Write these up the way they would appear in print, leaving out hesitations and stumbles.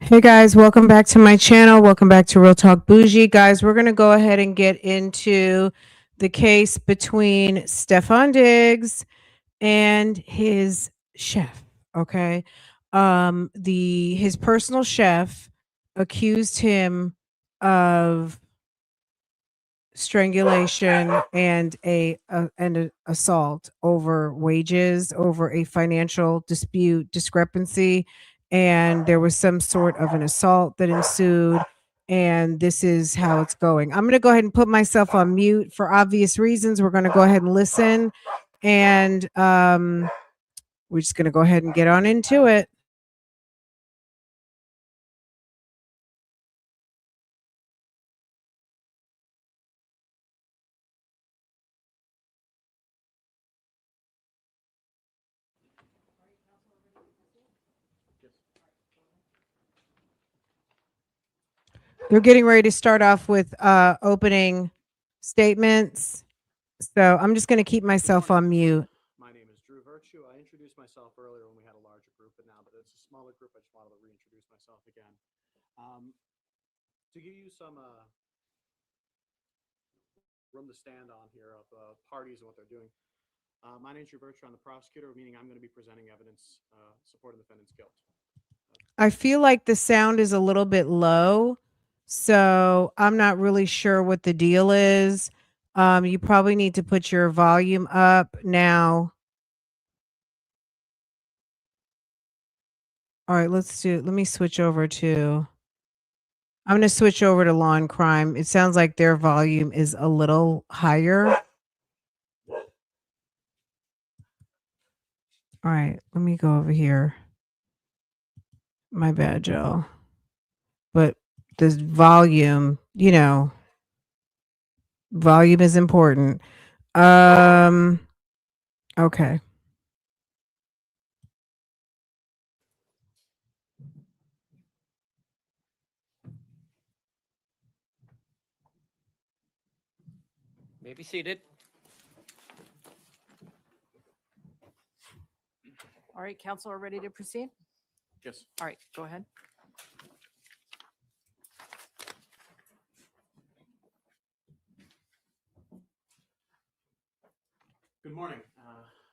Hey guys, welcome back to my channel. Welcome back to Real Talk Bougie. Guys, we're going to go ahead and get into the case between Stefon Diggs and his chef, okay? His personal chef accused him of strangulation and an assault over wages, over a financial discrepancy, and there was some sort of an assault that ensued. And this is how it's going. I'm going to go ahead and put myself on mute for obvious reasons. We're going to go ahead and listen, and we're just going to go ahead and get on into it. They're getting ready to start off with opening statements. So I'm just going to keep myself on mute. My name is Drew Virtue. I introduced myself earlier when we had a larger group, but now that it's a smaller group, I just wanted to reintroduce myself again. To give you some room to stand on here of parties and what they're doing. My name is Drew Virtue. I'm the prosecutor, meaning I'm going to be presenting evidence supporting the defendant's guilt. I feel like the sound is a little bit low, so I'm not really sure what the deal is. You probably need to put your volume up now. All right, let me switch over to, I'm going to switch over to Law and Crime. It sounds like their volume is a little higher. All right, let me go over here. My bad, Joe. But this volume, volume is important. Okay. May be seated. All right, counsel are ready to proceed? Yes. All right, go ahead. Good morning.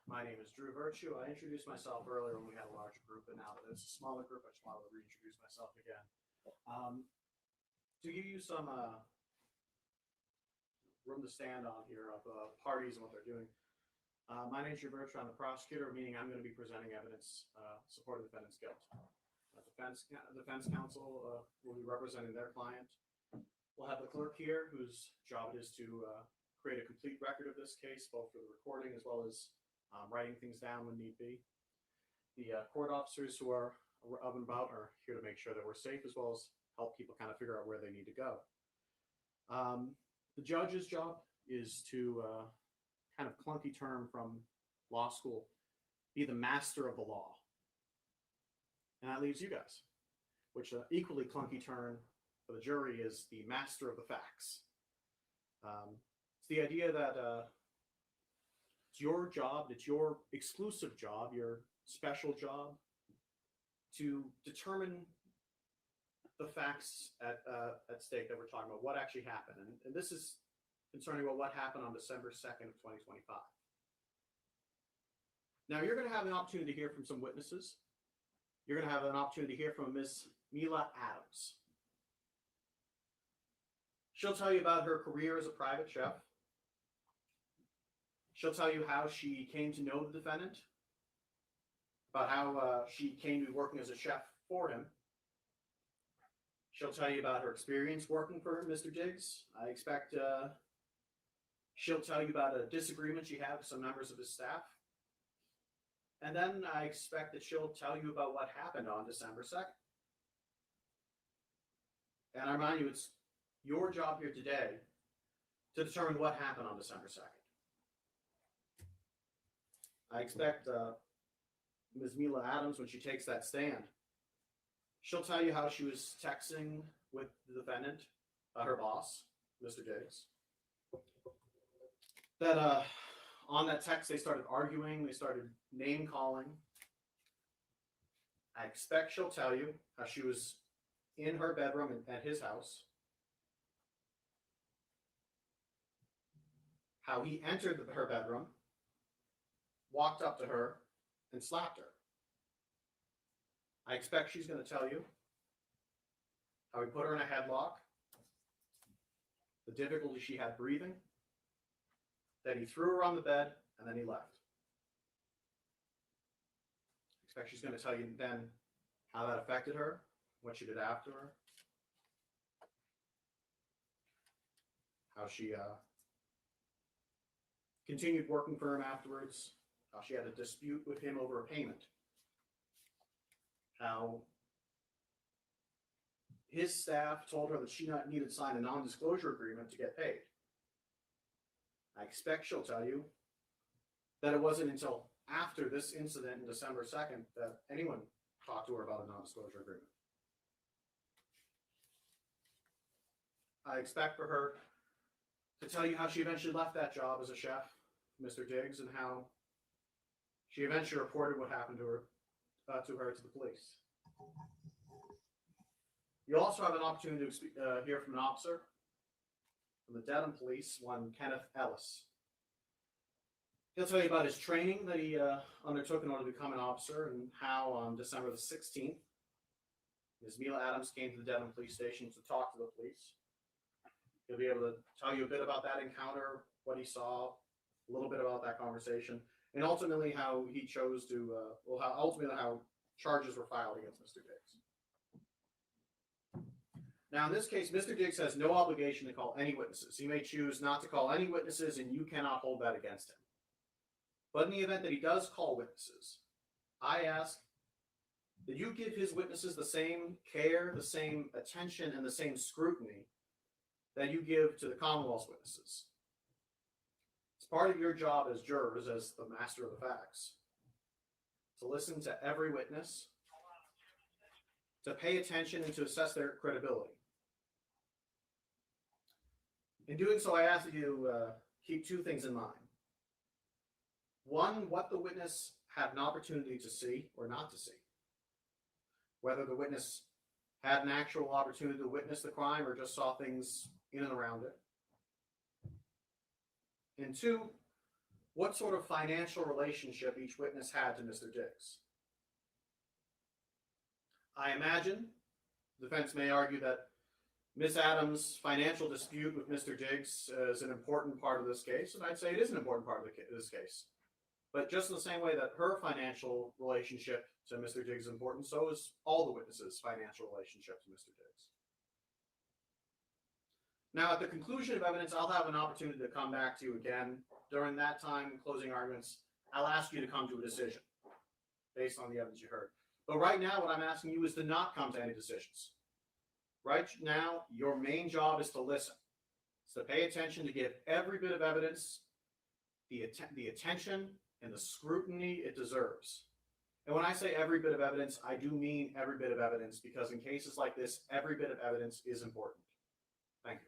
My name is Drew Virtue. I introduced myself earlier when we had a larger group, but now that it's a smaller group, I just wanted to reintroduce myself again. To give you some room to stand on here of parties and what they're doing. My name is Drew Virtue. I'm the prosecutor, meaning I'm going to be presenting evidence supporting the defendant's guilt. Defense counsel will be representing their client. We'll have the clerk here, whose job it is to create a complete record of this case, both for the recording as well as writing things down when need be. The court officers who are of and about are here to make sure that we're safe, as well as help people kind of figure out where they need to go. The judge's job is to, kind of clunky term from law school, be the master of the law. And that leaves you guys, which equally clunky term for the jury is the master of the facts. It's the idea that it's your job, it's your exclusive job, your special job to determine the facts at stake that we're talking about, what actually happened. And this is concerning about what happened on December 2nd of 2025. Now, you're going to have an opportunity to hear from some witnesses. You're going to have an opportunity to hear from Miss Mila Adams. She'll tell you about her career as a private chef. She'll tell you how she came to know the defendant, about how she came to be working as a chef for him. She'll tell you about her experience working for Mr. Diggs. I expect she'll tell you about a disagreement she had with some members of his staff. And then I expect that she'll tell you about what happened on December 2nd. And I remind you, it's your job here today to determine what happened on December 2nd. I expect Ms. Mila Adams, when she takes that stand, she'll tell you how she was texting with the defendant, her boss, Mr. Diggs. That on that text, they started arguing, they started name calling. I expect she'll tell you how she was in her bedroom at his house, how he entered her bedroom, walked up to her, and slapped her. I expect she's going to tell you how he put her in a headlock, the difficulty she had breathing, that he threw her on the bed, and then he left. I expect she's going to tell you then how that affected her, what she did after her, how she continued working for him afterwards, how she had a dispute with him over a payment, how his staff told her that she needed to sign a non-disclosure agreement to get paid. I expect she'll tell you that it wasn't until after this incident in December 2nd that anyone talked to her about a non-disclosure agreement. I expect for her to tell you how she eventually left that job as a chef, Mr. Diggs, and how she eventually reported what happened to her to the police. You also have an opportunity to hear from an officer from the Dedham Police, one Kenneth Ellis. He'll tell you about his training that he undertook in order to become an officer and how on December the 16th, Ms. Mila Adams came to the Dedham Police Station to talk to the police. He'll be able to tell you a bit about that encounter, what he saw, a little bit about that conversation, and ultimately how he chose to, how charges were filed against Mr. Diggs. Now, in this case, Mr. Diggs has no obligation to call any witnesses. He may choose not to call any witnesses, and you cannot hold that against him. But in the event that he does call witnesses, I ask that you give his witnesses the same care, the same attention, and the same scrutiny that you give to the Commonwealth's witnesses. It's part of your job as jurors, as the master of the facts, to listen to every witness, to pay attention and to assess their credibility. In doing so, I ask that you keep two things in mind. One, what the witness had an opportunity to see or not to see. Whether the witness had an actual opportunity to witness the crime or just saw things in and around it. And two, what sort of financial relationship each witness had to Mr. Diggs. I imagine the defense may argue that Ms. Adams' financial dispute with Mr. Diggs is an important part of this case, and I'd say it is an important part of this case. But just in the same way that her financial relationship to Mr. Diggs is important, so is all the witnesses' financial relationship to Mr. Diggs. Now, at the conclusion of evidence, I'll have an opportunity to come back to you again. During that time, closing arguments, I'll ask you to come to a decision based on the evidence you heard. But right now, what I'm asking you is to not come to any decisions. Right now, your main job is to listen. It's to pay attention, to give every bit of evidence the attention and the scrutiny it deserves. And when I say every bit of evidence, I do mean every bit of evidence, because in cases like this, every bit of evidence is important. Thank you.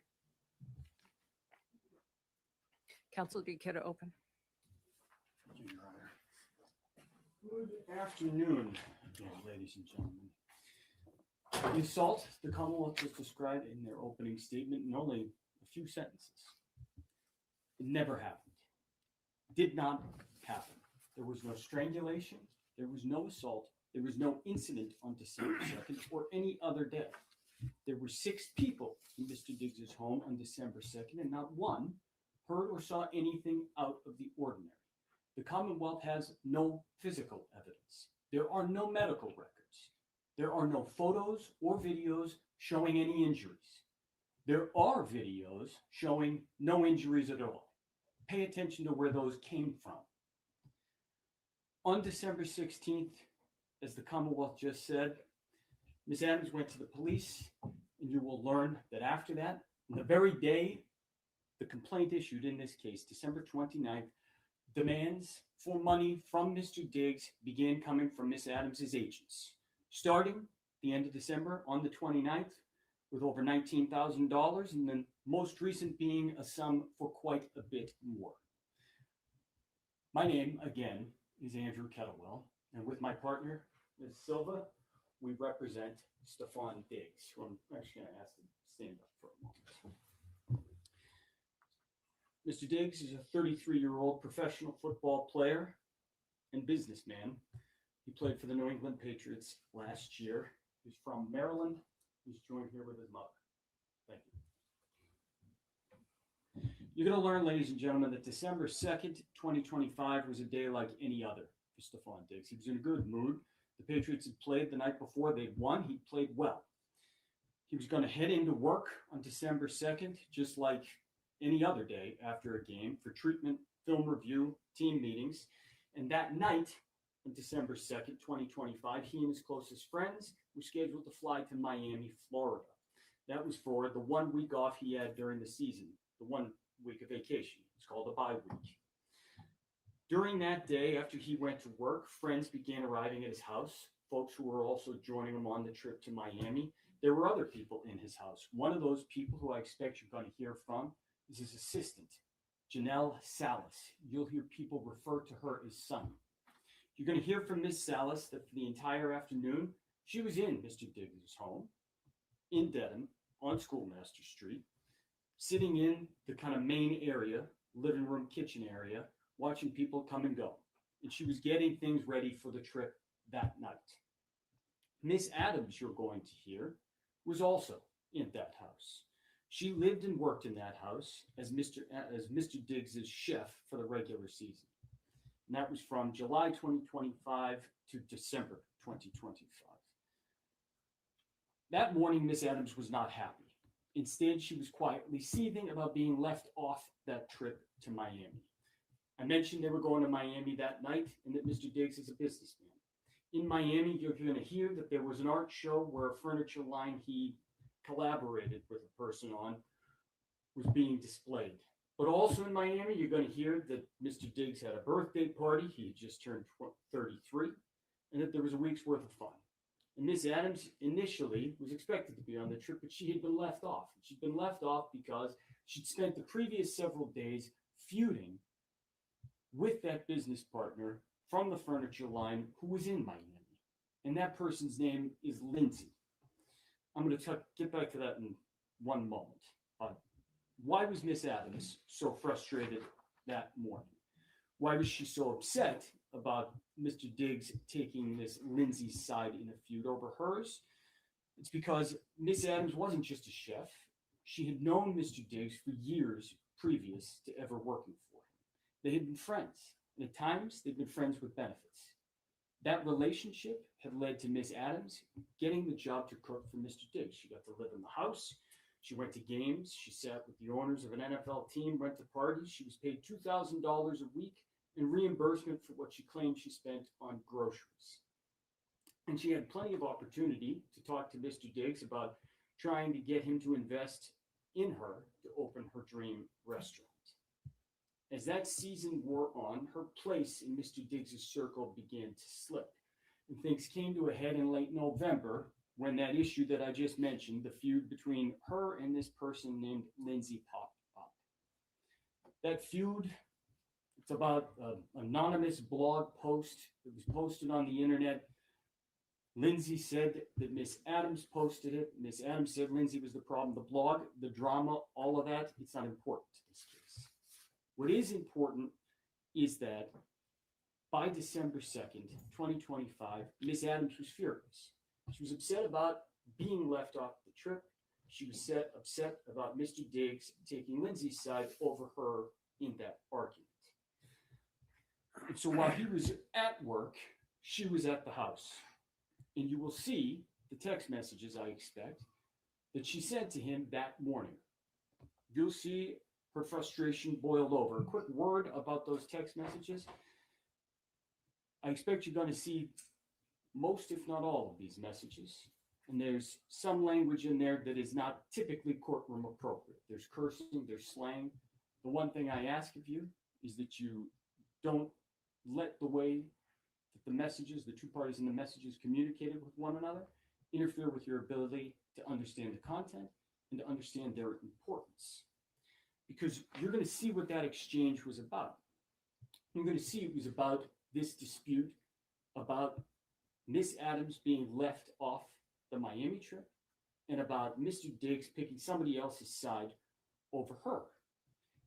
Counsel, do you care to open? Thank you, Your Honor. Good afternoon, again, ladies and gentlemen. The assault the Commonwealth just described in their opening statement in only a few sentences. It never happened. Did not happen. There was no strangulation. There was no assault. There was no incident on December 2nd or any other day. There were 6 people in Mr. Diggs' home on December 2nd, and not one heard or saw anything out of the ordinary. The Commonwealth has no physical evidence. There are no medical records. There are no photos or videos showing any injuries. There are videos showing no injuries at all. Pay attention to where those came from. On December 16th, as the Commonwealth just said, Ms. Adams went to the police, and you will learn that after that, on the very day the complaint issued in this case, December 29th, demands for money from Mr. Diggs began coming from Ms. Adams' agents. Starting the end of December on the 29th with over $19,000, and then most recent being a sum for quite a bit more. My name, again, is Andrew Kettlewell, and with my partner, Ms. Silva, we represent Stefon Diggs, who I'm actually going to ask to stand up for a moment. Mr. Diggs is a 33-year-old professional football player and businessman. He played for the New England Patriots last year. He's from Maryland. He's joined here with his mother. Thank you. You're going to learn, ladies and gentlemen, that December 2nd, 2025 was a day like any other for Stefon Diggs. He was in a good mood. The Patriots had played the night before. They won. He played well. He was going to head into work on December 2nd, just like any other day after a game, for treatment, film review, team meetings. And that night, on December 2nd, 2025, he and his closest friends were scheduled to fly to Miami, Florida. That was for the 1 week off he had during the season, the 1 week of vacation. It's called a bye week. During that day, after he went to work, friends began arriving at his house, folks who were also joining him on the trip to Miami. There were other people in his house. One of those people who I expect you're going to hear from is his assistant, Janelle Salas. You'll hear people refer to her as Sonny. You're going to hear from Miss Salas that for the entire afternoon, she was in Mr. Diggs' home in Dedham on Schoolmaster Street, sitting in the kind of main area, living room, kitchen area, watching people come and go. And she was getting things ready for the trip that night. Miss Adams, you're going to hear, was also in that house. She lived and worked in that house as Mr. Diggs' chef for the regular season. And that was from July 2025 to December 2025. That morning, Miss Adams was not happy. Instead, she was quietly seething about being left off that trip to Miami. I mentioned they were going to Miami that night and that Mr. Diggs is a businessman. In Miami, you're going to hear that there was an art show where a furniture line he collaborated with a person on was being displayed. But also in Miami, you're going to hear that Mr. Diggs had a birthday party. He had just turned 33, and that there was a week's worth of fun. And Miss Adams initially was expected to be on the trip, but she had been left off. She'd been left off because she'd spent the previous several days feuding with that business partner from the furniture line who was in Miami. And that person's name is Lindsay. I'm going to get back to that in one moment. Why was Miss Adams so frustrated that morning? Why was she so upset about Mr. Diggs taking Miss Lindsay's side in a feud over hers? It's because Miss Adams wasn't just a chef. She had known Mr. Diggs for years previous to ever working for him. They had been friends, and at times they'd been friends with benefits. That relationship had led to Miss Adams getting the job to cook for Mr. Diggs. She got to live in the house. She went to games. She sat with the owners of an NFL team, went to parties. She was paid $2,000 a week in reimbursement for what she claimed she spent on groceries. And she had plenty of opportunity to talk to Mr. Diggs about trying to get him to invest in her to open her dream restaurant. As that season wore on, her place in Mr. Diggs' circle began to slip. And things came to a head in late November when that issue that I just mentioned, the feud between her and this person named Lindsay, popped up. That feud, it's about an anonymous blog post that was posted on the internet. Lindsay said that Miss Adams posted it. Miss Adams said Lindsay was the problem. The blog, the drama, all of that, it's not important in this case. What is important is that by December 2nd, 2025, Miss Adams was furious. She was upset about being left off the trip. She was upset about Mr. Diggs taking Lindsay's side over her in that argument. And so while he was at work, she was at the house. And you will see the text messages, I expect, that she sent to him that morning. You'll see her frustration boiled over. A quick word about those text messages. I expect you're going to see most, if not all, of these messages. And there's some language in there that is not typically courtroom appropriate. There's cursing, there's slang. The one thing I ask of you is that you don't let the way that the messages, the two parties in the messages communicated with one another, interfere with your ability to understand the content and to understand their importance. Because you're going to see what that exchange was about. You're going to see it was about this dispute, about Miss Adams being left off the Miami trip and about Mr. Diggs picking somebody else's side over her.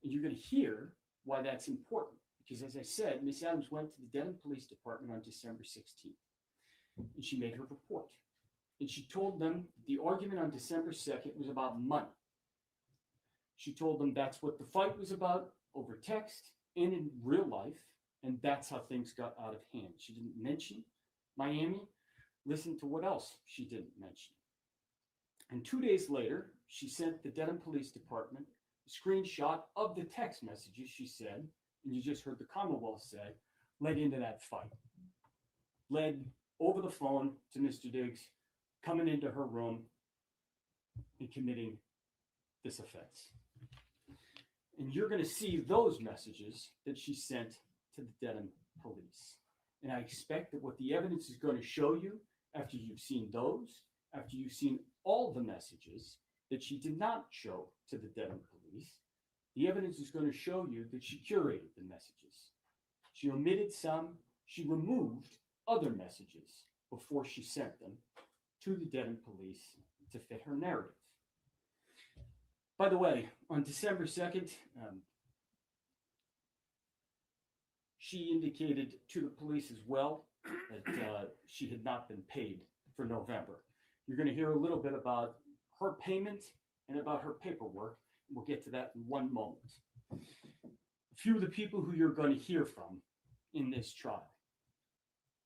And you're going to hear why that's important. Because as I said, Miss Adams went to the Dedham Police Department on December 16th. And she made her report. And she told them the argument on December 2nd was about money. She told them that's what the fight was about over text and in real life. And that's how things got out of hand. She didn't mention Miami. Listen to what else she didn't mention. And 2 days later, she sent the Dedham Police Department a screenshot of the text messages she said, and you just heard the Commonwealth say, led into that fight. Led over the phone to Mr. Diggs coming into her room and committing this offense. And you're going to see those messages that she sent to the Dedham police. And I expect that what the evidence is going to show you after you've seen those, after you've seen all the messages that she did not show to the Dedham police, the evidence is going to show you that she curated the messages. She omitted some, she removed other messages before she sent them to the Dedham police to fit her narrative. By the way, on December 2nd, she indicated to the police as well that she had not been paid for November. You're going to hear a little bit about her payment and about her paperwork. We'll get to that in one moment. A few of the people who you're going to hear from in this trial,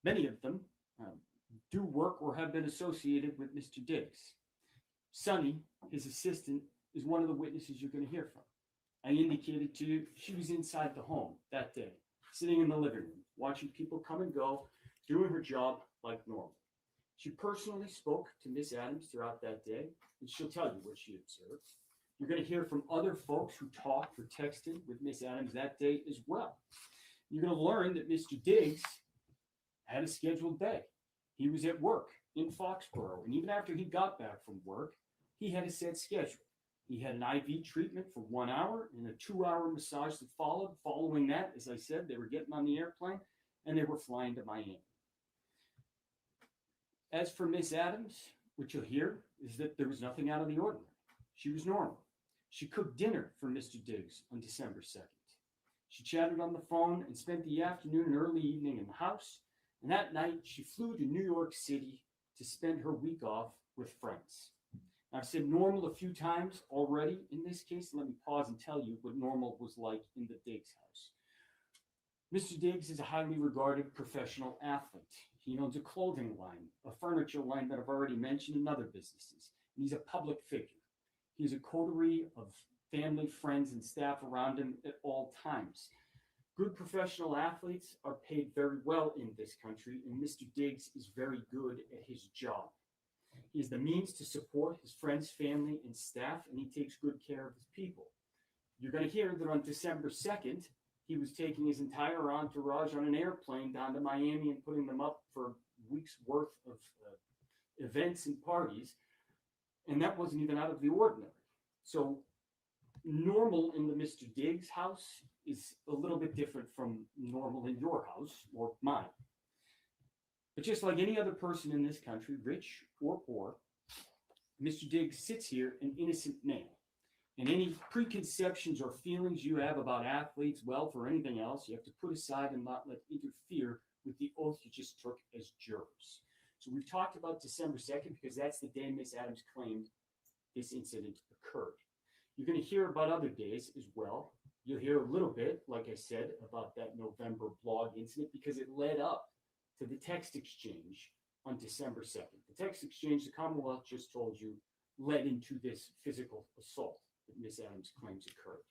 many of them do work or have been associated with Mr. Diggs. Sonny, his assistant, is one of the witnesses you're going to hear from. I indicated to you she was inside the home that day, sitting in the living room, watching people come and go, doing her job like normal. She personally spoke to Miss Adams throughout that day, and she'll tell you what she observed. You're going to hear from other folks who talked or texted with Miss Adams that day as well. You're going to learn that Mr. Diggs had a scheduled day. He was at work in Foxborough, and even after he got back from work, he had a set schedule. He had an IV treatment for 1 hour and a 2-hour massage that followed. Following that, as I said, they were getting on the airplane and they were flying to Miami. As for Miss Adams, what you'll hear is that there was nothing out of the ordinary. She was normal. She cooked dinner for Mr. Diggs on December 2nd. She chatted on the phone and spent the afternoon and early evening in the house. And that night, she flew to New York City to spend her week off with friends. I've said normal a few times already in this case. Let me pause and tell you what normal was like in the Diggs house. Mr. Diggs is a highly regarded professional athlete. He owns a clothing line, a furniture line that I've already mentioned, and other businesses. And he's a public figure. He's a coterie of family, friends, and staff around him at all times. Good professional athletes are paid very well in this country, and Mr. Diggs is very good at his job. He has the means to support his friends, family, and staff, and he takes good care of his people. You're going to hear that on December 2nd, he was taking his entire entourage on an airplane down to Miami and putting them up for a week's worth of events and parties, and that wasn't even out of the ordinary. So normal in the Mr. Diggs house is a little bit different from normal in your house or mine. But just like any other person in this country, rich or poor, Mr. Diggs sits here an innocent man. And any preconceptions or feelings you have about athletes, wealth, or anything else, you have to put aside and not let interfere with the oath you just took as jurors. So we've talked about December 2nd because that's the day Miss Adams claimed this incident occurred. You're going to hear about other days as well. You'll hear a little bit, like I said, about that November blog incident because it led up to the text exchange on December 2nd. The text exchange, the Commonwealth just told you, led into this physical assault that Miss Adams claims occurred.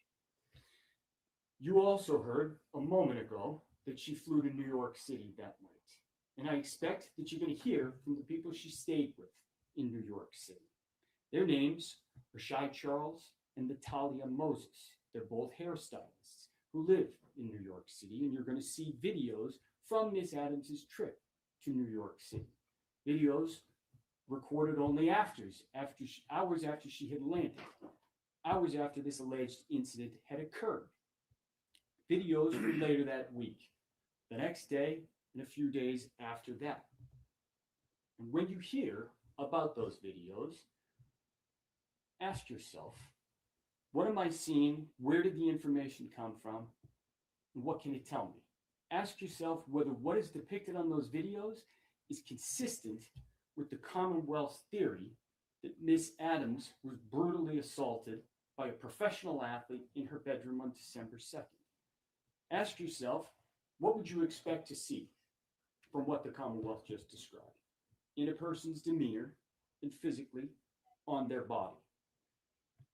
You also heard a moment ago that she flew to New York City that night. And I expect that you're going to hear from the people she stayed with in New York City. Their names are Shai Charles and Natalia Moses. They're both hairstylists who live in New York City, and you're going to see videos from Miss Adams's trip to New York City. Videos recorded only hours after she had landed, hours after this alleged incident had occurred. Videos from later that week, the next day, and a few days after that. And when you hear about those videos, ask yourself, what am I seeing? Where did the information come from? And what can it tell me? Ask yourself whether what is depicted on those videos is consistent with the Commonwealth's theory that Miss Adams was brutally assaulted by a professional athlete in her bedroom on December 2nd. Ask yourself, what would you expect to see from what the Commonwealth just described in a person's demeanor and physically on their body?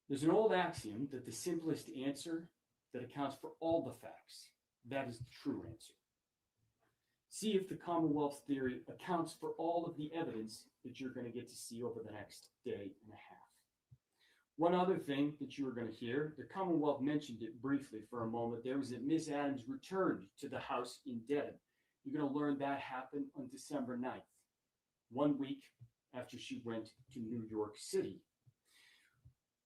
There's an old axiom that the simplest answer that accounts for all the facts, that is the true answer. See if the Commonwealth theory accounts for all of the evidence that you're going to get to see over the next day and a half. One other thing that you are going to hear, the Commonwealth mentioned it briefly for a moment there, was that Miss Adams returned to the house in Dedham. You're going to learn that happened on December 9th, 1 week after she went to New York City.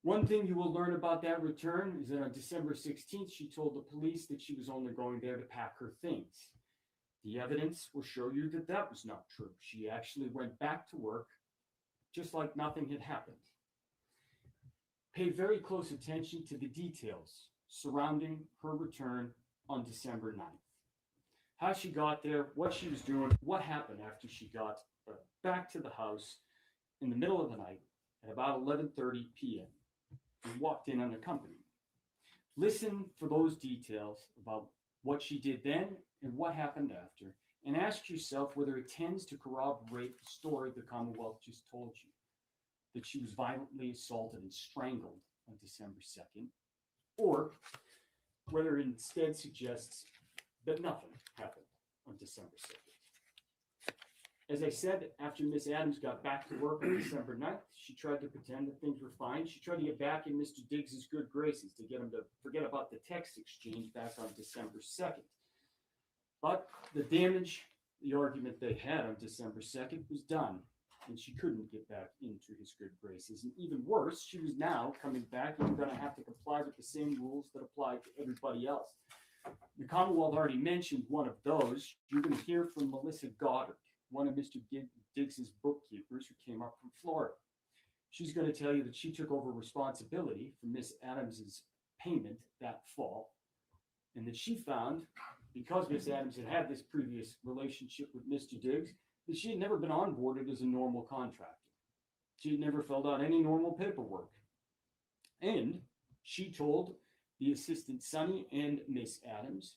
One thing you will learn about that return is that on December 16th, she told the police that she was only going there to pack her things. The evidence will show you that that was not true. She actually went back to work just like nothing had happened. Pay very close attention to the details surrounding her return on December 9th. How she got there, what she was doing, what happened after she got back to the house in the middle of the night at about 11:30 p.m. and walked in unaccompanied. Listen for those details about what she did then and what happened after, and ask yourself whether it tends to corroborate the story the Commonwealth just told you, that she was violently assaulted and strangled on December 2nd, or whether it instead suggests that nothing happened on December 2nd. As I said, after Miss Adams got back to work on December 9th, she tried to pretend that things were fine. She tried to get back in Mr. Diggs' good graces to get him to forget about the text exchange back on December 2nd. But the damage, the argument they had on December 2nd was done, and she couldn't get back into his good graces. And even worse, she was now coming back and going to have to comply with the same rules that apply to everybody else. The Commonwealth already mentioned one of those. You're going to hear from Melissa Goddard, one of Mr. Diggs' bookkeepers who came up from Florida. She's going to tell you that she took over responsibility for Miss Adams's payment that fall, and that she found, because Miss Adams had had this previous relationship with Mr. Diggs, that she had never been onboarded as a normal contractor. She had never filled out any normal paperwork. And she told the assistant Sonny and Miss Adams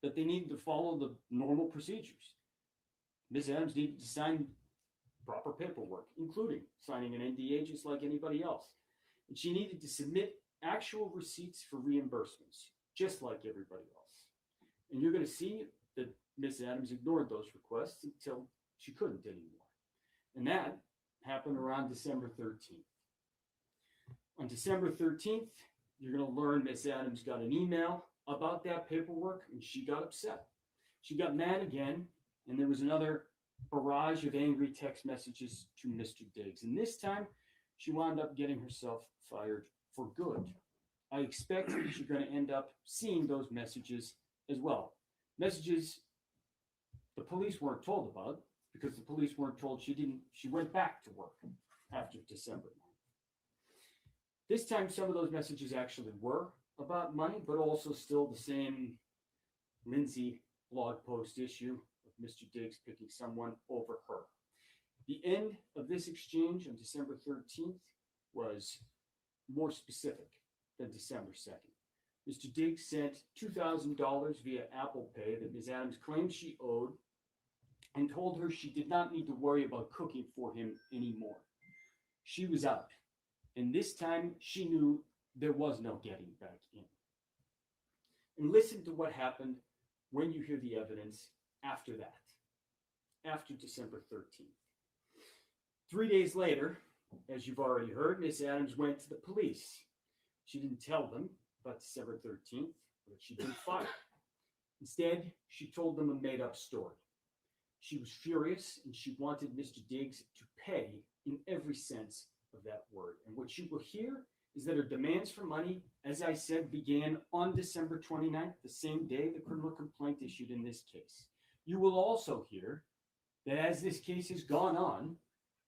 that they needed to follow the normal procedures. Miss Adams needed to sign proper paperwork, including signing an NDA just like anybody else. And she needed to submit actual receipts for reimbursements, just like everybody else. And you're going to see that Miss Adams ignored those requests until she couldn't anymore. And that happened around December 13th. On December 13th, you're going to learn Miss Adams got an email about that paperwork, and she got upset. She got mad again, and there was another barrage of angry text messages to Mr. Diggs. And this time, she wound up getting herself fired for good. I expect that you're going to end up seeing those messages as well. Messages the police weren't told about, because the police weren't told she went back to work after December 9th. This time, some of those messages actually were about money, but also still the same Lindsay blog post issue of Mr. Diggs picking someone over her. The end of this exchange on December 13th was more specific than December 2nd. Mr. Diggs sent $2,000 via Apple Pay that Ms. Adams claimed she owed, and told her she did not need to worry about cooking for him anymore. She was out, and this time she knew there was no getting back in. And listen to what happened when you hear the evidence after that, after December 13th. 3 days later, as you've already heard, Miss Adams went to the police. She didn't tell them about December 13th, but she'd been fired. Instead, she told them a made-up story. She was furious, and she wanted Mr. Diggs to pay in every sense of that word. And what you will hear is that her demands for money, as I said, began on December 29th, the same day the criminal complaint issued in this case. You will also hear that as this case has gone on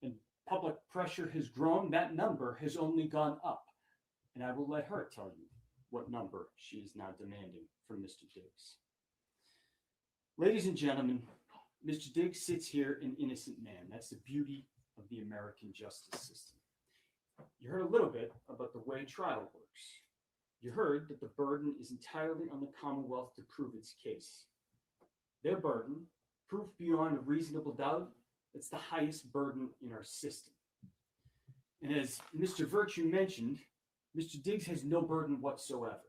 and public pressure has grown, that number has only gone up. And I will let her tell you what number she is now demanding from Mr. Diggs. Ladies and gentlemen, Mr. Diggs sits here an innocent man. That's the beauty of the American justice system. You heard a little bit about the way trial works. You heard that the burden is entirely on the Commonwealth to prove its case. Their burden, proof beyond a reasonable doubt, it's the highest burden in our system. And as Mr. Virtue mentioned, Mr. Diggs has no burden whatsoever.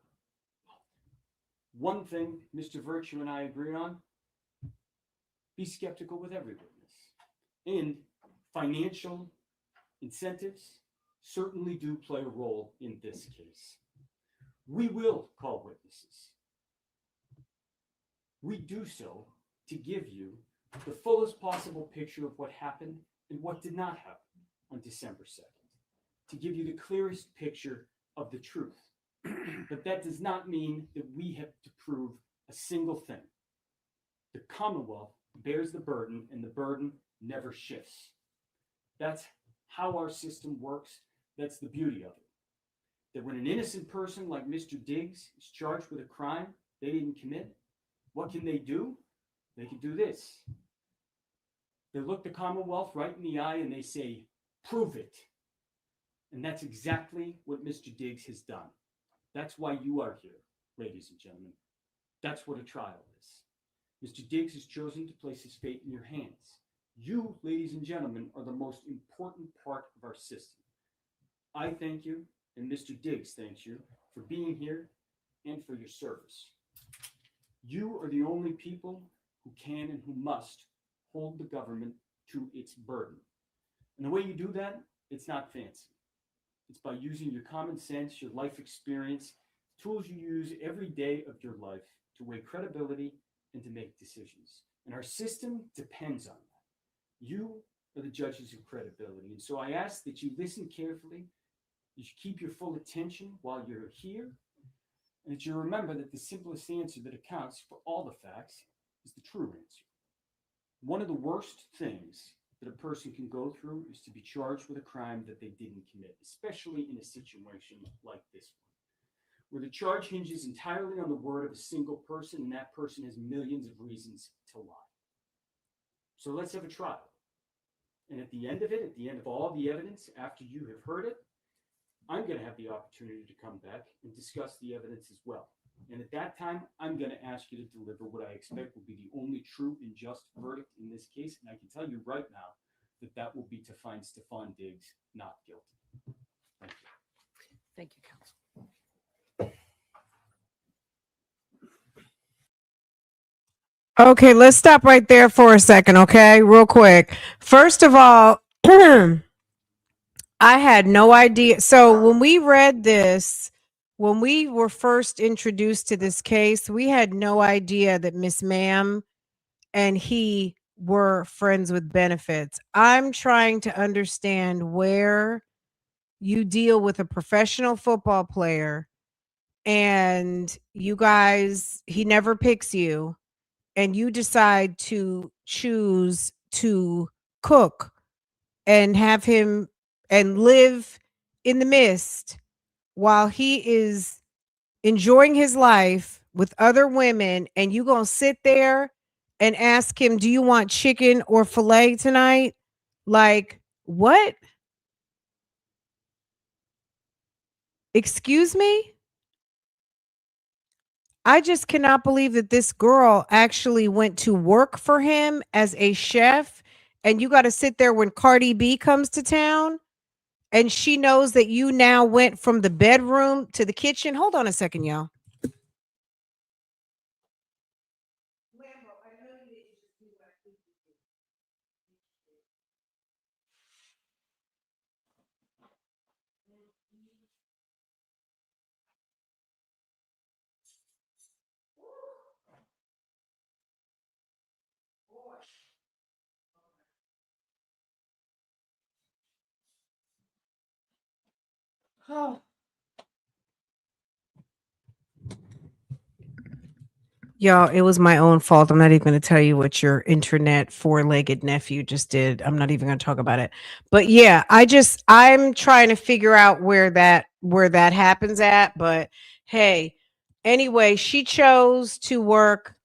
One thing Mr. Virtue and I agree on, be skeptical with every witness. And financial incentives certainly do play a role in this case. We will call witnesses. We do so to give you the fullest possible picture of what happened and what did not happen on December 2nd, to give you the clearest picture of the truth. But that does not mean that we have to prove a single thing. The Commonwealth bears the burden, and the burden never shifts. That's how our system works. That's the beauty of it. That when an innocent person like Mr. Diggs is charged with a crime they didn't commit, what can they do? They can do this. They look the Commonwealth right in the eye and they say, prove it. And that's exactly what Mr. Diggs has done. That's why you are here, ladies and gentlemen. That's what a trial is. Mr. Diggs has chosen to place his fate in your hands. You, ladies and gentlemen, are the most important part of our system. I thank you, and Mr. Diggs thanks you for being here and for your service. You are the only people who can and who must hold the government to its burden. And the way you do that, it's not fancy. It's by using your common sense, your life experience, tools you use every day of your life to weigh credibility and to make decisions. And our system depends on that. You are the judges of credibility. And so I ask that you listen carefully, that you keep your full attention while you're here, and that you remember that the simplest answer that accounts for all the facts is the true answer. One of the worst things that a person can go through is to be charged with a crime that they didn't commit, especially in a situation like this one, where the charge hinges entirely on the word of a single person, and that person has millions of reasons to lie. So let's have a trial. And at the end of it, at the end of all the evidence, after you have heard it, I'm going to have the opportunity to come back and discuss the evidence as well. And at that time, I'm going to ask you to deliver what I expect will be the only true and just verdict in this case. And I can tell you right now that that will be to find Stefon Diggs not guilty. Thank you. Thank you, counsel. Okay, let's stop right there for a second, okay? Real quick. First of all, I had no idea. So when we read this, when we were first introduced to this case, we had no idea that Miss Ma'am and he were friends with benefits. I'm trying to understand where you deal with a professional football player and you guys, he never picks you, and you decide to choose to cook and have him and live in the mist while he is enjoying his life with other women, and you gonna sit there and ask him, do you want chicken or filet tonight? Like, what? Excuse me? I just cannot believe that this girl actually went to work for him as a chef, and you got to sit there when Cardi B comes to town and she knows that you now went from the bedroom to the kitchen. Hold on a second, y'all. Oh. Y'all, it was my own fault. I'm not even going to tell you what your internet four-legged nephew just did. I'm not even going to talk about it. But yeah, I'm trying to figure out where that happens at, but hey, anyway, she chose to work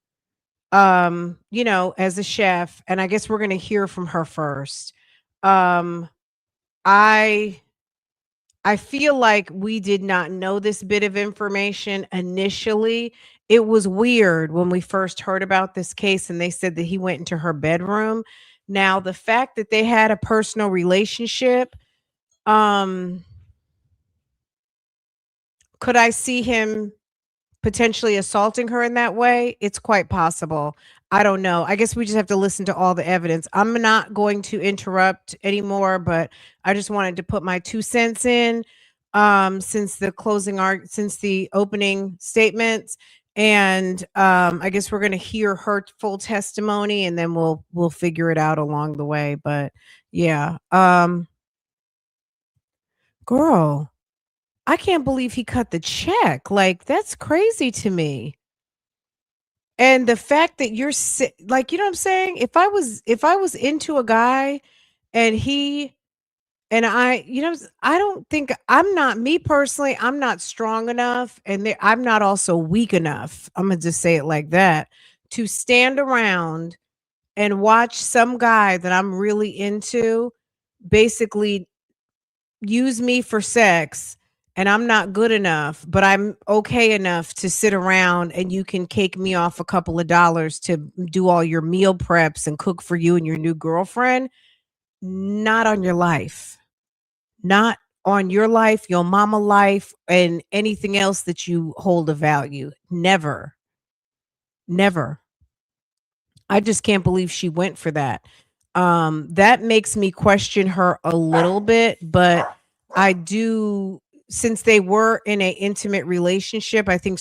as a chef, and I guess we're going to hear from her first. Um I I feel like we did not know this bit of information initially. It was weird when we first heard about this case and they said that he went into her bedroom. Now, the fact that they had a personal relationship, um, could I see him potentially assaulting her in that way? It's quite possible. I don't know. I guess we just have to listen to all the evidence. I'm not going to interrupt anymore, but I just wanted to put my 2 cents in since the opening statements. And I guess we're going to hear her full testimony and then we'll figure it out along the way. But yeah. Girl, I can't believe he cut the check. Like, that's crazy to me. And the fact that like, you know what I'm saying? If I was into a guy and he and I, I don't think I'm not me personally, I'm not strong enough and I'm not also weak enough. I'm gonna just say it like that to stand around and watch some guy that I'm really into basically use me for sex and I'm not good enough, but I'm okay enough to sit around and you can cake me off a couple of dollars to do all your meal preps and cook for you and your new girlfriend. Not on your life. Not on your life, your mama life, and anything else that you hold of value. Never. Never. I just can't believe she went for that. That makes me question her a little bit, but I do, since they were in a intimate relationship, I think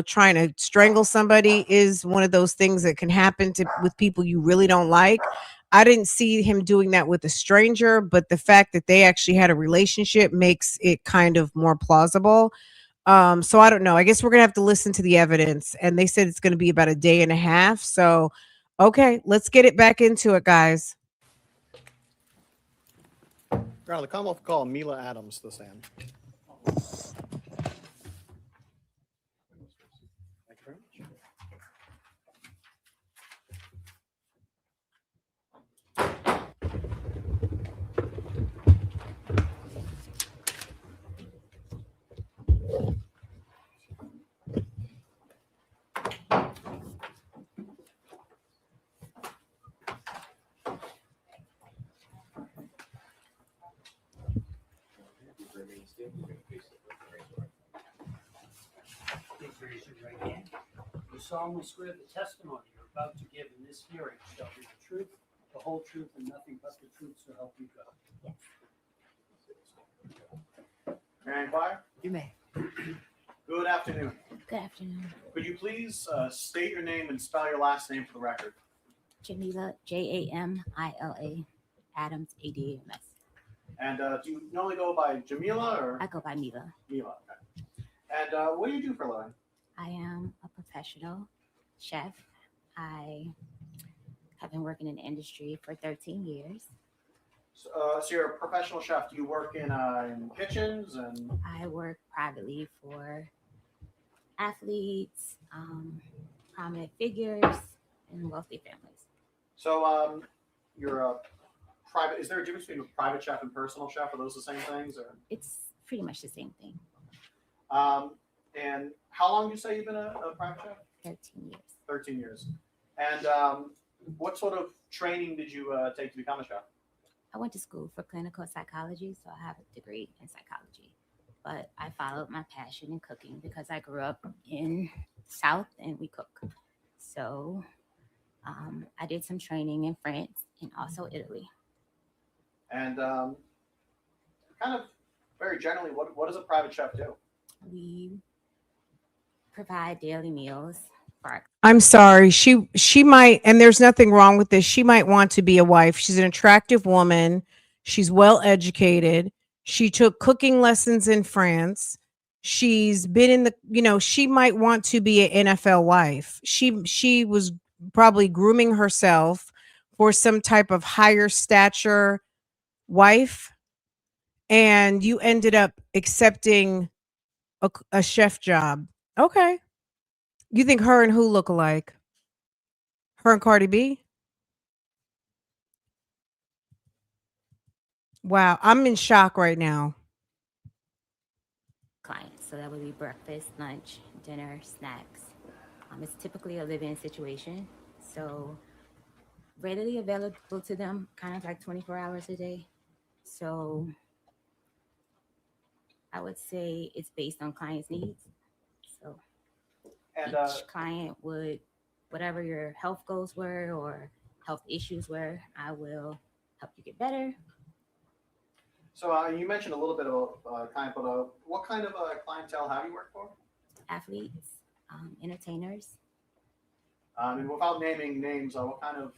trying to strangle somebody is one of those things that can happen with people you really don't like. I didn't see him doing that with a stranger, but the fact that they actually had a relationship makes it kind of more plausible. So I don't know. I guess we're gonna have to listen to the evidence. And they said it's gonna be about a day and a half. So okay, let's get it back into it, guys. Your Honor, the Commonwealth call Mila Adams to the stand. Thank you very much. Please raise your right hand. You solemnly swear the testimony you're about to give in this hearing shall be the truth, the whole truth, and nothing but the truth, so help you God. May I inquire? You may. Good afternoon. Good afternoon. Could you please state your name and spell your last name for the record? Jamila, Jamila, Adams, Adams. And do you normally go by Jamila or I go by Mila. Mila? Okay. And what do you do for a living? I am a professional chef. I have been working in the industry for 13 years. So you're a professional chef. Do you work in kitchens and? I work privately for athletes, prominent figures, and wealthy families. So you're a private. Is there a difference between a private chef and personal chef? Are those the same things, or? It's pretty much the same thing. And how long do you say you've been a private chef? 13 years. 13 years. And what sort of training did you take to become a chef? I went to school for clinical psychology, so I have a degree in psychology. But I followed my passion in cooking because I grew up in the South and we cook. So I did some training in France and also Italy. And kind of very generally, what does a private chef do? We provide daily meals for our I'm sorry. She might, and there's nothing wrong with this. She might want to be a wife. She's an attractive woman. She's well educated. She took cooking lessons in France. She's been in the, she might want to be an NFL wife. She was probably grooming herself for some type of higher stature wife, and you ended up accepting a chef job. Okay. You think her and who look alike? Her and Cardi B? Wow, I'm in shock right now. Clients. So that would be breakfast, lunch, dinner, snacks. It's typically a live-in situation. So readily available to them, kind of like 24 hours a day. So I would say it's based on client's needs. So And each client would, whatever your health goals were or health issues were, I will help you get better. so you mentioned a little bit about what kind of clientele have you worked for? Athletes, entertainers, And without naming names, what kind of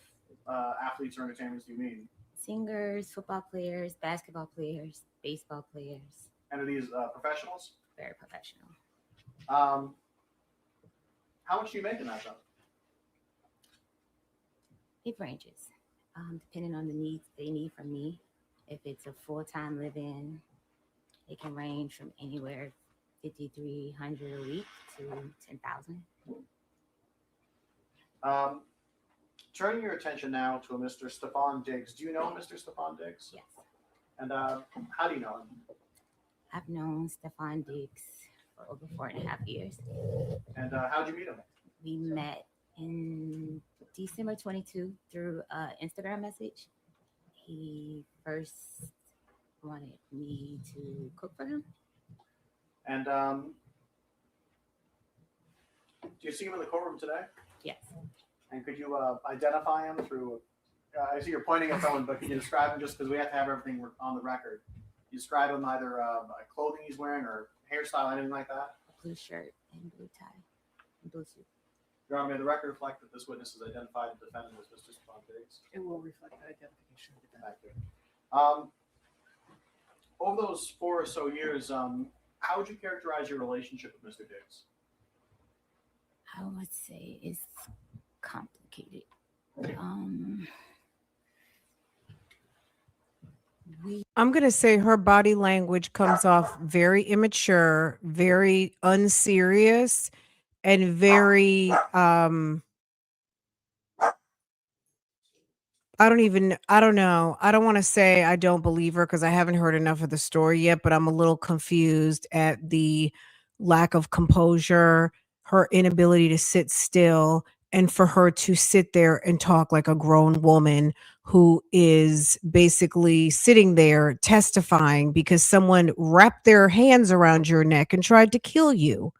athletes or entertainers do you mean? singers, football players, basketball players, baseball players, And are these professionals? very professional. How much do you make in that job? It ranges depending on the needs they need from me. If it's a full-time live-in, it can range from anywhere $5,300 a week to $10,000. Turning your attention now to a Mr. Stefon Diggs. Do you know Mr. Stefon Diggs? Yes, And how do you know him? I've known Stefon Diggs for over 4.5 years. And how'd you meet him? We met in December 22 through an Instagram message. He first wanted me to cook for him. And do you see him in the courtroom today? Yes. And could you identify him through? I see you're pointing at someone, but can you describe him just because we have to have everything on the record? You describe him either clothing he's wearing or hairstyle, anything like that? A blue shirt and blue tie and blue suit. Your Honor, may the record reflect that this witness has identified the defendant as Mr. Stefon Diggs? It will reflect the identification of the defendant. Thank you. Over those 4 or so years, how would you characterize your relationship with Mr. Diggs? I would say it's complicated. I'm going to say her body language comes off very immature, very unserious, and very I don't know. I don't want to say I don't believe her because I haven't heard enough of the story yet, but I'm a little confused at the lack of composure, her inability to sit still, and for her to sit there and talk like a grown woman who is basically sitting there testifying because someone wrapped their hands around your neck and tried to kill you.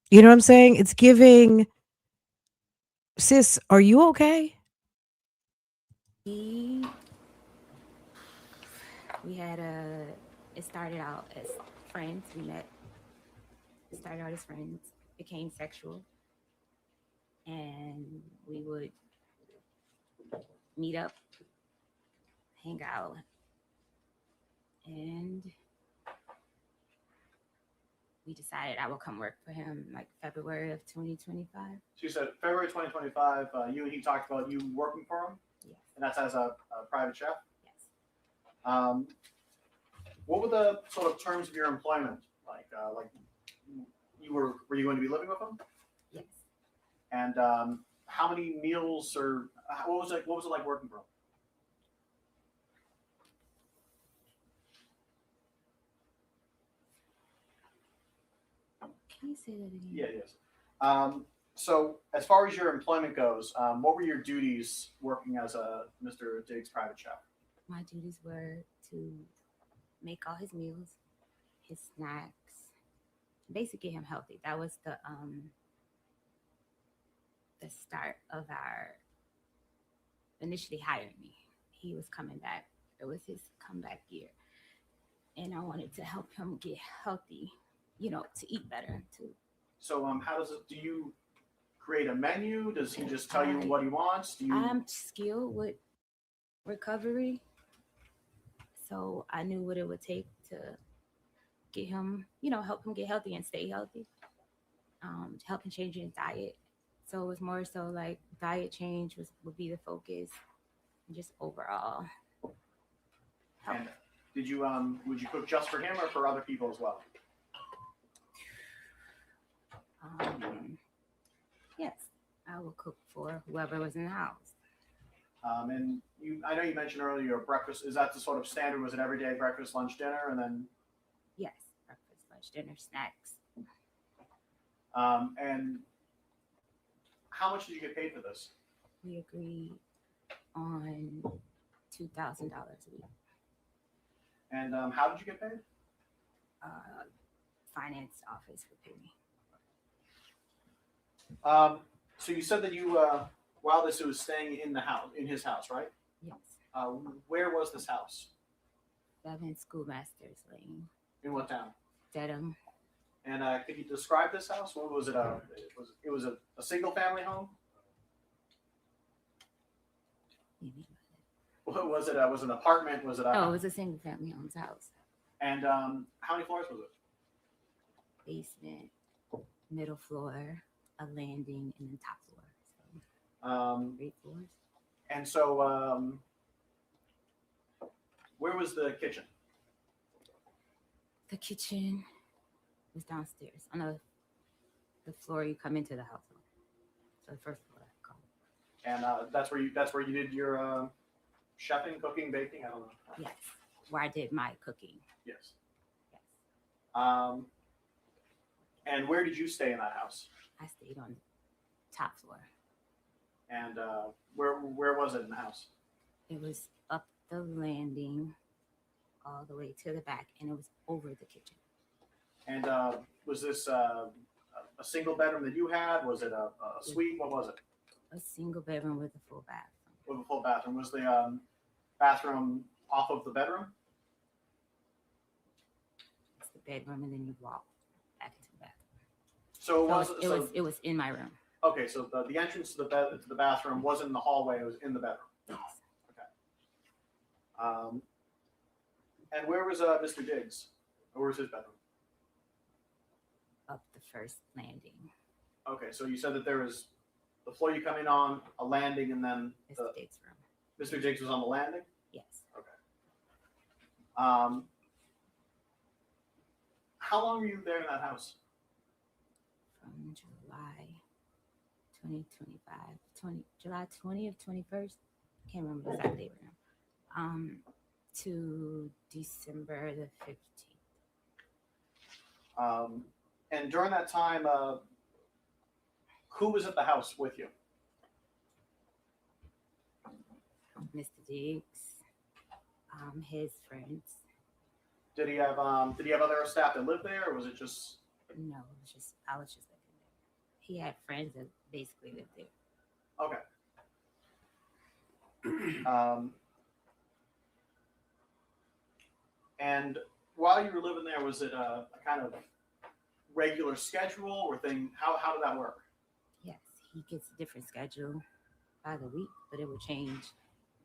You know what I'm saying? It's giving, sis, are you okay? We had it started out as friends. We met. It started out as friends, became sexual, and we would meet up, hang out, and we decided I would come work for him like February of 2025. So you said February 2025, you and he talked about you working for him? Yes. And that's as a private chef? Yes. What were the sort of terms of your employment? Like were you going to be living with him? Yes. And how many meals or what was it like working for him? Can you say that again? Yeah, yes. So as far as your employment goes, what were your duties working as a Mr. Diggs private chef? My duties were to make all his meals, his snacks, basically get him healthy. That was the start of our initially hiring me. He was coming back. It was his comeback year. And I wanted to help him get healthy, to eat better too. So how does it, do you create a menu? Does he just tell you what he wants? Do you? I'm skilled with recovery. So I knew what it would take to get him, help him get healthy and stay healthy. To help him change his diet. So it was more so like diet change would be the focus, and just overall help. And would you cook just for him or for other people as well? Yes, I will cook for whoever was in the house. And I know you mentioned earlier your breakfast. Is that the sort of standard? Was it every day breakfast, lunch, dinner, and then? Yes, breakfast, lunch, dinner, snacks. And how much did you get paid for this? We agreed on $2,000 a week. And how did you get paid? Finance office would pay me. So you said that you, while this was staying in his house, right? Yes. Where was this house? 7 Schoolmasters Lane, In what town? Dedham. And could you describe this house? What was it? It was a single family home? What was it? Was it an apartment? Was it? It was a single family home's house. And how many floors was it? Basement, middle floor, a landing, and then top floor. So 3 floors. And so, where was the kitchen? The kitchen was downstairs on the floor you come into the house on. So the first floor. And that's where you did your chefing, cooking, baking. I don't know. Yes, where I did my cooking. Yes. Yes, And where did you stay in that house? I stayed on top floor. And where was it in the house? It was up the landing, all the way to the back, and it was over the kitchen. And was this a single bedroom that you had? Was it a suite? What was it? A single bedroom with a full bathroom. With a full bathroom. Was the bathroom off of the bedroom? It's the bedroom, and then you walk back into the bathroom. So It was in my room. Okay, so the entrance to the bathroom wasn't in the hallway; it was in the bedroom. Yes. Okay. And where was Mr. Diggs? Where was his bedroom? Up the first landing. Okay, so you said that there was the floor you come in on, a landing, and then Mr. Diggs' room. Mr. Diggs was on the landing. Yes. How long were you there in that house? From July 2025, July 20th, 21st, can't remember the exact date right now, to December the 15th. And during that time, who was at the house with you? Mr. Diggs, his friends. Did he have other staff that lived there, or was it just? No, I was just living there. He had friends that basically lived there. Okay. And while you were living there, was it a kind of regular schedule or thing? How did that work? Yes, he gets a different schedule by the week, but it will change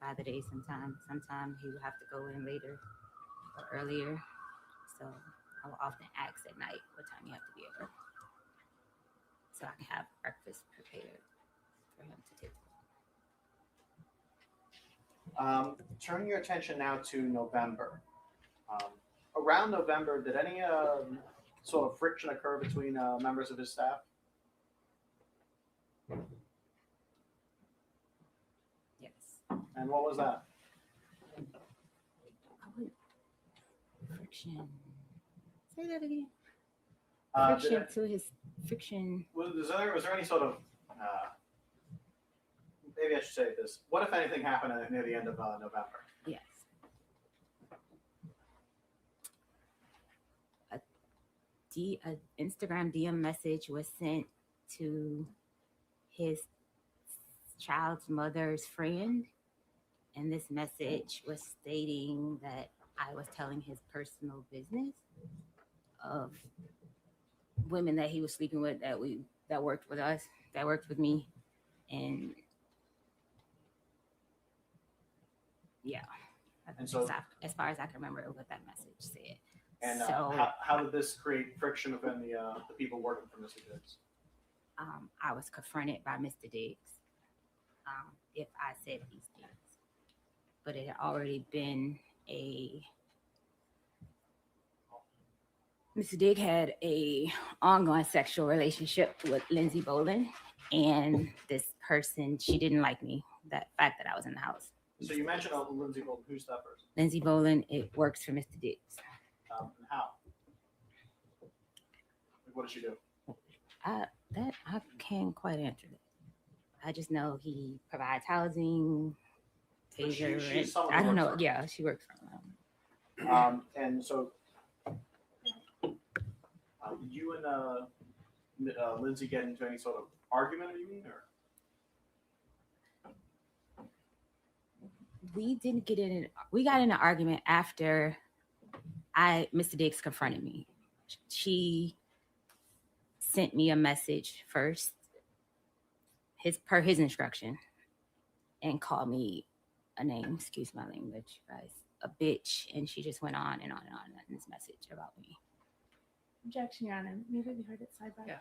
by the day sometimes. Sometimes he would have to go in later or earlier. So I will often ask at night what time you have to be at work, so I can have breakfast prepared for him to take. Turning your attention now to November. Around November, did any sort of friction occur between members of his staff? Yes. And what was that? Friction. Say that again. Did Friction it- to his friction. was there any sort of maybe I should say this. What, if anything, happened near the end of November? Yes. A Instagram DM message was sent to his child's mother's friend, and this message was stating that I was telling his personal business of women that he was sleeping with that worked with us, that worked with me, and yeah. And so- as far as I can remember what that message said. And So how did this create friction within the people working for Mr. Diggs? I was confronted by Mr. Diggs if I said these things. But it had already been Mr. Diggs had a ongoing sexual relationship with Lindsay Bolin, and this person, she didn't like me, that fact that I was in the house. So you mentioned Lindsay Bolton. Who's that person? Lindsay Bolin, it works for Mr. Diggs. And how? What does she do? I can't quite answer that. I just know he provides housing, But taser. she's someone I who don't works know. for him. Yeah, she works for him. And so you and Lindsay get into any sort of argument, you mean, or? We didn't get in. We got in an argument after Mr. Diggs confronted me. She sent me a message first, per his instruction, and called me a name. Excuse my language, guys. A bitch, and she just went on and on and on in this message about me. Objection, Your Honor. Maybe we heard it side by. Yeah.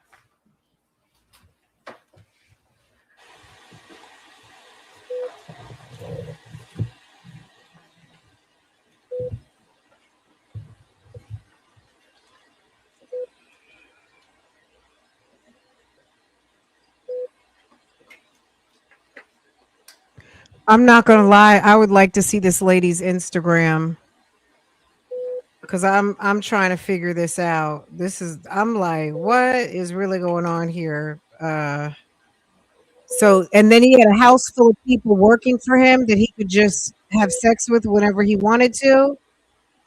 I'm not gonna lie. I would like to see this lady's Instagram because I'm trying to figure this out. I'm like, what is really going on here? So and then he had a house full of people working for him that he could just have sex with whenever he wanted to.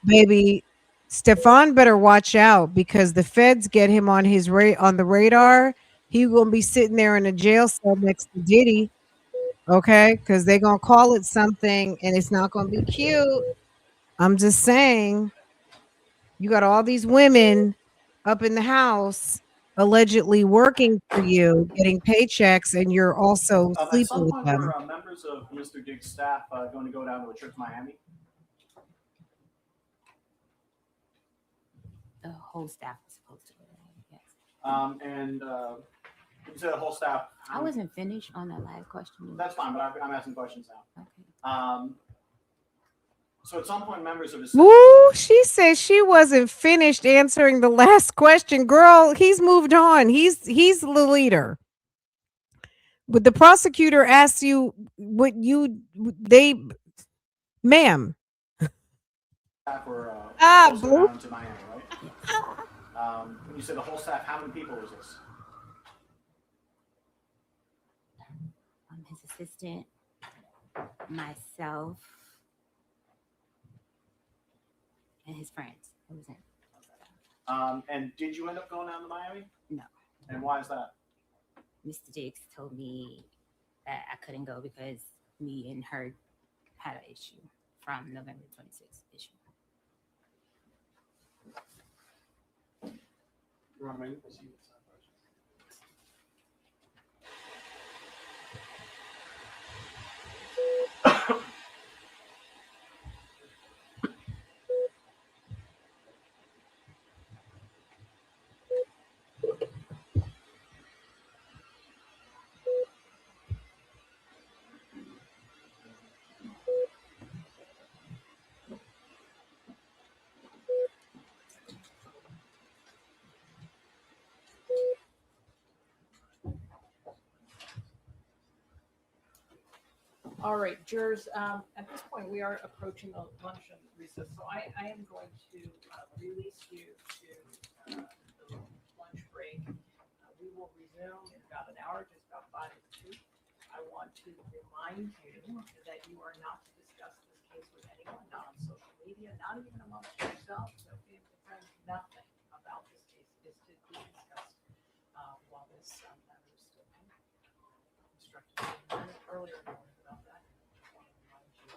Baby, Stefon better watch out because the feds get him on on the radar. He gonna be sitting there in a jail cell next to Diddy. Okay, because they're gonna call it something and it's not gonna be cute. I'm just saying, you got all these women up in the house allegedly working for you, getting paychecks, and you're also At sleeping some with point, them. were members of Mr. Diggs' staff going to go down to a trip to Miami? The whole staff was supposed to go there. Yes. And you said the whole staff. I wasn't finished on that last question. That's fine, but I'm asking questions now. Okay. So at some point, members of his Woo, she said she wasn't finished answering the last question. Girl, he's moved on. He's the leader. But the prosecutor asks you what ma'am. staff were supposed to go Blue. down to Miami, right? When you said the whole staff, how many people was this? His assistant, myself, and his friends. It was him. And did you end up going down to Miami? No. And why is that? Mr. Diggs told me that I couldn't go because me and her had an issue from November 26th issue. You want to make proceed? All right, jurors, at this point, we are approaching the luncheon recess, so I am going to release you to the lunch break. We will resume in about an hour, just about 5 to 2. I want to remind you that you are not to discuss this case with anyone, not on social media, not even amongst yourselves, no family, friends, nothing about this case is to be discussed while this matter is still pending. Instructed earlier about that. I want to remind you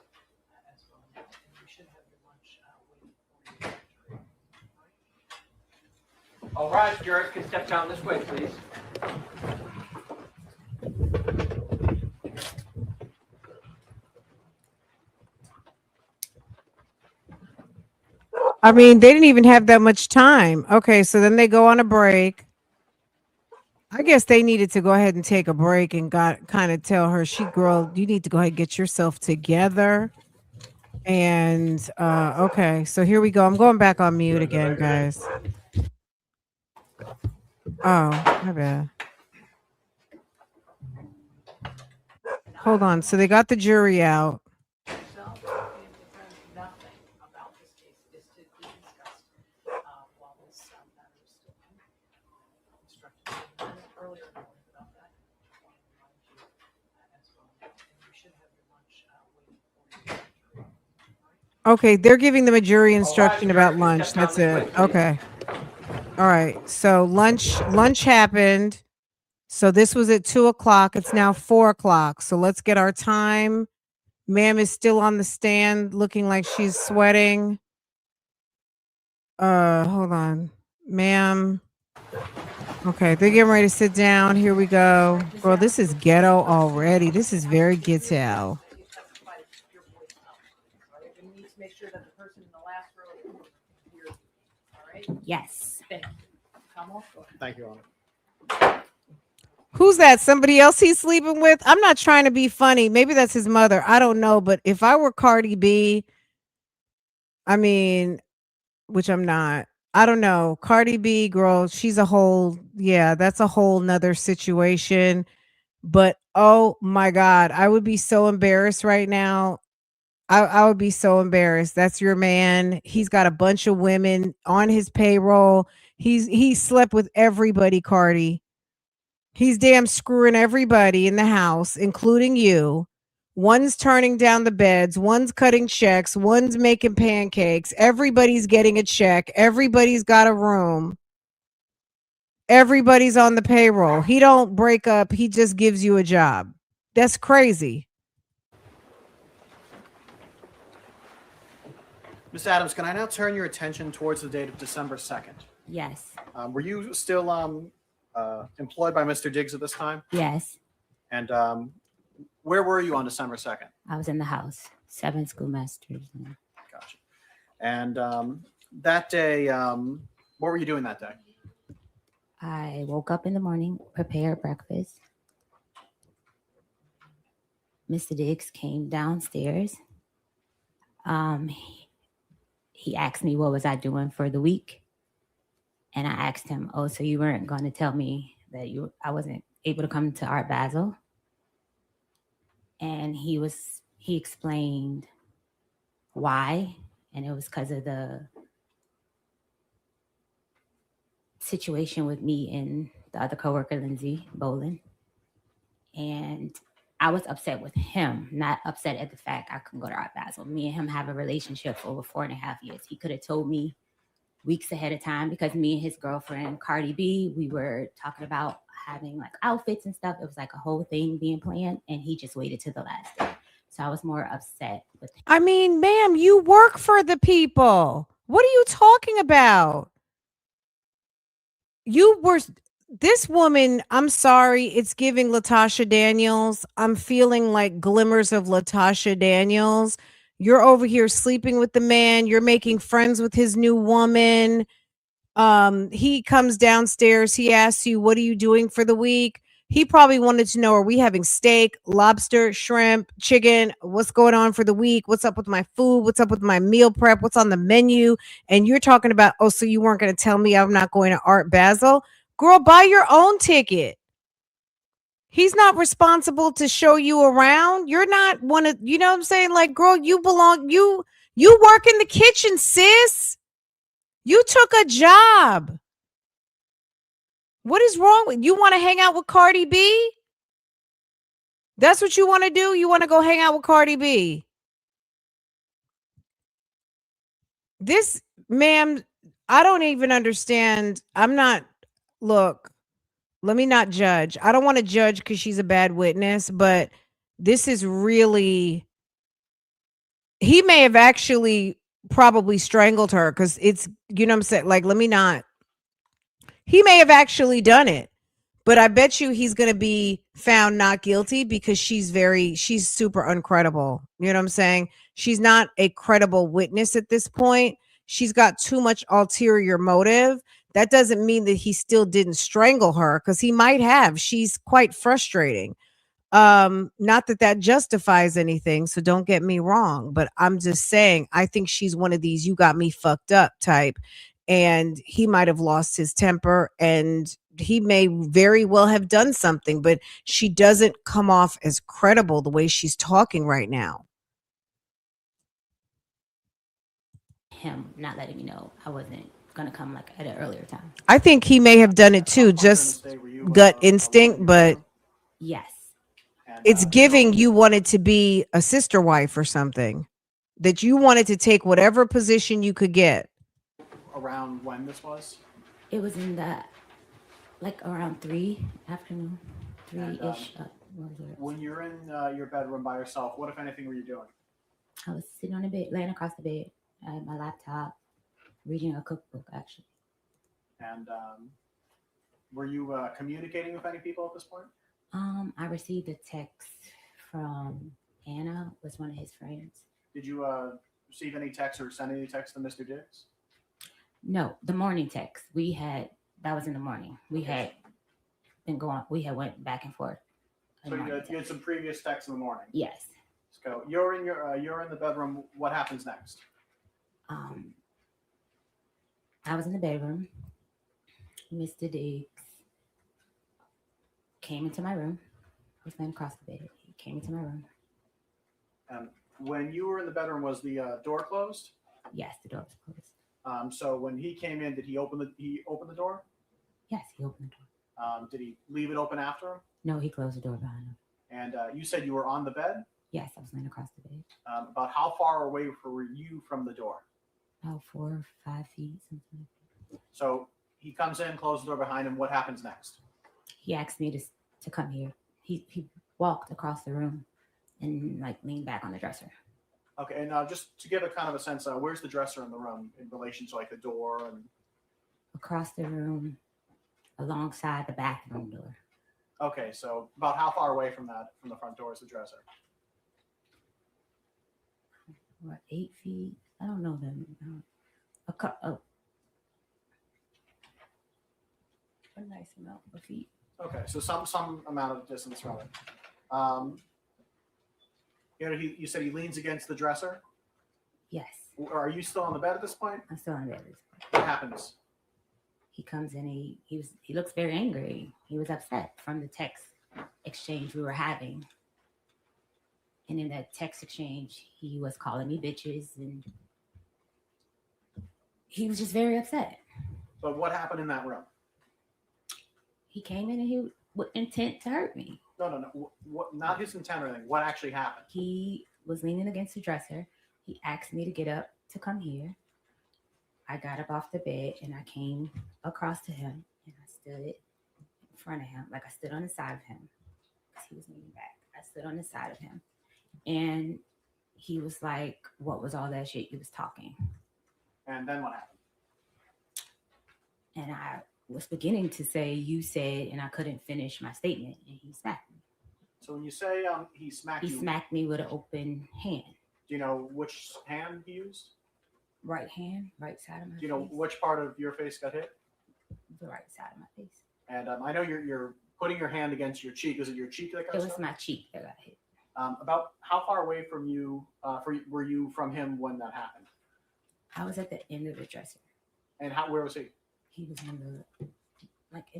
as well. And you should have your lunch waiting for you. All right, jurors can step down this way, please. I mean, they didn't even have that much time. Okay, so then they go on a break. I guess they needed to go ahead and take a break and got kind of tell her, girl, you need to go ahead and get yourself together. And okay, so here we go. I'm going back on mute again, guys. Oh, my bad. Hold on. So they got the jury out. Myself, and defend nothing about this case is to be discussed while this matter is still pending. Instructions were given earlier in the morning about that. I want to remind you as well. And you should have your lunch waiting for you. Okay, they're giving them a jury instruction Juror, about can you lunch. step down That's this it. way, please? Okay. All right. So lunch happened. So this was at 2:00. It's now 4:00. So let's get our time. Ma'am is still on the stand looking like she's sweating. Hold on. Ma'am. Okay, they're getting ready to sit down. Here we go. Girl, this is ghetto already. This is very ghetto. You testify to keep your voice up. All right, we need to make sure that the person in the last row hears you. All right, Yes. thank you. Kamal, go ahead. Thank you, Honor. Who's that? Somebody else he's sleeping with? I'm not trying to be funny. Maybe that's his mother. I don't know. But if I were Cardi B, I mean, which I'm not. I don't know. Cardi B, girl, she's that's a whole nother situation. But oh my God, I would be so embarrassed right now. I would be so embarrassed. That's your man. He's got a bunch of women on his payroll. He slept with everybody, Cardi. He's damn screwing everybody in the house, including you. One's turning down the beds, one's cutting checks, one's making pancakes. Everybody's getting a check. Everybody's got a room. Everybody's on the payroll. He don't break up. He just gives you a job. That's crazy. Ms. Adams, can I now turn your attention towards the date of December 2nd? Yes. Were you still employed by Mr. Diggs at this time? Yes. And where were you on December 2nd? I was in the house. 7 schoolmasters. Gotcha. And that day, what were you doing that day? I woke up in the morning, prepared breakfast. Mr. Diggs came downstairs. He asked me what was I doing for the week. And I asked him, oh, so you weren't going to tell me that I wasn't able to come to Art Basel? And he explained why. And it was because of the situation with me and the other coworker, Lindsay Bolin. And I was upset with him, not upset at the fact I couldn't go to Art Basel. Me and him have a relationship for over 4.5 years. He could have told me weeks ahead of time because me and his girlfriend, Cardi B, we were talking about having like outfits and stuff. It was like a whole thing being planned, and he just waited to the last day. So I was more upset with him. I mean, ma'am, you work for the people. What are you talking about? This woman, I'm sorry, it's giving Latasha Daniels. I'm feeling like glimmers of Latasha Daniels. You're over here sleeping with the man. You're making friends with his new woman. He comes downstairs. He asks you, what are you doing for the week? He probably wanted to know, are we having steak, lobster, shrimp, chicken? What's going on for the week? What's up with my food? What's up with my meal prep? What's on the menu? And you're talking about, oh, so you weren't going to tell me I'm not going to Art Basel? Girl, buy your own ticket. He's not responsible to show you around. You're not one of, you know what I'm saying? Like, girl, you belong, you work in the kitchen, sis. You took a job. What is wrong with you? Want to hang out with Cardi B? That's what you want to do? You want to go hang out with Cardi B? This, ma'am, I don't even understand. Look, let me not judge. I don't want to judge because she's a bad witness, but this is really, he may have actually probably strangled her because it's, you know what I'm saying? Like, he may have actually done it, but I bet you he's going to be found not guilty because she's super uncredible. You know what I'm saying? She's not a credible witness at this point. she's got too much ulterior motive, that doesn't mean that he still didn't strangle her, because he might have. She's quite frustrating. Not that that justifies anything, so don't get me wrong, but I'm just saying I think she's one of these you got me fucked up type, and he might have lost his temper, and he may very well have done something, but she doesn't come off as credible the way she's talking right now. Him not letting me know I wasn't gonna come like at an earlier time. I think he may have done it too, just gut instinct, but Yes. it's giving you wanted to be a sister wife or something, that you wanted to take whatever position you could get. Around when this was? It was in the like around 3 afternoon, 3-ish. When you're in your bedroom by yourself, what if anything were you doing? I was sitting on the bed, laying across the bed. I had my laptop, reading a cookbook actually. And were you communicating with any people at this point? I received a text from Anna, was one of his friends. Did you receive any text or send any text to Mr. Diggs? No, the morning text that was in the morning. We had went back and forth. So you had some previous texts in the morning. Yes. So you're in the bedroom. What happens next? I was in the bedroom. Mr. Diggs came into my room. I was laying across the bed. He came into my room. When you were in the bedroom, was the door closed? Yes, the door was closed. So when he came in, did he open the door? Yes, he opened the door. Did he leave it open after him? No, he closed the door behind him. And you said you were on the bed? Yes, I was laying across the bed. About how far away were you from the door? About 4 or 5 feet, something like that. So he comes in, closes the door behind him. What happens next? He asked me to come here. He walked across the room and like leaned back on the dresser. Okay, and just to give a kind of a sense, where's the dresser in the room in relation to like the door and? Across the room, alongside the bathroom door. Okay, so about how far away from the front door is the dresser? What, 8 feet? I don't know them. A nice amount of feet. Okay, so some amount of distance from it. You said he leans against the dresser. Yes. Are you still on the bed at this point? I'm still on the bed. What happens? He comes in. He looks very angry. He was upset from the text exchange we were having. And in that text exchange, he was calling me bitches, and he was just very upset. But what happened in that room? He came in and he with intent to hurt me. No. What? Not his intent or anything. What actually happened? He was leaning against the dresser. He asked me to get up to come here. I got up off the bed and I came across to him and I stood in front of him, like I stood on the side of him because he was leaning back. I stood on the side of him and he was like, "What was all that shit you was talking?" And then what happened? And I was beginning to say, "You said," and I couldn't finish my statement and he smacked me. So when you say he smacked you, He smacked me with an open hand. Do you know which hand he used? Right hand, right side of my face. Do you know which part of your face got hit? The right side of my face. And I know you're putting your hand against your cheek. Is it your cheek that got It was struck? my cheek that got hit. About how far away from you were you from him when that happened? I was at the end of the dresser. And where was he? He was in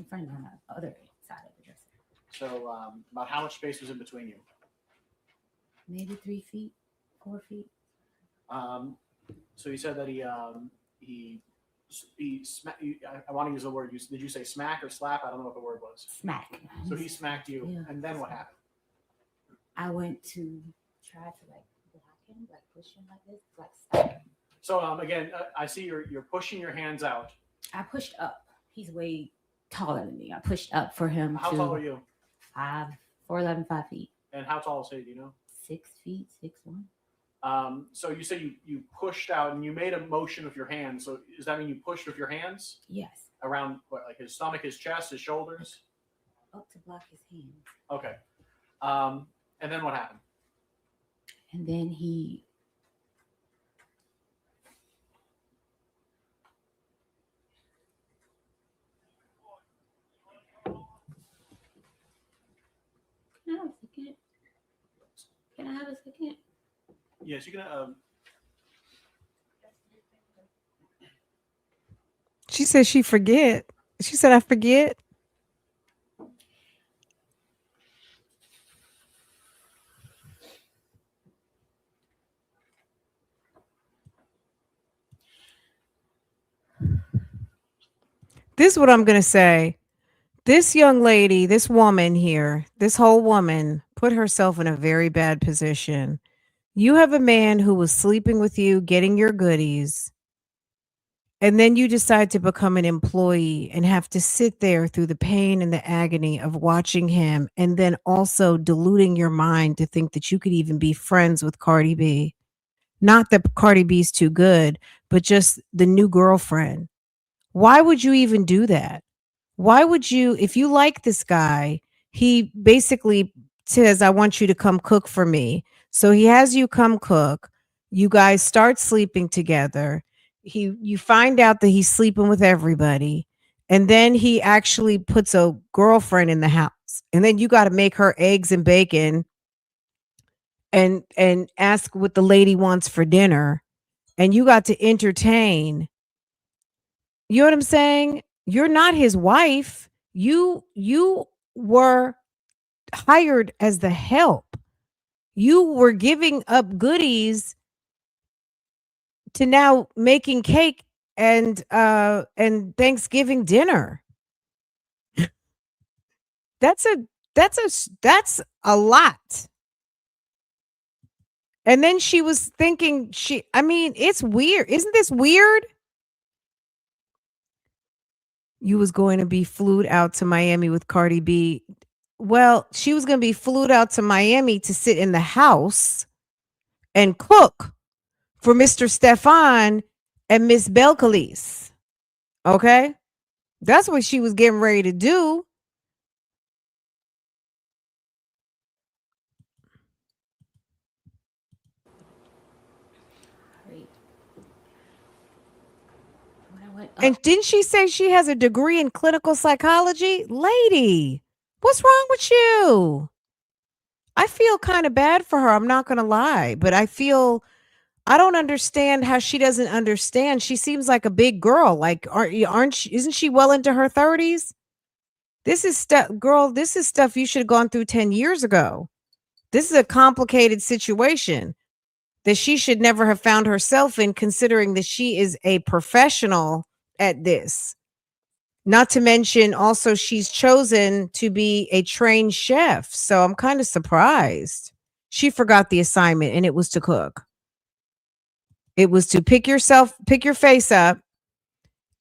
front of me on the other side of the dresser. So about how much space was in between you? Maybe 3 feet, 4 feet. So you said that he I want to use the word. Did you say smack or slap? I don't know what the word was. Smack. So he smacked you, Yeah. and then what happened? I went to try to like block him, like push him like this, like stop him. So again, I see you're pushing your hands out. I pushed up. He's way taller than me. I pushed up for him. How tall are you? 4'11", 5 feet. And how tall is he? Do you know? 6 feet, 6'1". So you said you pushed out and you made a motion with your hands. So does that mean you pushed with your hands Yes, around what, like his stomach, his chest, his shoulders? up to block his hands. Okay. And then what happened? And then he Can I have a second? Yes, you can. She said she forget. She said I forget. This is what I'm gonna say. This young lady, this woman here, this whole woman put herself in a very bad position. You have a man who was sleeping with you, getting your goodies, and then you decide to become an employee and have to sit there through the pain and the agony of watching him, and then also deluding your mind to think that you could even be friends with Cardi B. Not that Cardi B's too good, but just the new girlfriend. Why would you even do that? Why would you, if you like this guy, he basically says, I want you to come cook for me. So he has you come cook. You guys start sleeping together. You find out that he's sleeping with everybody. And then he actually puts a girlfriend in the house. And then you got to make her eggs and bacon and ask what the lady wants for dinner. And you got to entertain. You know what I'm saying? You're not his wife. You were hired as the help. You were giving up goodies to now making cake and Thanksgiving dinner. That's a lot. And then she was thinking I mean, it's weird. Isn't this weird? You was going to be flued out to Miami with Cardi B. Well, she was going to be flued out to Miami to sit in the house and cook for Mr. Stefon and Miss Belcalis. Okay? That's what she was getting ready to do. Right. When I went up, And didn't she say she has a degree in clinical psychology? Lady, what's wrong with you? I feel kind of bad for her. I'm not going to lie, but I don't understand how she doesn't understand. She seems like a big girl. Like, isn't she well into her 30s? This is stuff, girl, this is stuff you should have gone through 10 years ago. This is a complicated situation that she should never have found herself in, considering that she is a professional at this. Not to mention, also, she's chosen to be a trained chef. So I'm kind of surprised. She forgot the assignment, and it was to cook. It was to pick your face up.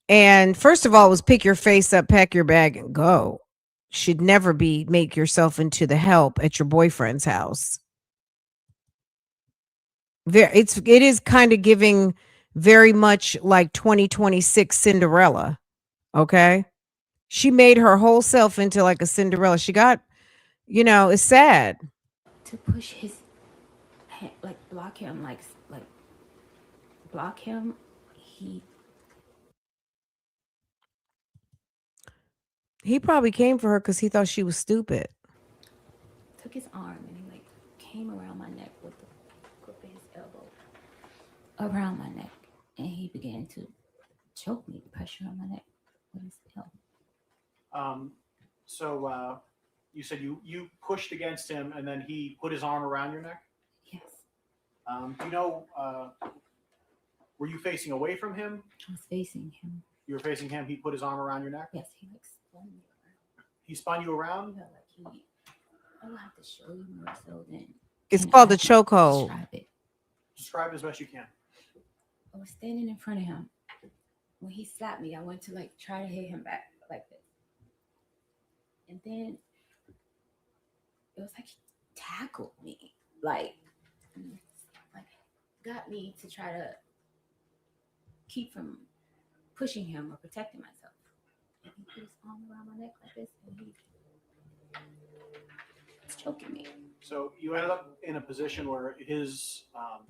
And first of all, it was pick your face up, pack your bag, and go. Should never be make yourself into the help at your boyfriend's house. It is kind of giving very much like 2026 Cinderella. Okay. She made her whole self into like a Cinderella. She got, it's sad. to push his hand, like block him, like block him. He probably came for her because he thought she was stupid. Took his arm and he like came around my neck with the grip of his elbow around my neck, and he began to choke me, pressure on my neck with his elbow. So you said you pushed against him, and then he put his arm around your neck. Yes. Do you know? Were you facing away from him? I was facing him. You were facing him. He put his arm around your neck. Yes, he like spun me around. He spun you around. Yeah, like I will have to show you more so than. It's called the I can chokehold. Describe it. Describe it as best you can. I was standing in front of him. When he slapped me, I went to like try to hit him back like this. And then it was like he tackled me. Like got me to try to keep from pushing him or protecting myself. And he put his arm around my neck like this, and he was choking me. So you ended up in a position where his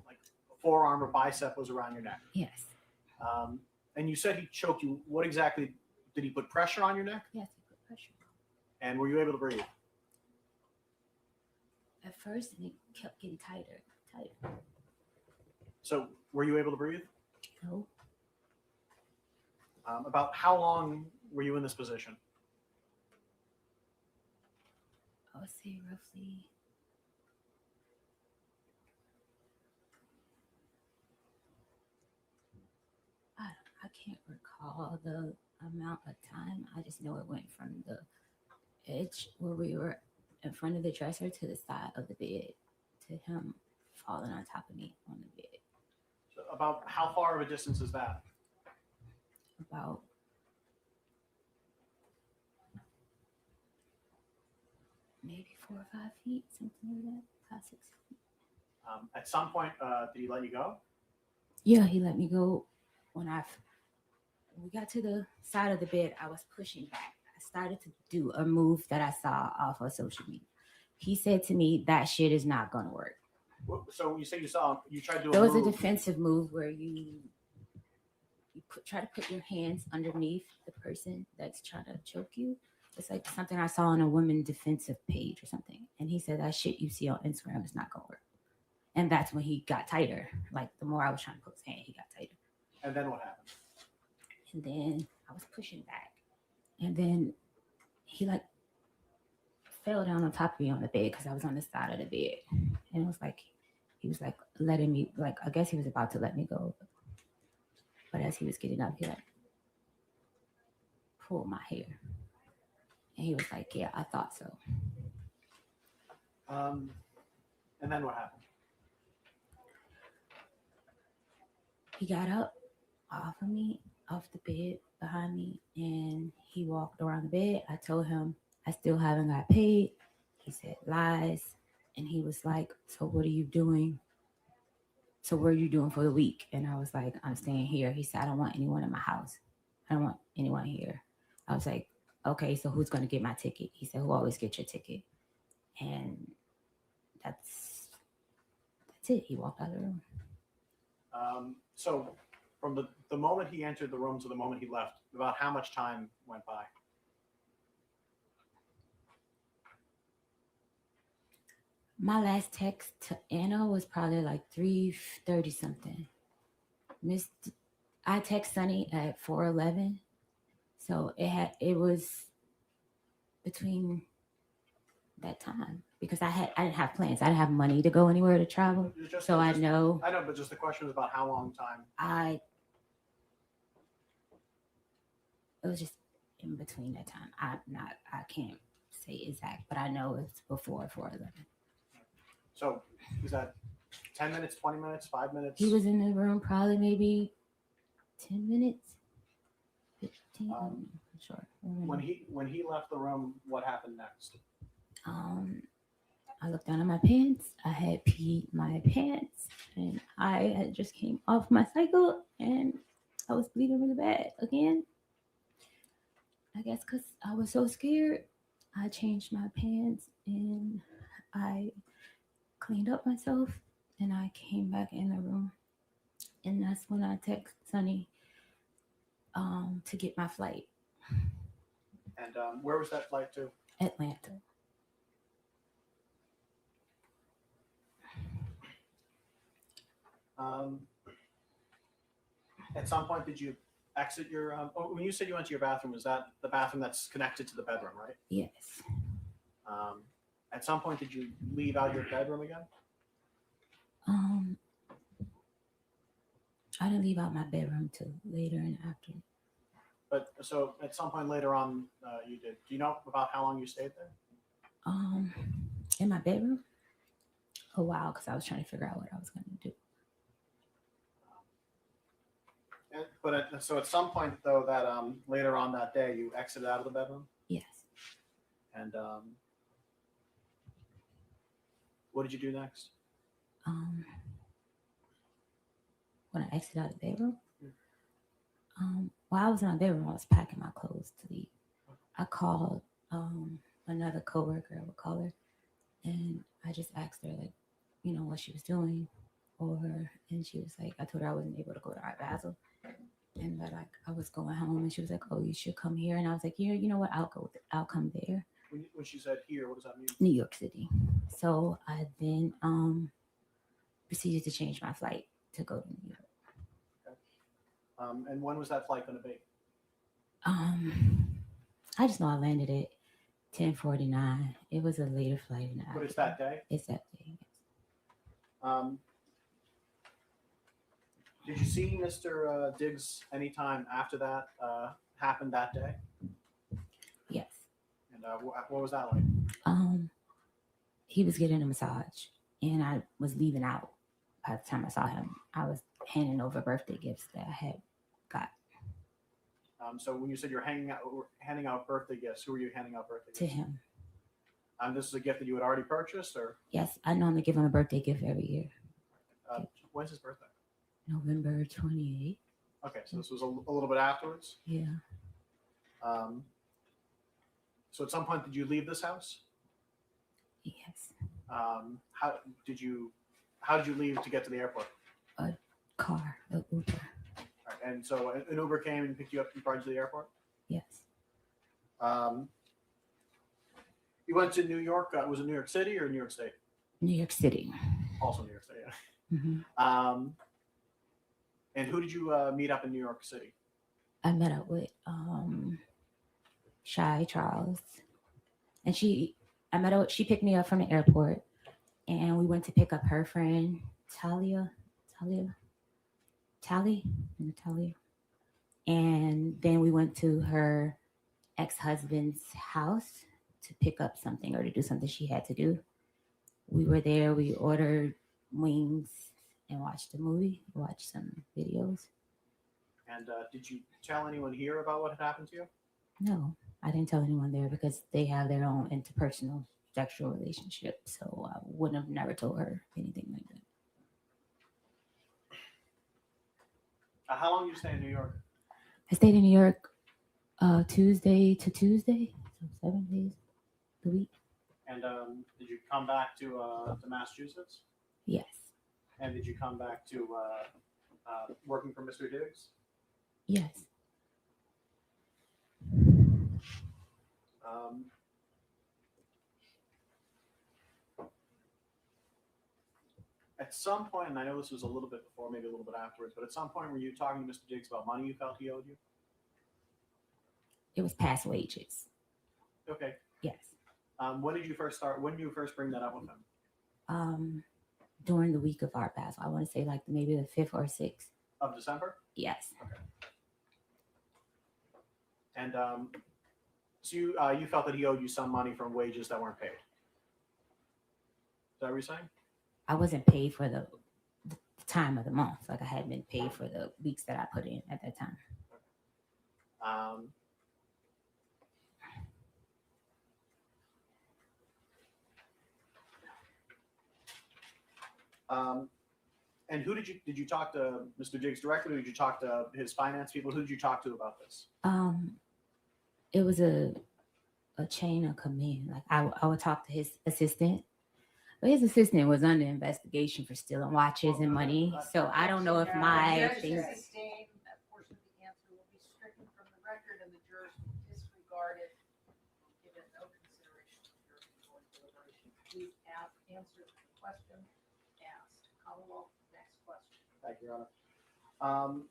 like forearm or bicep was around your neck. Yes. And you said he choked you. What exactly did he put pressure on your neck? Yes, he put pressure. And were you able to breathe? at first, and it kept getting tighter, tighter. So were you able to breathe? No, About how long were you in this position? I would say roughly. I can't recall the amount of time. I just know it went from the edge where we were in front of the dresser to the side of the bed to him falling on top of me on the bed. So about how far of a distance is that? About maybe 4 or 5 feet, something like that, 5, 6 feet. At some point, did he let you go? Yeah, he let me go when we got to the side of the bed. I was pushing back. I started to do a move that I saw off of social media. He said to me, "That shit is not gonna work." So you say you tried to do There a was a move. defensive move where you try to put your hands underneath the person that's trying to choke you. It's like something I saw on a women defensive page or something. And he said that shit you see on Instagram is not gonna work. And that's when he got tighter. Like the more I was trying to put his hand, he got tighter. And then what happened? And then I was pushing back. And then he like fell down on top of me on the bed because I was on the side of the bed. And it was like he was like letting me, like I guess he was about to let me go. But as he was getting up, he like pulled my hair. And he was like, "Yeah, I thought so." And then what happened? He got up off of me, off the bed behind me, and he walked around the bed. I told him I still haven't got paid. He said lies. And he was like, "So what are you doing? So what are you doing for the week?" And I was like, "I'm staying here." He said, "I don't want anyone in my house. I don't want anyone here." I was like, "Okay, so who's going to get my ticket?" He said, "Who always gets your ticket?" And that's it. He walked out of the room. So from the moment he entered the room to the moment he left, about how much time went by? My last text to Anna was probably like 3:30 something. I text Sunny at 4:11, so it was between that time because I didn't have plans. I didn't have money to go anywhere to travel, so I know. I know, but just the question is about how long time. It was just in between that time. I can't say exact, but I know it's before 4:11. So is that 10 minutes, 20 minutes, 5 minutes? He was in the room probably maybe 10 minutes, 15. I'm sure. When he left the room, what happened next? I looked down at my pants. I had peed my pants, and I had just came off my cycle, and I was bleeding really bad again. I guess because I was so scared, I changed my pants and I cleaned up myself, and I came back in the room, and that's when I text Sunny to get my flight. And where was that flight to? Atlanta. At some point, did you exit your? When you said you went to your bathroom, is that the bathroom that's connected to the bedroom, right? Yes. At some point, did you leave out your bedroom again? I didn't leave out my bedroom till later in the afternoon. But so at some point later on, you did. Do you know about how long you stayed there? In my bedroom? A while, because I was trying to figure out what I was going to do. So at some point though, that later on that day, you exited out of the bedroom. Yes. And what did you do next? When I exited out of the bedroom, while I was in my bedroom, I was packing my clothes to leave. I called another coworker, I would call her, and I just asked her, like, what she was doing, and she was like, I told her I wasn't able to go to Art Basel, and that I was going home, and she was like, "Oh, you should come here," and I was like, "Yeah, you know what? I'll come there." When she said here, what does that mean? New York City. So I then proceeded to change my flight to go to New York. And when was that flight going to be? I just know I landed at 10:49. It was a later flight in the But it's that day. It's that day. Did you see Mr. Diggs anytime after that happened that day? Yes. And what was that like? He was getting a massage, and I was leaving out. By the time I saw him, I was handing over birthday gifts that I had got So when you said you're handing out birthday gifts, who were you handing out birthday gifts to him. This is a gift that you had already purchased, or Yes, I normally give him a birthday gift every year. when's his birthday? November 28th. Okay, so this was a little bit afterwards. Yeah. So at some point, did you leave this house? Yes. How did you leave to get to the airport? Car, a Uber. All right, and so an Uber came and picked you up and brought you to the airport. Yes. You went to New York. Was it New York City or New York State? New York City. Also New York State. Yeah. Hmm. And who did you meet up in New York City? I met up with Shy Charles, and she picked me up from the airport, and we went to pick up her friend Talia, and then we went to her ex-husband's house to pick up something or to do something she had to do. We were there. We ordered wings and watched a movie, watched some videos. And did you tell anyone here about what had happened to you? No, I didn't tell anyone there because they have their own interpersonal sexual relationship. So I wouldn't have never told her anything like that. How long did you stay in New York? I stayed in New York Tuesday to Tuesday, so 7 days a week. And did you come back to Massachusetts? Yes. And did you come back to working for Mr. Diggs? Yes. At some point, and I know this was a little bit before, maybe a little bit afterwards, but at some point, were you talking to Mr. Diggs about money you felt he owed you? It was past wages. Okay. Yes. When did you first start? When did you first bring that up with him? During the week of our pass. I want to say like maybe the 5th or 6th. Of December? Yes. Okay. And so you felt that he owed you some money from wages that weren't paid. Is that what you're saying? I wasn't paid for the time of the month. Like I hadn't been paid for the weeks that I put in at that time. And who did you talk to Mr. Diggs directly, or did you talk to his finance people? Who did you talk to about this? It was a chain of command. Like I would talk to his assistant, but his assistant was under investigation for stealing watches and money. So I don't know if my Judge things. to sustain that portion of the answer will be stricken from the record, and the jurors will disregard it, given no consideration to your deliberation. Please answer the question asked. Commonwealth, next question. Thank you, Your Honor.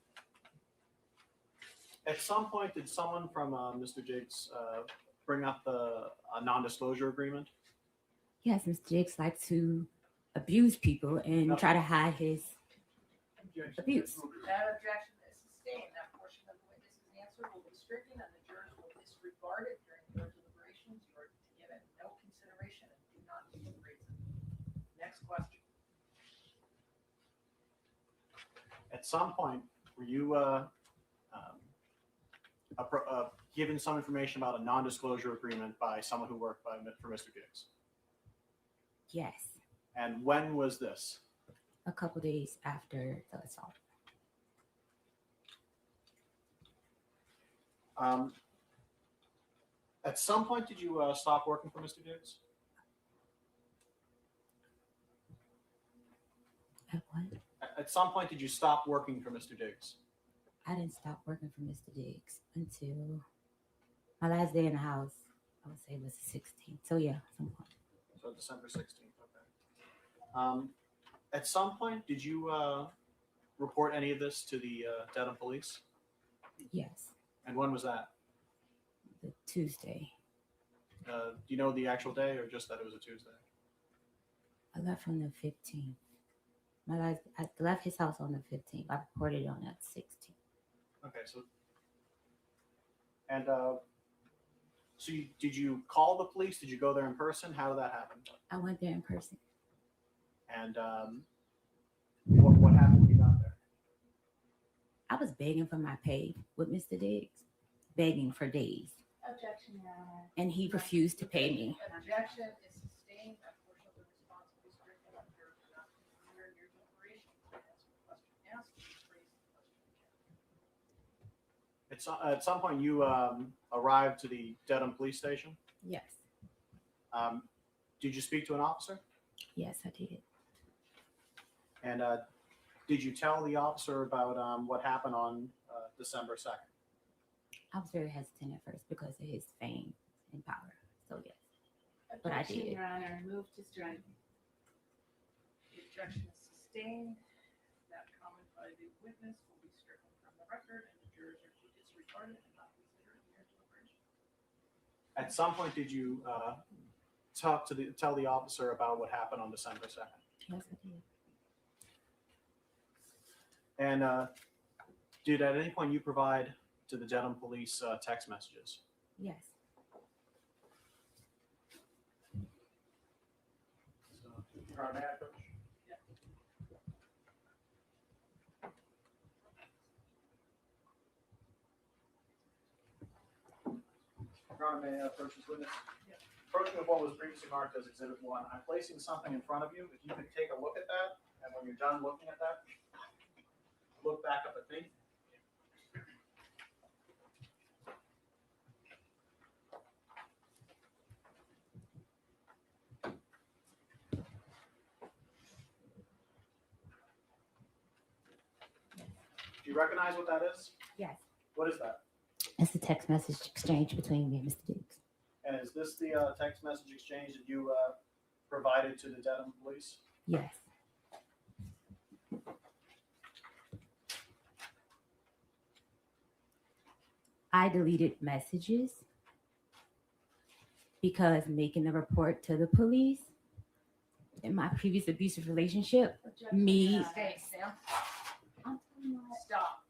At some point, did someone from Mr. Diggs bring up the non-disclosure agreement? Yes, Mr. Diggs likes to abuse people and try to hide his abuse. That objection is sustained. That portion of the witness's answer will be stricken, and the jurors will disregard it during your deliberations. You are given no consideration and do not give reason. Next question. At some point, were you given some information about a non-disclosure agreement by someone who worked for Mr. Diggs? Yes, And when was this? a couple days after the assault. At some point, did you stop working for Mr. Diggs? At what? At some point, did you stop working for Mr. Diggs? I didn't stop working for Mr. Diggs until my last day in the house I would say it was the 16th. So yeah, some point. So December 16th, okay. At some point, did you report any of this to the Dedham police? Yes, And when was that? the Tuesday. Do you know the actual day or just that it was a Tuesday? I left on the 15th. I left his house on the 15th. I reported on that 16th. Okay, so and did you call the police? Did you go there in person? How did that happen? I went there in person. And what happened when you got there? I was begging for my pay with Mr. Diggs, begging for days, Objection, Your Honor. and he refused to pay me. Objection is sustained. That portion of the response will be stricken under your deliberation. Answer the question asked. Please raise the question again. At some point, you arrived to the Dedham police station. Yes, Did you speak to an officer? yes, I did. And did you tell the officer about what happened on December 2nd? I was very hesitant at first because of his fame and power. So yes, But I Objection, did. Your Honor. Move to strike. The objection is sustained. That comment by the witness will be stricken from the record, and the jurors are to disregard it and not consider it in their deliberation. At some point, did you tell the officer about what happened on December 2nd? yes, I did. And did at any point you provide to the Dedham police text messages? Yes, Your Honor, may I approach? Your Honor, may I approach this witness? Approaching of what was previously marked as Exhibit 1, I'm placing something in front of you. If you could take a look at that, and when you're done looking at that, look back up at me. Do you recognize what that is? yes. What is that? It's a text message exchange between me and Mr. Diggs. And is this the text message exchange that you provided to the Dedham police? Yes, I deleted messages because making a report to the police in my previous abusive relationship, Objection, Me- Your Honor. Stay, Sam. Stop.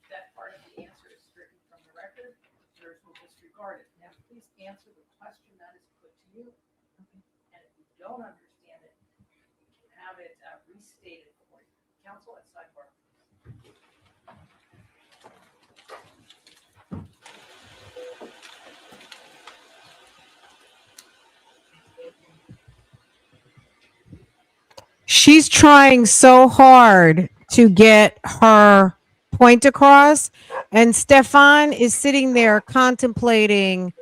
That part of the answer is stricken from the record. Jurors will disregard it. Now, please answer the question that is put to you. And if you don't understand it, you can have it restated for you. Counsel at sidebar. She's trying so hard to get her point across, and Stefon is sitting there contemplating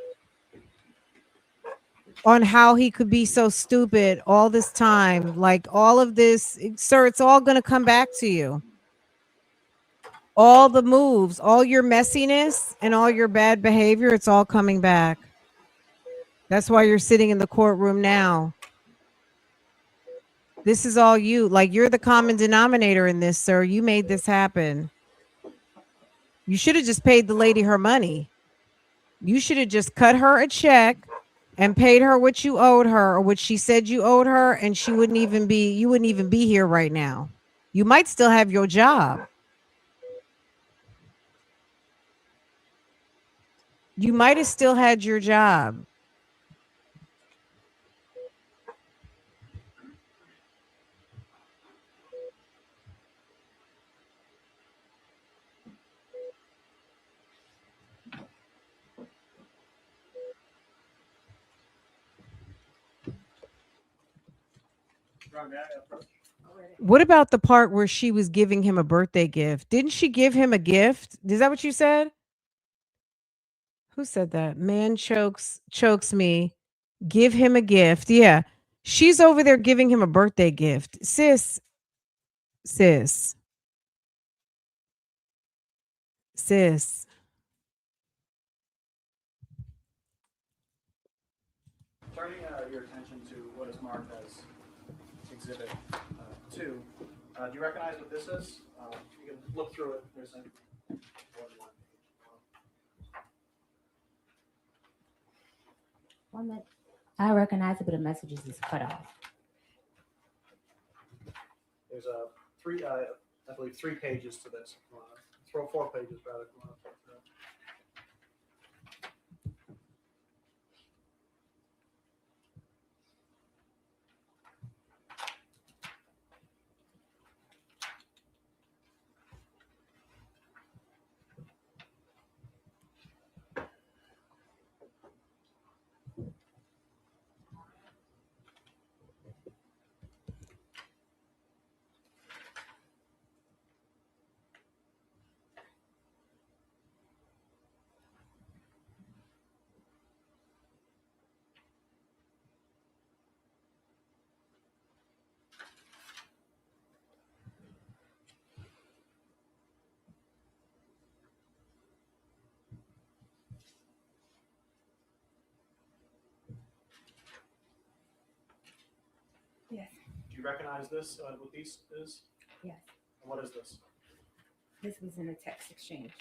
on how he could be so stupid all this time. Like all of this, sir, it's all going to come back to you. All the moves, all your messiness and all your bad behavior, it's all coming back. That's why you're sitting in the courtroom now. This is all you. Like, you're the common denominator in this, sir. You made this happen. You should have just paid the lady her money. You should have just cut her a check and paid her what you owed her or what she said you owed her, and you wouldn't even be here right now. You might still have your job. You might have still had your job. Your Honor, may I approach? What about the part where she was giving him a birthday gift? Didn't she give him a gift? Is that what you said? Who said that? Man chokes me. Give him a gift. Yeah. She's over there giving him a birthday gift. Sis. Sis. Exhibit 2. Do you recognize what this is? You can look through it. There's a One minute. I recognize it, but the messages is cut off. There's a I believe 3 pages to this. 4 pages rather. Yes. Do you recognize this? What these is? Yes. And what is this? This was in a text exchange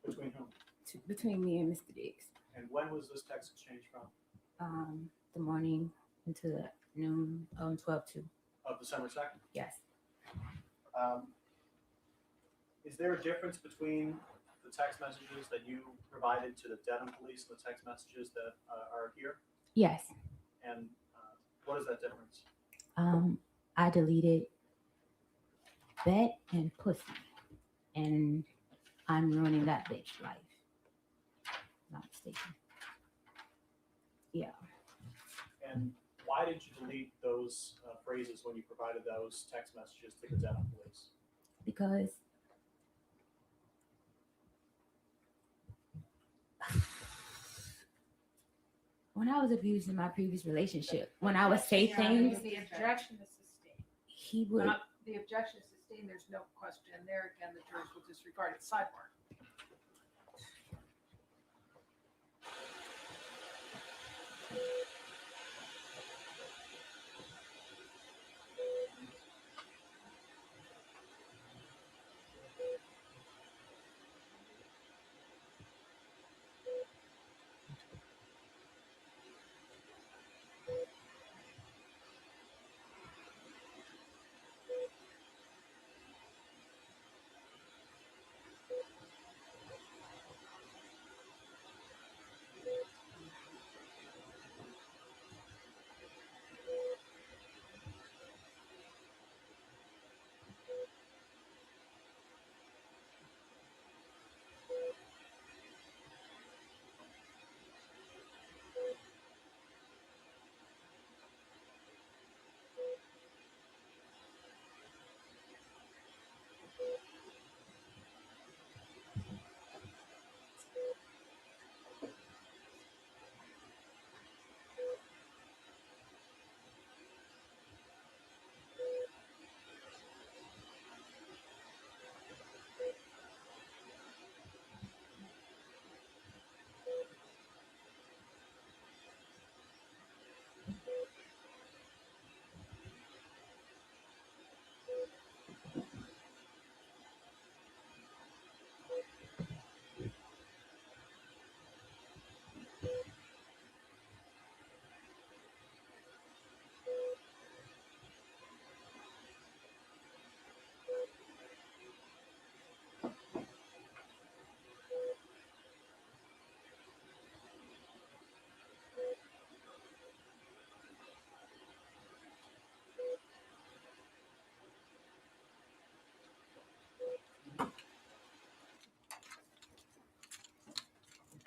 Between whom? between me and Mr. Diggs. And when was this text exchange from? The morning into the noon, 12:02. Of December 2nd? Yes. Is there a difference between the text messages that you provided to the Dedham police and the text messages that are here? Yes. And what is that difference? I deleted bet and pussy, and I'm ruining that bitch life. Not mistaken. Yeah. And why did you delete those phrases when you provided those text messages to the Dedham police? Because when I was abused in my previous relationship, when I would say things, The objection is sustained. he would. The objection is sustained, there's no question. There again, the jurors will disregard it. Sidebar.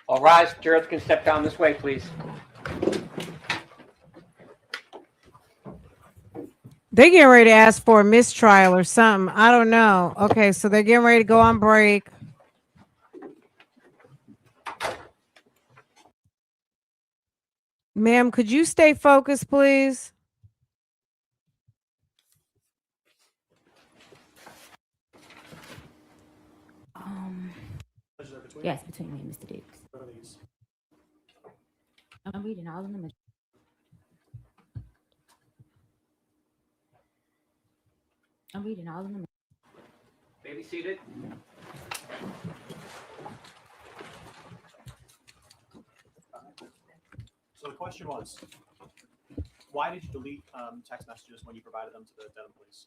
All rise. Jurors can step down this way, please. They getting ready to ask for a mistrial or something. I don't know. Okay, so they're getting ready to go on break. Ma'am, could you stay focused, please? Is there between? Yes, between me and Mr. Diggs. What are these? I'm reading all of them. I'm reading all of them. May be seated. So the question was, why did you delete text messages when you provided them to the Dedham police?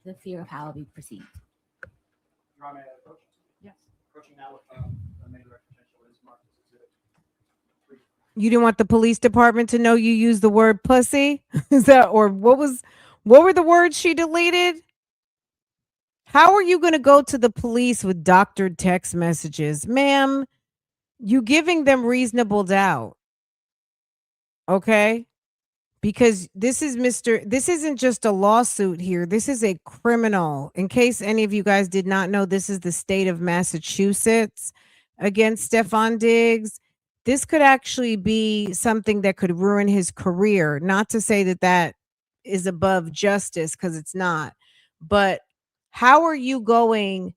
The fear of how I'll be perceived. Your Honor, may I approach? Yes. Approaching now with a main direct potential is marked as exhibit 3. You didn't want the police department to know you used the word pussy? Is that, or what were the words she deleted? How are you going to go to the police with doctored text messages? Ma'am, you giving them reasonable doubt. Okay? Because this isn't just a lawsuit here. This is a criminal. In case any of you guys did not know, this is the state of Massachusetts against Stefon Diggs. This could actually be something that could ruin his career. Not to say that that is above justice, because it's not. But how are you going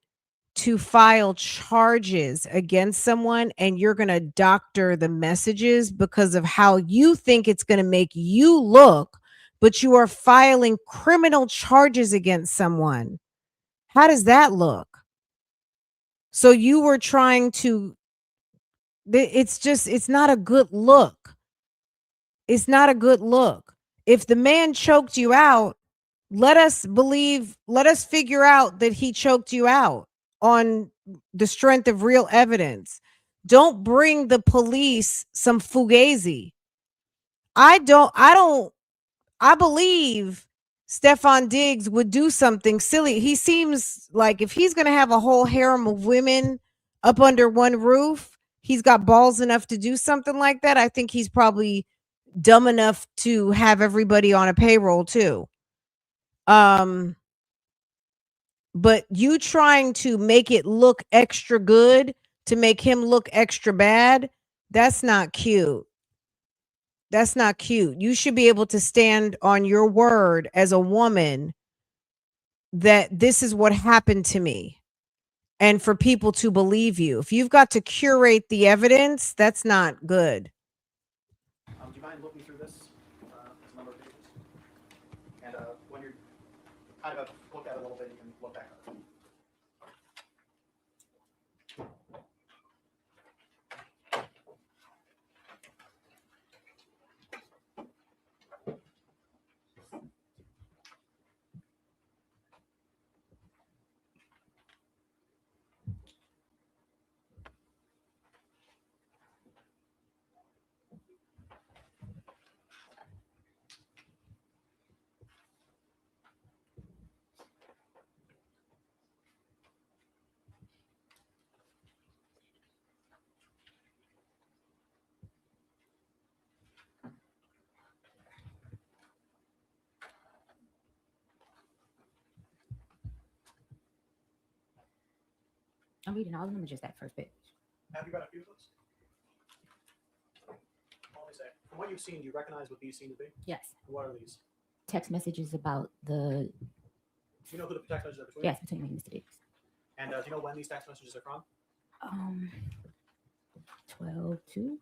to file charges against someone and you're going to doctor the messages because of how you think it's going to make you look, but you are filing criminal charges against someone? How does that look? So you were trying to, it's not a good look. It's not a good look. If the man choked you out, let us figure out that he choked you out on the strength of real evidence. Don't bring the police some fugazi. I believe Stefon Diggs would do something silly. He seems like if he's going to have a whole harem of women up under one roof, he's got balls enough to do something like that. I think he's probably dumb enough to have everybody on a payroll too. But you trying to make it look extra good to make him look extra bad, that's not cute. That's not cute. You should be able to stand on your word as a woman that this is what happened to me and for people to believe you. If you've got to curate the evidence, that's not good. Do you mind looking through this? There's a number of pages. And when you're kind of look at it a little bit, you can look back at it. I'm reading all of them or just that first page? Have you read a few of those? Let me say, from what you've seen, do you recognize what these seem to be? Yes. What are these? Text messages about the, Do you know who the text messages are between? yes, between me and Mr. Diggs. And do you know when these text messages are from? 12-2.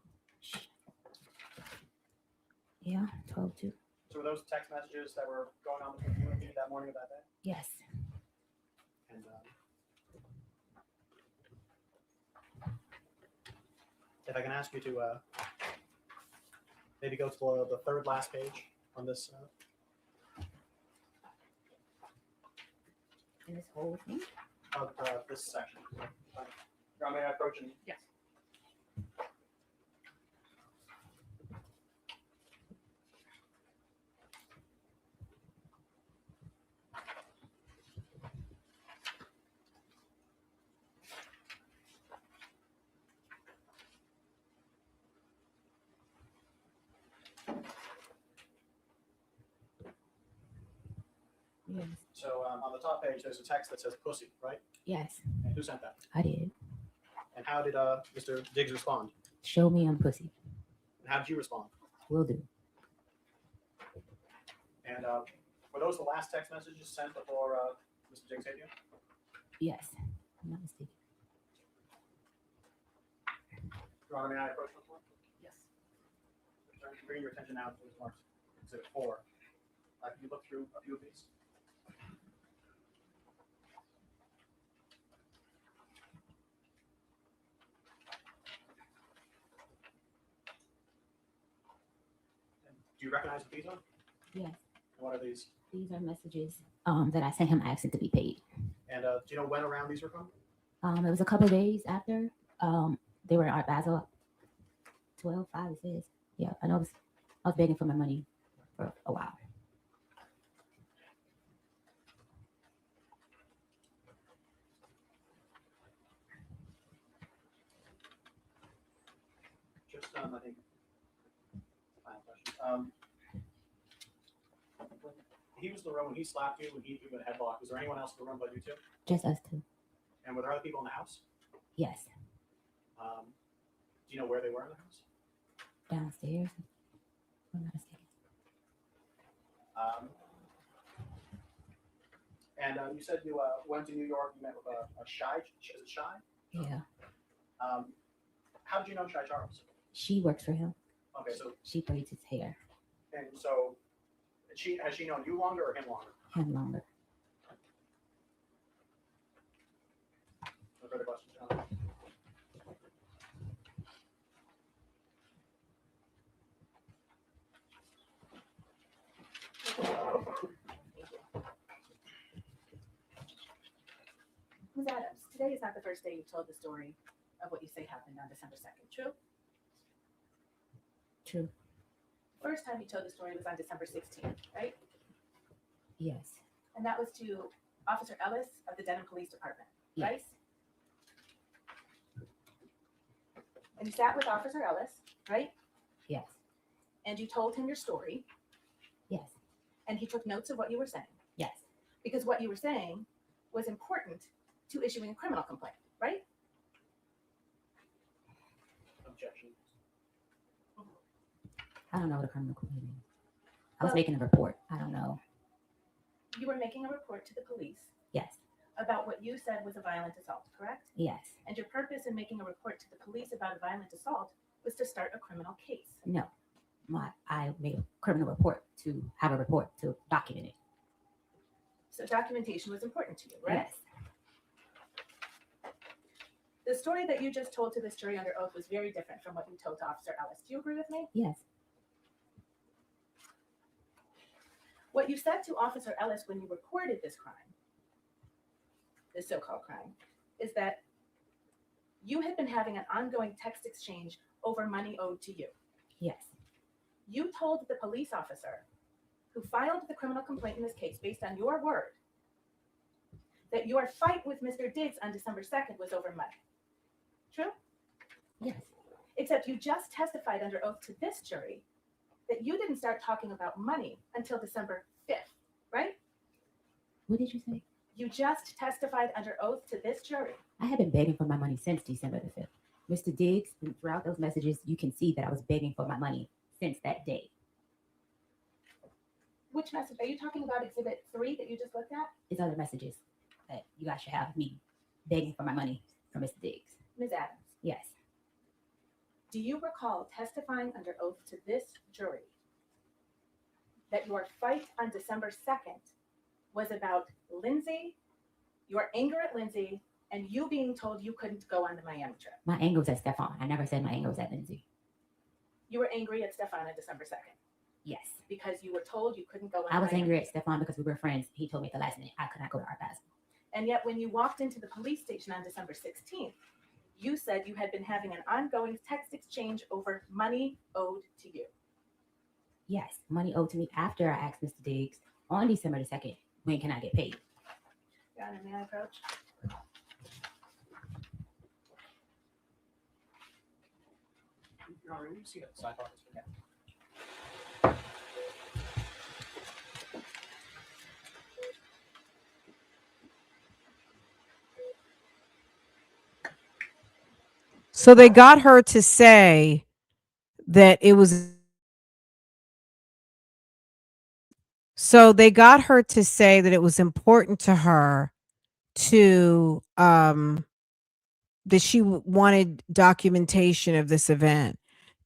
Yeah, 12-2. So were those text messages that were going on between you and me that morning of that day? Yes. And if I can ask you to maybe go to the third last page on this. In this whole thing? Of this section. May I approach and Yes. Yes. So on the top page, there's a text that says pussy, right? Yes, And who sent that? I did. And how did Mr. Diggs respond? Show me I'm pussy. And how did you respond? Will do. And were those the last text messages sent before Mr. Diggs hit you? Yes. I'm not mistaken. Your Honor, may I approach once more? Yes. Bring your attention now to this marks. Exhibit 4. Can you look through a few of these? Do you recognize what these are? Yes, And what are these? these are messages that I sent him asking to be paid. And do you know when around these were from? It was a couple of days after. They were in Art Basel. 12/5 it says. Yeah, I know. I was begging for my money for a while. Just I think. Final question. He was in the room when he slapped you, when he threw the headlock. Was there anyone else in the room but you two? Just us two. And were there other people in the house? Yes, Do you know where they were in the house? downstairs. If I'm not mistaken. And you said you went to New York. You met with a Shy. Is it Shy? Yeah, How did you know Shy Charles? she works for him. Okay, so She braids his hair. and so has she known you longer or him longer? Him longer. No further questions, John? Ms. Adams, today is not the first day you've told the story of what you say happened on December 2nd, true? True. First time you told the story was on December 16th, right? Yes. And that was to Officer Ellis of the Dedham Police Department, right? And you sat with Officer Ellis, right? Yes. And you told him your story, Yes. and he took notes of what you were saying, Yes. because what you were saying was important to issuing a criminal complaint, right? Objection. I don't know what a criminal complaint is. I was Well- making a report. I don't know. You were making a report to the police Yes. about what you said was a violent assault, correct? Yes. And your purpose in making a report to the police about a violent assault was to start a criminal case. No. I made a criminal report to have a report to document it. So documentation was important to you, right? Yes. The story that you just told to this jury under oath was very different from what you told to Officer Ellis. Do you agree with me? Yes. What you said to Officer Ellis when you reported this crime, this so-called crime, is that you had been having an ongoing text exchange over money owed to you. Yes. You told the police officer who filed the criminal complaint in this case, based on your word, that your fight with Mr. Diggs on December 2nd was over money. True? Yes. Except you just testified under oath to this jury that you didn't start talking about money until December 5th, right? What did you say? You just testified under oath to this jury. I have been begging for my money since December the 5th. Mr. Diggs, throughout those messages, you can see that I was begging for my money since that day. Which message? Are you talking about Exhibit 3 that you just looked at? It's other messages that you guys should have me begging for my money from Mr. Diggs. Ms. Adams, Yes. do you recall testifying under oath to this jury that your fight on December 2nd was about Lindsay, your anger at Lindsay, and you being told you couldn't go on the Miami trip? My anger was at Stefon. I never said my anger was at Lindsay. You were angry at Stefon on December 2nd Yes. because you were told you couldn't go on I was Miami. angry at Stefon because we were friends. He told me at the last minute I could not go to Art Basel. And yet when you walked into the police station on December 16th, you said you had been having an ongoing text exchange over money owed to you. Yes. Money owed to me after I asked Mr. Diggs on December the 2nd, when can I get paid? Your Honor, may I approach? Your Honor, will you see that sidebar? So they got her to say that it was. So they got her to say that it was important to her to that she wanted documentation of this event.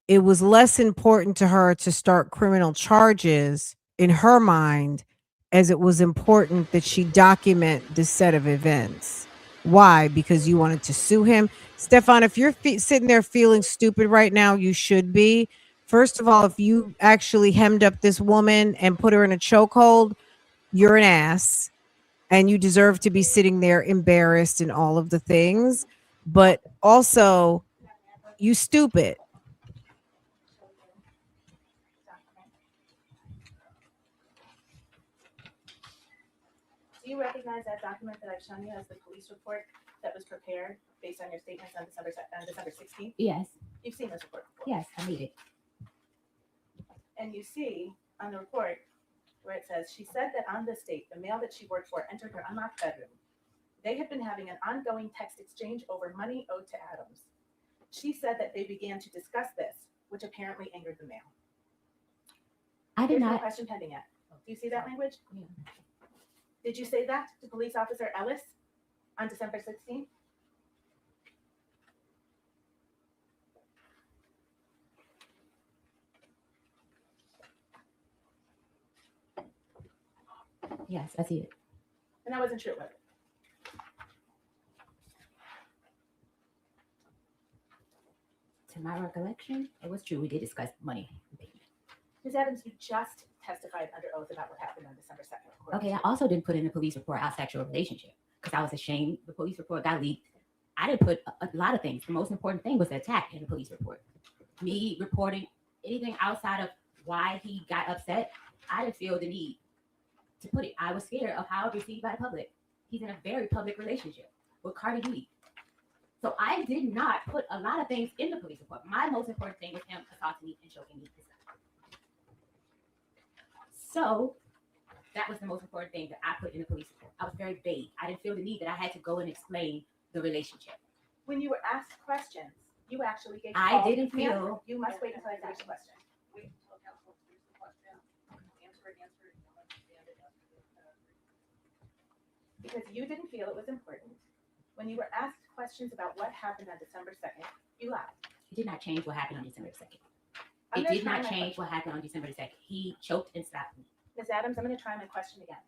It was less important to her to start criminal charges in her mind as it was important that she document this set of events. Why? Because you wanted to sue him. Stefon, if you're sitting there feeling stupid right now, you should be First of all, if you actually hemmed up this woman and put her in a chokehold, you're an ass and you deserve to be sitting there embarrassed and all of the things. But also, you stupid. Do you recognize that document that I've shown you as the police report that was prepared based on your statements on December 16th? Yes, You've seen this report before. yes, I read it. And you see on the report where it says, she said that on this date, the male that she worked for entered her unlocked bedroom. They had been having an ongoing text exchange over money owed to Adams. She said that they began to discuss this, which apparently angered the male. I did There's no not. question pending yet. Do you see that language? Yeah. Did you say that to police officer Ellis on December 16th? Yes, I see it. And that wasn't true, was it? To my recollection, it was true. We did discuss money. Ms. Adams, you just testified under oath about what happened on December 2nd. Okay, I also didn't put in the police report our sexual relationship because I was ashamed the police report got leaked. I didn't put a lot of things. The most important thing was the attack in the police report. Me reporting anything outside of why he got upset, I didn't feel the need to put it. I was scared of how it was received by the public. He's in a very public relationship with Cardi B. So I did not put a lot of things in the police report. My most important thing was him assaulting me and choking me. So that was the most important thing that I put in the police report. I was very vague. I didn't feel the need that I had to go and explain the relationship. When you were asked questions, you actually gave I all didn't the answer. feel- You must wait until I finish the question. Wait until counsel answers the question. Answer it, and you'll understand it after the. Because you didn't feel it was important. When you were asked questions about what happened on December 2nd, you lied. It did not change what happened on December 2nd. I'm It gonna did try not my change question. what happened on December 2nd. He choked and slapped me. Ms. Adams, I'm going to try my question again.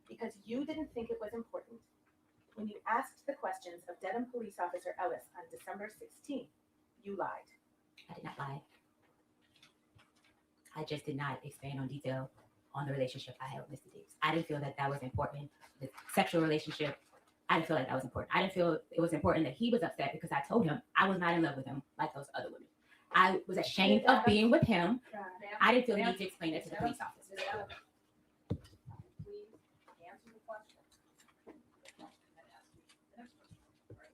Because you didn't think it was important. When you asked the questions of Dedham Police Officer Ellis on December 16th, you lied. I did not lie. I just did not expand on detail on the relationship I had with Mr. Diggs. I didn't feel that that was important. The sexual relationship, I didn't feel like that was important. I didn't feel it was important that he was upset because I told him I was not in love with him like those other women. I was ashamed of being with him. I didn't feel the need to explain that to the police officer. Ms. Adams, please answer the question. And ask me the next question.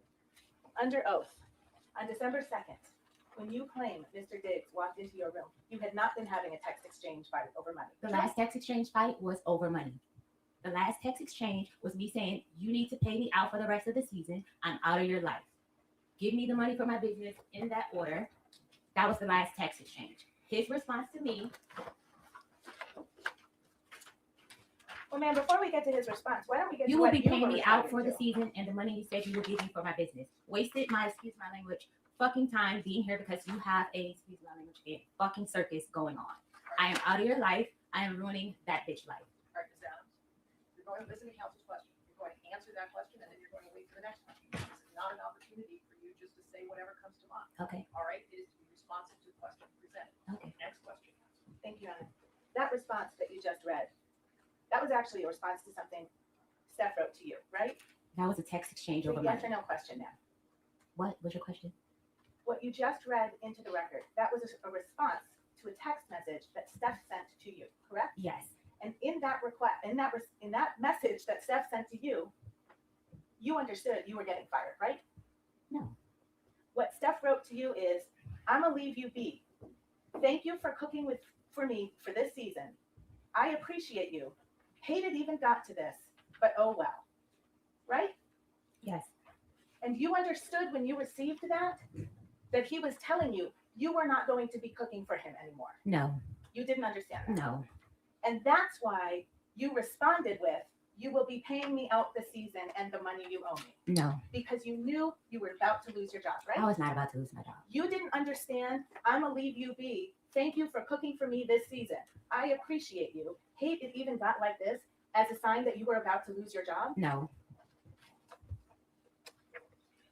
Under oath, on December 2nd, when you claim Mr. Diggs walked into your room, you had not been having a text exchange fight over money. The last text exchange fight was over money. The last text exchange was me saying, you need to pay me out for the rest of the season. I'm out of your life. Give me the money for my business in that order. That was the last text exchange. His response to me, Well, ma'am, before we get to his response, why don't we get you to will what be you paying were me out for responding the to? season and the money you said you would give me for my business. Wasted my, excuse my language, fucking time being here because you have a, excuse my language again, fucking circus going on. I am out of your life. I am ruining that bitch life. All right, Ms. Adams, you're going to listen to counsel's question. You're going to answer that question, and then you're going to wait for the next question. This is not an opportunity for you just to say whatever comes to mind. Okay, All right, it is to be responsive to the question presented. okay. Next question. Thank you, Anna. That response that you just read, that was actually a response to something Steph wrote to you, right? That was a text exchange over Yes or money. no question now. What was your question? What you just read into the record, that was a response to a text message that Steph sent to you, correct? Yes. And in that request, in that message that Steph sent to you, you understood you were getting fired, right? No. What Steph wrote to you is, "I'm gonna leave you be. Thank you for cooking for me for this season. I appreciate you. Hate it even got to this, but oh well." Right? Yes. And you understood when you received that he was telling you you were not going to be cooking for him anymore. No. You didn't understand that. No. And that's why you responded with, "You will be paying me out this season and the money you owe me." No. Because you knew you were about to lose your job, right? I was not about to lose my job. You didn't understand, "I'm gonna leave you be. Thank you for cooking for me this season. I appreciate you. Hate it even got like this," as a sign that you were about to lose your job. No.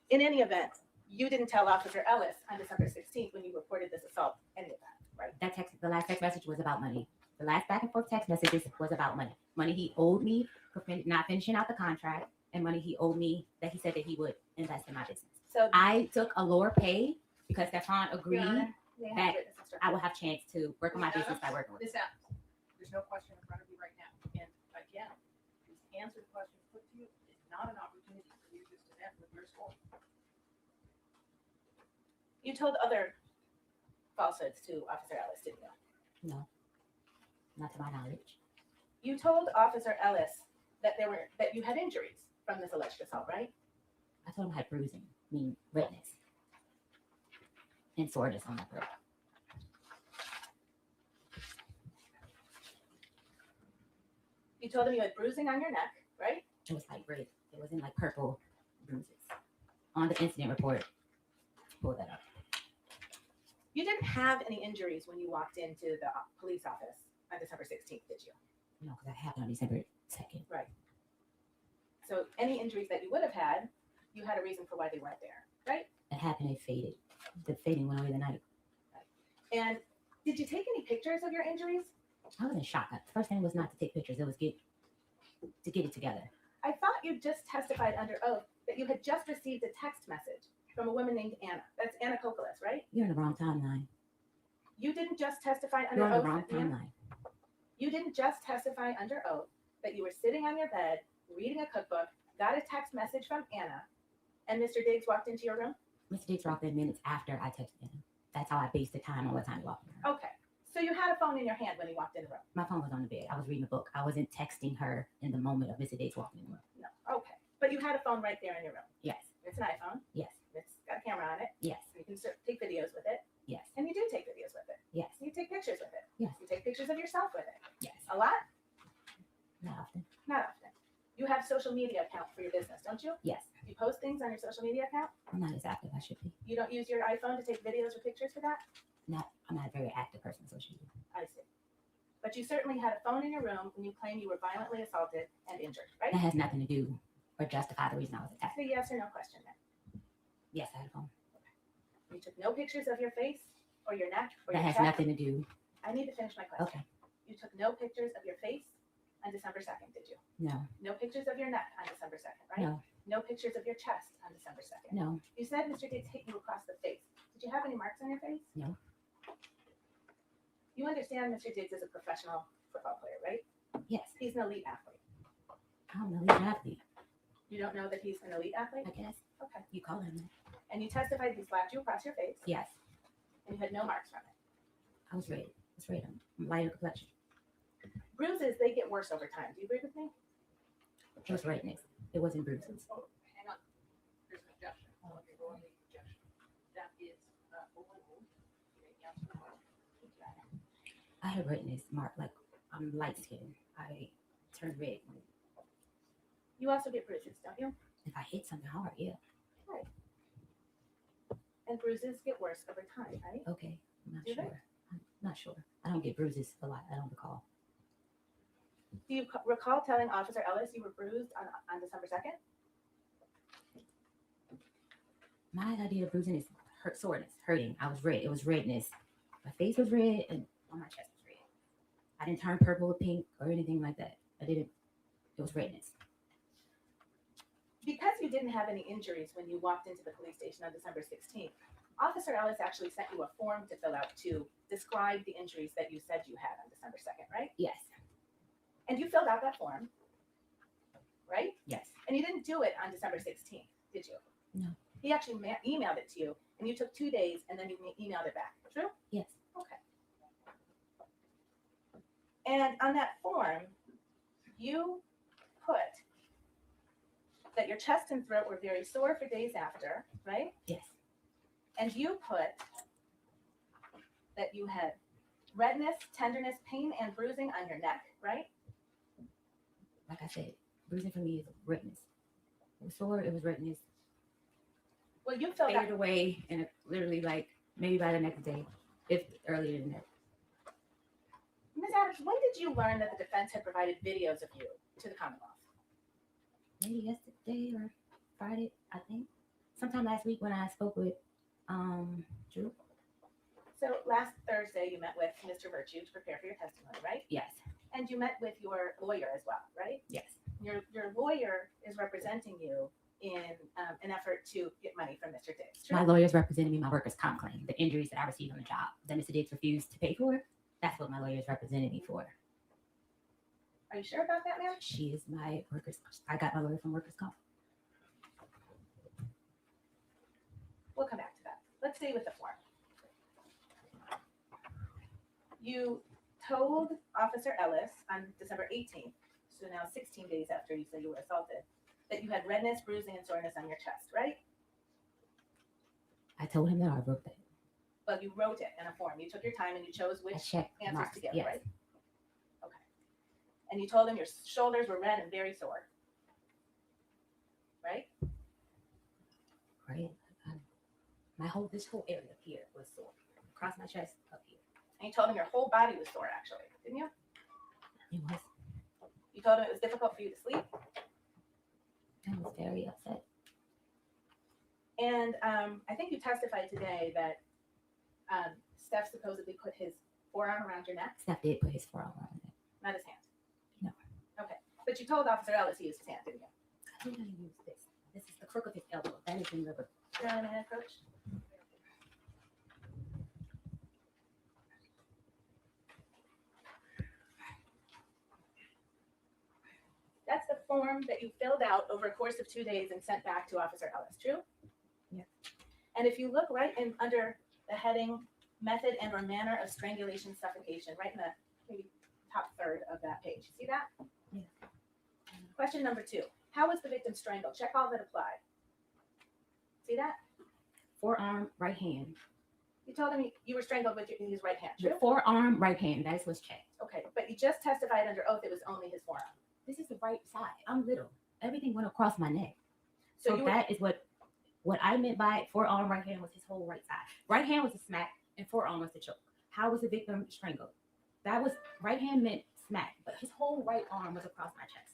In any event, you didn't tell Officer Ellis on December 16th when you reported this assault any of that, The last text message was about money. The last back and forth text messages was about money. Money he owed me for not finishing out the contract, and money he owed me that he said that he would invest in my business. So I took a lower pay because Stefon Your agreed Honor, they have that witness instruction. I will have chance to work on my business by working with him. Ms. Adams, there's no question in front of you right now. And again, this answer the question put to you is not an opportunity for you just to end with your story. You told other falsehoods to Officer Ellis, didn't you? No, not to my knowledge. You told Officer Ellis that you had injuries from this alleged assault, right? I told him I had bruising, meaning redness, and soreness on my throat. You told him you had bruising on your neck, right? It was like red. It wasn't like purple bruises. On the incident report, pull that up. You didn't have any injuries when you walked into the police office on December 16th, did you? No, because that happened on December 2nd. So any injuries that you would have had, you had a reason for why they weren't there, right? It happened, it faded. The fading went away the night. And did you take any pictures of your injuries? I was in shock. The first thing was not to take pictures. It was to get it together. I thought you just testified under oath that you had just received a text message from a woman named Anna. That's Anna Kokolas, right? You're in the wrong timeline. You didn't just testify under You're on the oath. wrong ma'am? timeline. You didn't just testify under oath that you were sitting on your bed reading a cookbook, got a text message from Anna, and Mr. Diggs walked into your room? Mr. Diggs walked in minutes after I texted him. That's how I based the time on what time he walked in. Okay. So you had a phone in your hand when he walked in the room? My phone was on the bed. I was reading a book. I wasn't texting her in the moment of Mr. Diggs walking in the room. No. Okay. But you had a phone right there in your room? Yes. It's an iPhone? Yes. It's got a camera on it? Yes. You can take videos with it? Yes. And you do take videos with it? Yes. You take pictures with it? Yes. You take pictures of yourself with it? Yes. A lot? Not often. Not often. You have social media account for your business, don't you? Yes. You post things on your social media account? I'm not as active as I should be. You don't use your iPhone to take videos or pictures for that? I'm not a very active person on social media. I see. But you certainly had a phone in your room when you claim you were violently assaulted and injured, right? That has nothing to do or justify the reason I was attacked. It's a yes or no question then. Yes, I had a phone. You took no pictures of your face or your neck or That your has chest. nothing to do. I need to finish my question. Okay. You took no pictures of your face on December 2nd, did you? No. No pictures of your neck on December 2nd, right? No. No pictures of your chest on December 2nd. No. You said Mr. Diggs hit you across the face. Did you have any marks on your face? No. You understand Mr. Diggs is a professional football player, right? Yes. He's an elite athlete. I don't know. He's an athlete. You don't know that he's an elite athlete? I guess. Okay. You call him that. And you testified he slapped you across your face Yes. and you had no marks from it. I was red. It's red. I'm lighter complexion. Bruises, they get worse over time. Do you agree with me? It was redness. It wasn't bruises. Oh, hang on. There's an objection. Okay, go on the objection. That is overruled. You may answer the question. I had redness, Mark. Like, I'm light skinned. I turned red You also get bruises, don't you? if I hit something hard. Yeah. And bruises get worse over time, right? Okay. I'm not Do they? sure. I'm not sure. I don't get bruises a lot. I don't recall. Do you recall telling Officer Ellis you were bruised on December 2nd? My idea of bruising is soreness, hurting. I was red. It was redness. My face was red and on my chest was red. I didn't turn purple or pink or anything like that. I didn't. It was redness. Because you didn't have any injuries when you walked into the police station on December 16th, Officer Ellis actually sent you a form to fill out to describe the injuries that you said you had on December 2nd, right? Yes. And you filled out that form, right? Yes. And you didn't do it on December 16th, did you? No. He actually emailed it to you, and you took 2 days, and then you emailed it back. True? Yes. Okay. And on that form, you put that your chest and throat were very sore for days after, right? Yes. And you put that you had redness, tenderness, pain, and bruising on your neck, right? Like I said, bruising for me is redness. It was sore. It was redness. Well, you filled out. Faded away and literally like maybe by the next day, if earlier than that. Ms. Adams, when did you learn that the defense had provided videos of you to the Commonwealth? Maybe yesterday or Friday, I think. Sometime last week when I spoke with Drew. So last Thursday, you met with Mr. Virtue to prepare for your testimony, right? Yes. And you met with your lawyer as well, right? Yes. Your lawyer is representing you in an effort to get money from Mr. Diggs. True? My lawyer's representing me my workers' comp claim, the injuries that I received on the job that Mr. Diggs refused to pay for. That's what my lawyer's representing me for. Are you sure about that, ma'am? She is my workers. I got my lawyer from workers' comp. We'll come back to that. Let's stay with the form. You told Officer Ellis on December 18th, so now 16 days after you said you were assaulted, that you had redness, bruising, and soreness on your chest, right? I told him that I wrote that. Well, you wrote it in a form. You took your time and you chose I which checked answers marks. to give, Yes. right? Okay. And you told him your shoulders were red and very sore, right? Right. This whole area up here was sore. Across my chest, up here. And you told him your whole body was sore, actually, didn't you? It was. You told him it was difficult for you to sleep. I was very upset. And I think you testified today that Steph supposedly put his forearm around your neck, Steph did put his forearm on it. not his hand. No. Okay. But you told Officer Ellis he used his hand, didn't you? I think I used this. This is the crook of his elbow. That is in rubber. Do you want a minute, Coach? That's the form that you filled out over a course of 2 days and sent back to Officer Ellis, true? Yeah. And if you look right in under the heading method and or manner of strangulation suffocation, right in the maybe top third of that page. See that? Yeah. Question number 2. How was the victim strangled? Check all that apply. See that? Forearm, right hand. You told him you were strangled with his right hand, The true? forearm, right hand. That is what's checked. Okay, but you just testified under oath it was only his forearm. This is the right side. I'm little. Everything went across my neck. So So you were, that is what I meant by forearm, right hand was his whole right side. Right hand was the smack and forearm was the choke. How was the victim strangled? That was right hand meant smack, but his whole right arm was across my chest.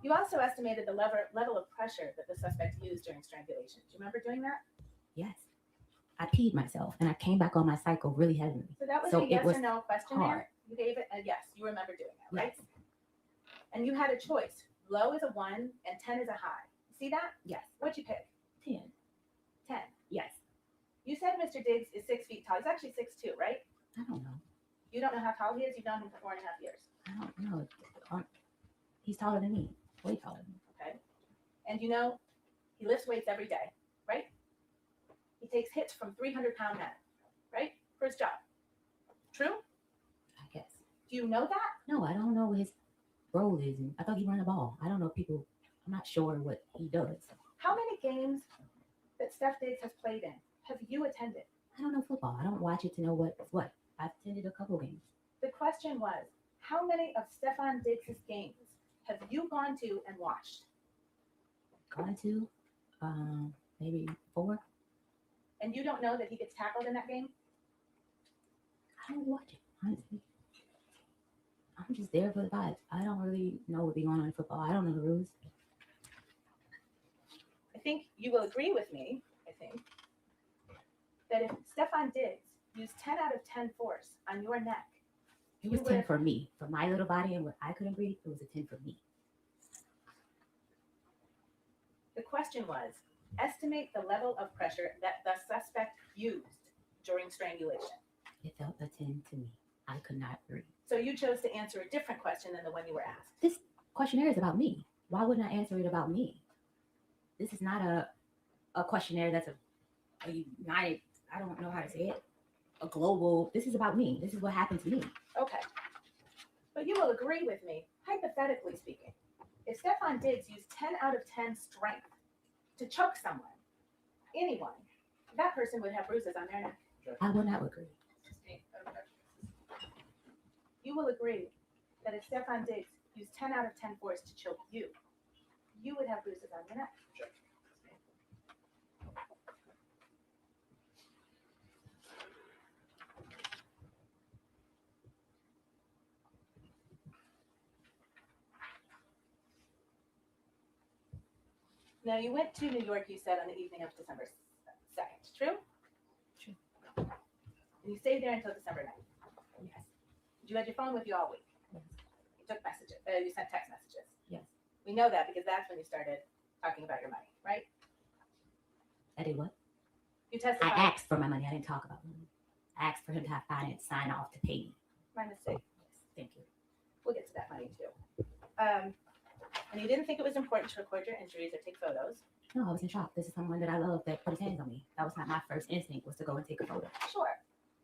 you also estimated the level of pressure that the suspect used during strangulation. Do you remember doing that? Yes. I peed myself and I came back on my cycle really heavily. So that was So a it yes was or no question hard. there. You gave it a yes. You remember doing that, right? Yes. And you had a choice. Low is a 1 and 10 is a high. See that? Yes. What'd you pick? 10. 10. Yes. You said Mr. Diggs is 6 feet tall. He's actually 6'2", right? I don't know. You don't know how tall he is. You've known him for 4.5 years. I don't know. He's taller than me. Way taller than me. Okay. And you know he lifts weights every day, right? He takes hits from 300-pound men, right? For his job. True? I guess. Do you know that? No, I don't know what his role is. And I thought he ran the ball. I don't know people. I'm not sure what he does. How many games that Steph Diggs has played in have you attended? I don't know football. I don't watch it to know what's what. I've attended a couple games. The question was, how many of Stefon Diggs' games have you gone to and watched? Gone to maybe 4. And you don't know that he gets tackled in that game? I don't watch it, honestly. I'm just there for the vibes. I don't really know what be going on in football. I don't know the rules. I think you will agree with me, that if Stefon Diggs used 10 out of 10 force on your neck, It was You 10 were- for me. For my little body and what I couldn't breathe, it was a 10 for me. the question was, estimate the level of pressure that the suspect used during strangulation. It felt a 10 to me. I could not breathe. So you chose to answer a different question than the one you were asked. This questionnaire is about me. Why wouldn't I answer it about me? This is not a questionnaire that's a united, I don't know how to say it, a global, this is about me. This is what happened to me. Okay. But you will agree with me, hypothetically speaking, if Stefon Diggs used 10 out of 10 strength to choke someone, anyone, that person would have bruises on their neck. I will not agree. You will agree that if Stefon Diggs used 10 out of 10 force to choke you, you would have bruises on your neck. Now, you went to New York, you said, on the evening of December 2nd, true? True. And you stayed there until December 9th. Yes. You had your phone with you all week. Yes. You took messages, you sent text messages. Yes. We know that because that's when you started talking about your money, right? I did what? You I testified. asked for my money. I didn't talk about money. I asked for him to have finance sign off to pay me. My mistake. Thank you. We'll get to that money too. And you didn't think it was important to record your injuries or take photos. No, I was in shock. This is someone that I love that put his hands on me. That was not my first instinct, was to go and take a photo. Sure.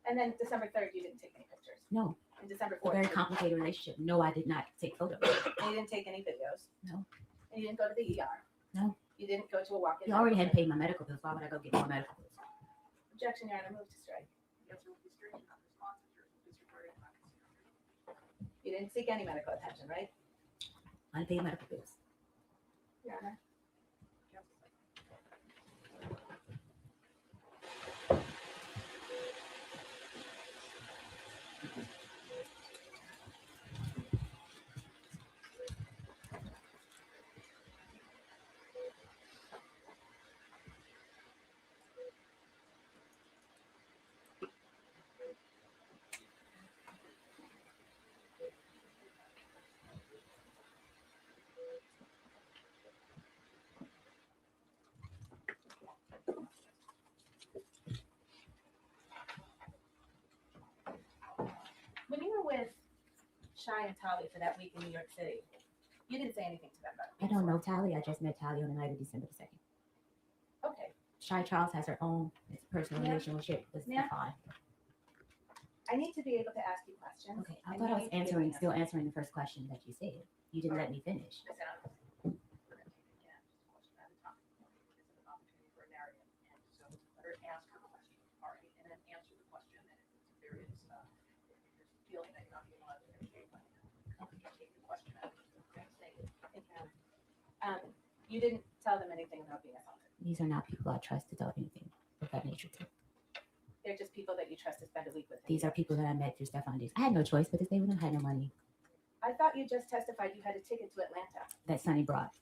And then December 3rd, you didn't take any pictures. No, And December it's a 4th, very you complicated relationship. No, I did not take photos. didn't take any videos. No. And you didn't go to the ER. No. You didn't go to a walk-in. He already had paid my medical bills. Why would I go get more medical bills? Objection, Your Honor, move to strike. You didn't seek any medical attention, right? Unpaid medical bills. Your Honor. When you were with Shy and Tali for that week in New York City, you didn't say anything to them about it. I don't know Tally. I just met Tally on the night of December 2nd. Okay. Shy Charles has her own personal Yeah. relationship with Yeah. Stefon. I need to be able to ask you questions. Okay, I and thought you I need was to be able to answering, answer. still answering the first question that you said. You didn't let me finish. Listen, we're gonna take it again, just a question at a time. This is an opportunity for a narrative, and so let her ask her question, all right, and then answer the question, and if there is, if you're feeling that you're not being allowed to communicate, take the question out. Okay, thank you. Thank you, Hannah. You didn't tell them anything about being assaulted. These are not people I trust to tell anything of that nature to. They're just people that you trust to spend a week with. These are people that I met through Stefon Diggs. I had no choice but to stay with them. I had no money. I thought you just testified you had a ticket to Atlanta, That Sonny brought.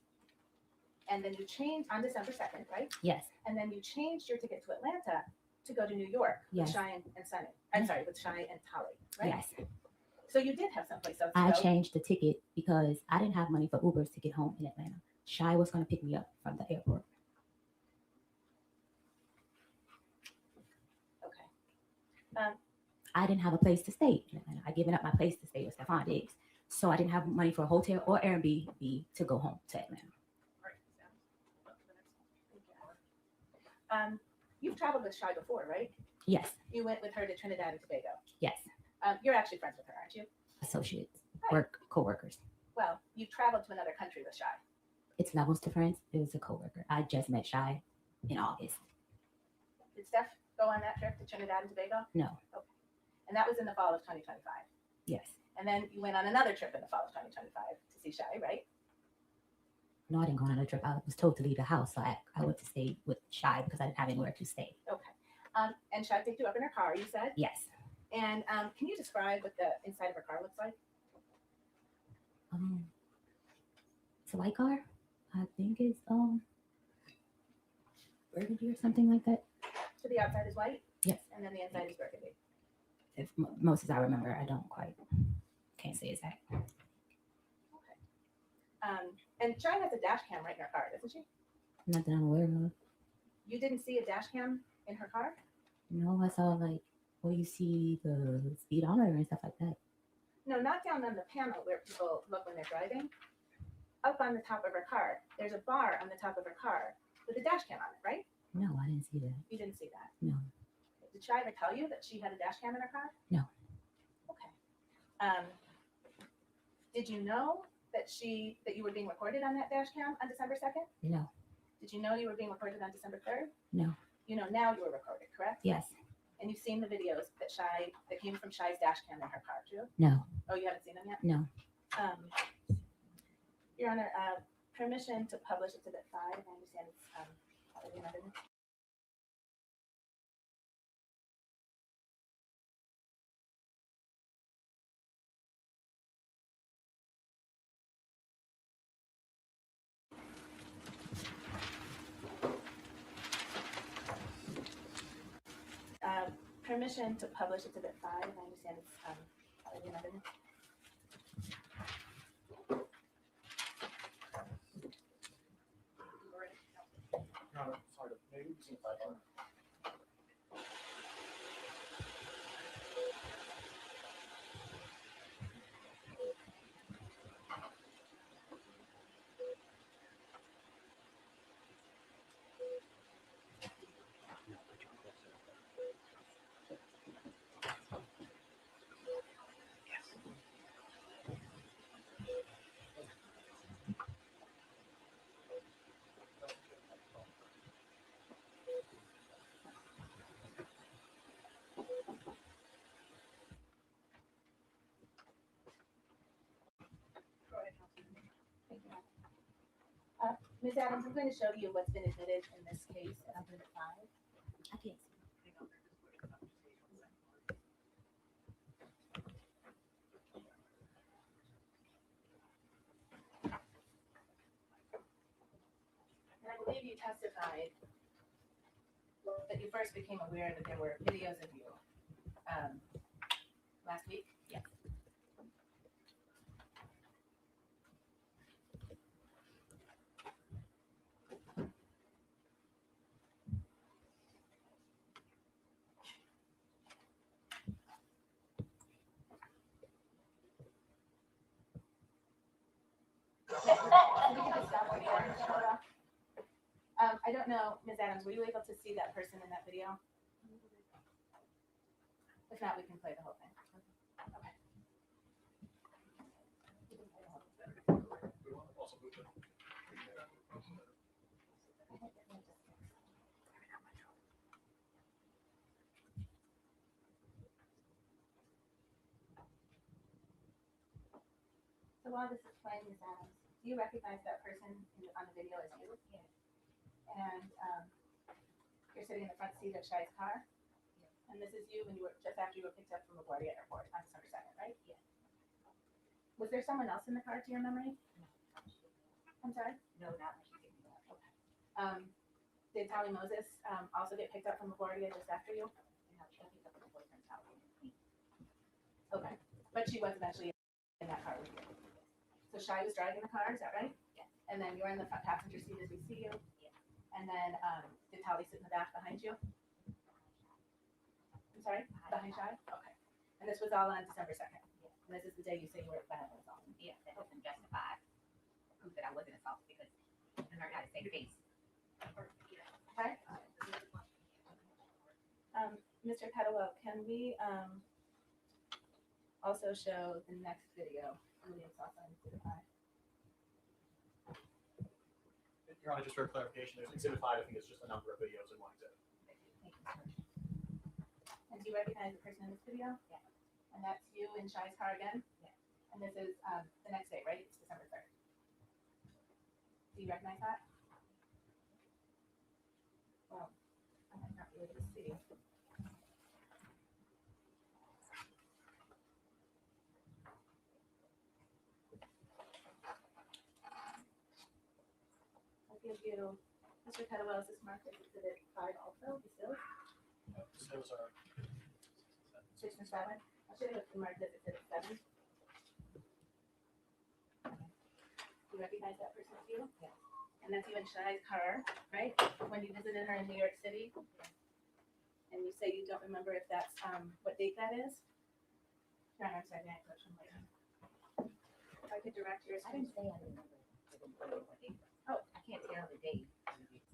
and then you changed on December 2nd, right? Yes. And then you changed your ticket to Atlanta to go to New York with Yes. Shy and Sunny. I'm sorry, with Shy and Tali, right? Yes. So you did have someplace else to I go. changed the ticket because I didn't have money for Ubers to get home in Atlanta. Shy was going to pick me up from the airport. Okay. I didn't have a place to stay in Atlanta. I given up my place to stay with Stefon Diggs. So I didn't have money for a hotel or Airbnb to go home to Atlanta. All right, Sam. Go to the next one. Thank you. You've traveled with Shy before, right? Yes. You went with her to Trinidad and Tobago. Yes. You're actually friends with her, aren't you? Associates, Right. co-workers. Well, you traveled to another country with Shy. It's levels to friends. It was a co-worker. I just met Shy in August. Did Steph go on that trip to Trinidad and Tobago? No. Okay. And that was in the fall of 2025. Yes. And then you went on another trip in the fall of 2025 to see Shy, right? No, I didn't go on another trip. I was told to leave the house, so I went to stay with Shy because I didn't have anywhere to stay. Okay. And Shy picked you up in her car, you said? Yes. And can you describe what the inside of her car looks like? It's a white car. I think it's burgundy or something like that. So the outside is white? Yes. And then the inside is burgundy. If most as I remember, I don't quite can't say exact. And Shy has a dash cam right in her car, doesn't she? Not that I'm aware of. You didn't see a dash cam in her car? No, I saw like, well, you see the speedometer and stuff like that. No, not down on the panel where people look when they're driving. Up on the top of her car. There's a bar on the top of her car with a dash cam on it, right? No, I didn't see that. You didn't see that? No. Did Shy ever tell you that she had a dash cam in her car? No. Okay. Did you know that you were being recorded on that dash cam on December 2nd? No. Did you know you were being recorded on December 3rd? No. You know now you were recorded, correct? Yes. And you've seen the videos that came from Shy's dash cam in her car, true? No. Oh, you haven't seen them yet? No. Your Honor, permission to publish Exhibit 5. I understand it's already in evidence. permission to publish Exhibit 5. I understand it's already in evidence. Sorry, maybe we can see if I can. Ms. Adams, I'm going to show you what's been admitted in this case in Exhibit 5. I can't see. And I believe you testified that you first became aware that there were videos of you last week. Yes. I don't know, Ms. Adams, were you able to see that person in that video? If not, we can play the whole thing. Okay. We want to also move it. So while this is playing, Ms. Adams, do you recognize that person on the video as you? Yes. And you're sitting in the front seat of Shai's car? Yes. And this is you when you were, just after you were picked up from LaGuardia Airport on December 2nd, right? Yes. Was there someone else in the car to your memory? No. I'm sorry? No, not when she picked me up. Did Tally Moses also get picked up from LaGuardia just after you? No, she got picked up at her boyfriend's house. Okay, but she was eventually in that car with you. So Shai was driving the car, is that right? Yes. And then you're in the passenger seat as we see you? Yes. And then did Tally sit in the back behind you? I'm sorry? Behind Shai? Okay. And this was all on December 2nd? Yes. And this is the day you say you were at Bennett's on? Yes, that doesn't justify proof that I wasn't assaulted because I learned how to save face. Okay. Mr. Petalwell, can we also show the next video? William saw sign Exhibit 5. Your Honor, just for clarification, there's Exhibit 5, I think it's just a number of videos in one exhibit. Thank you, sir. And do you recognize the person in this video? Yes. And that's you in Shai's car again? Yes. And this is the next day, right? It's December 3rd. Do you recognize that? Well, I might not be able to see. I'll give you, Mr. Petalwell, is this marked as Exhibit 5 also? You still? Those are 6 and 7? I should have marked as Exhibit 7. Do you recognize that person as you? Yes. And that's you in Shai's car, right? When you visited her in New York City? And you say you don't remember if that's, what date that is? Your Honor, I'm sorry, I coach him later. If I could direct your I didn't say I didn't remember. What date. Oh. I can't tell the date.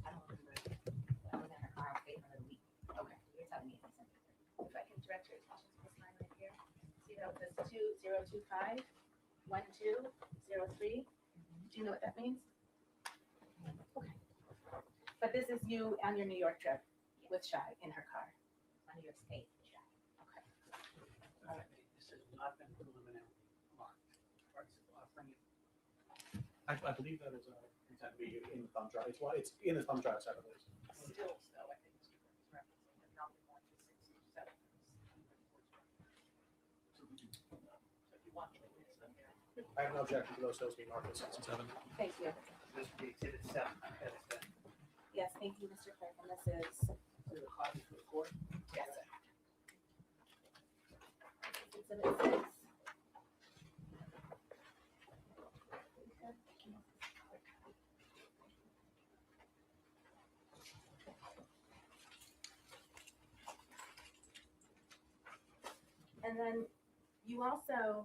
I don't remember. I was in her car for another week. Okay. You're telling me it's December. If I can direct your attention to this line right here. See how it says 2025 1203. Do you know what that means? Okay. But this is you on your New York trip with Shai in her car. On New York State. Okay. This has not been preliminary marked. I believe that is intended to be in the thumb drive. It's in the thumb drive set, I believe. Still, though, I think Mr. Green is referencing the number 1 to 6 to 7. So if you want to, it's in there. I have no objection to those hills being marked as 6 and 7. Thank you. This would be exhibit 7. That is the, Yes, thank you, Mr. Clerk. And this is, the copy for the court. yes, sir. Exhibit 6. And then you also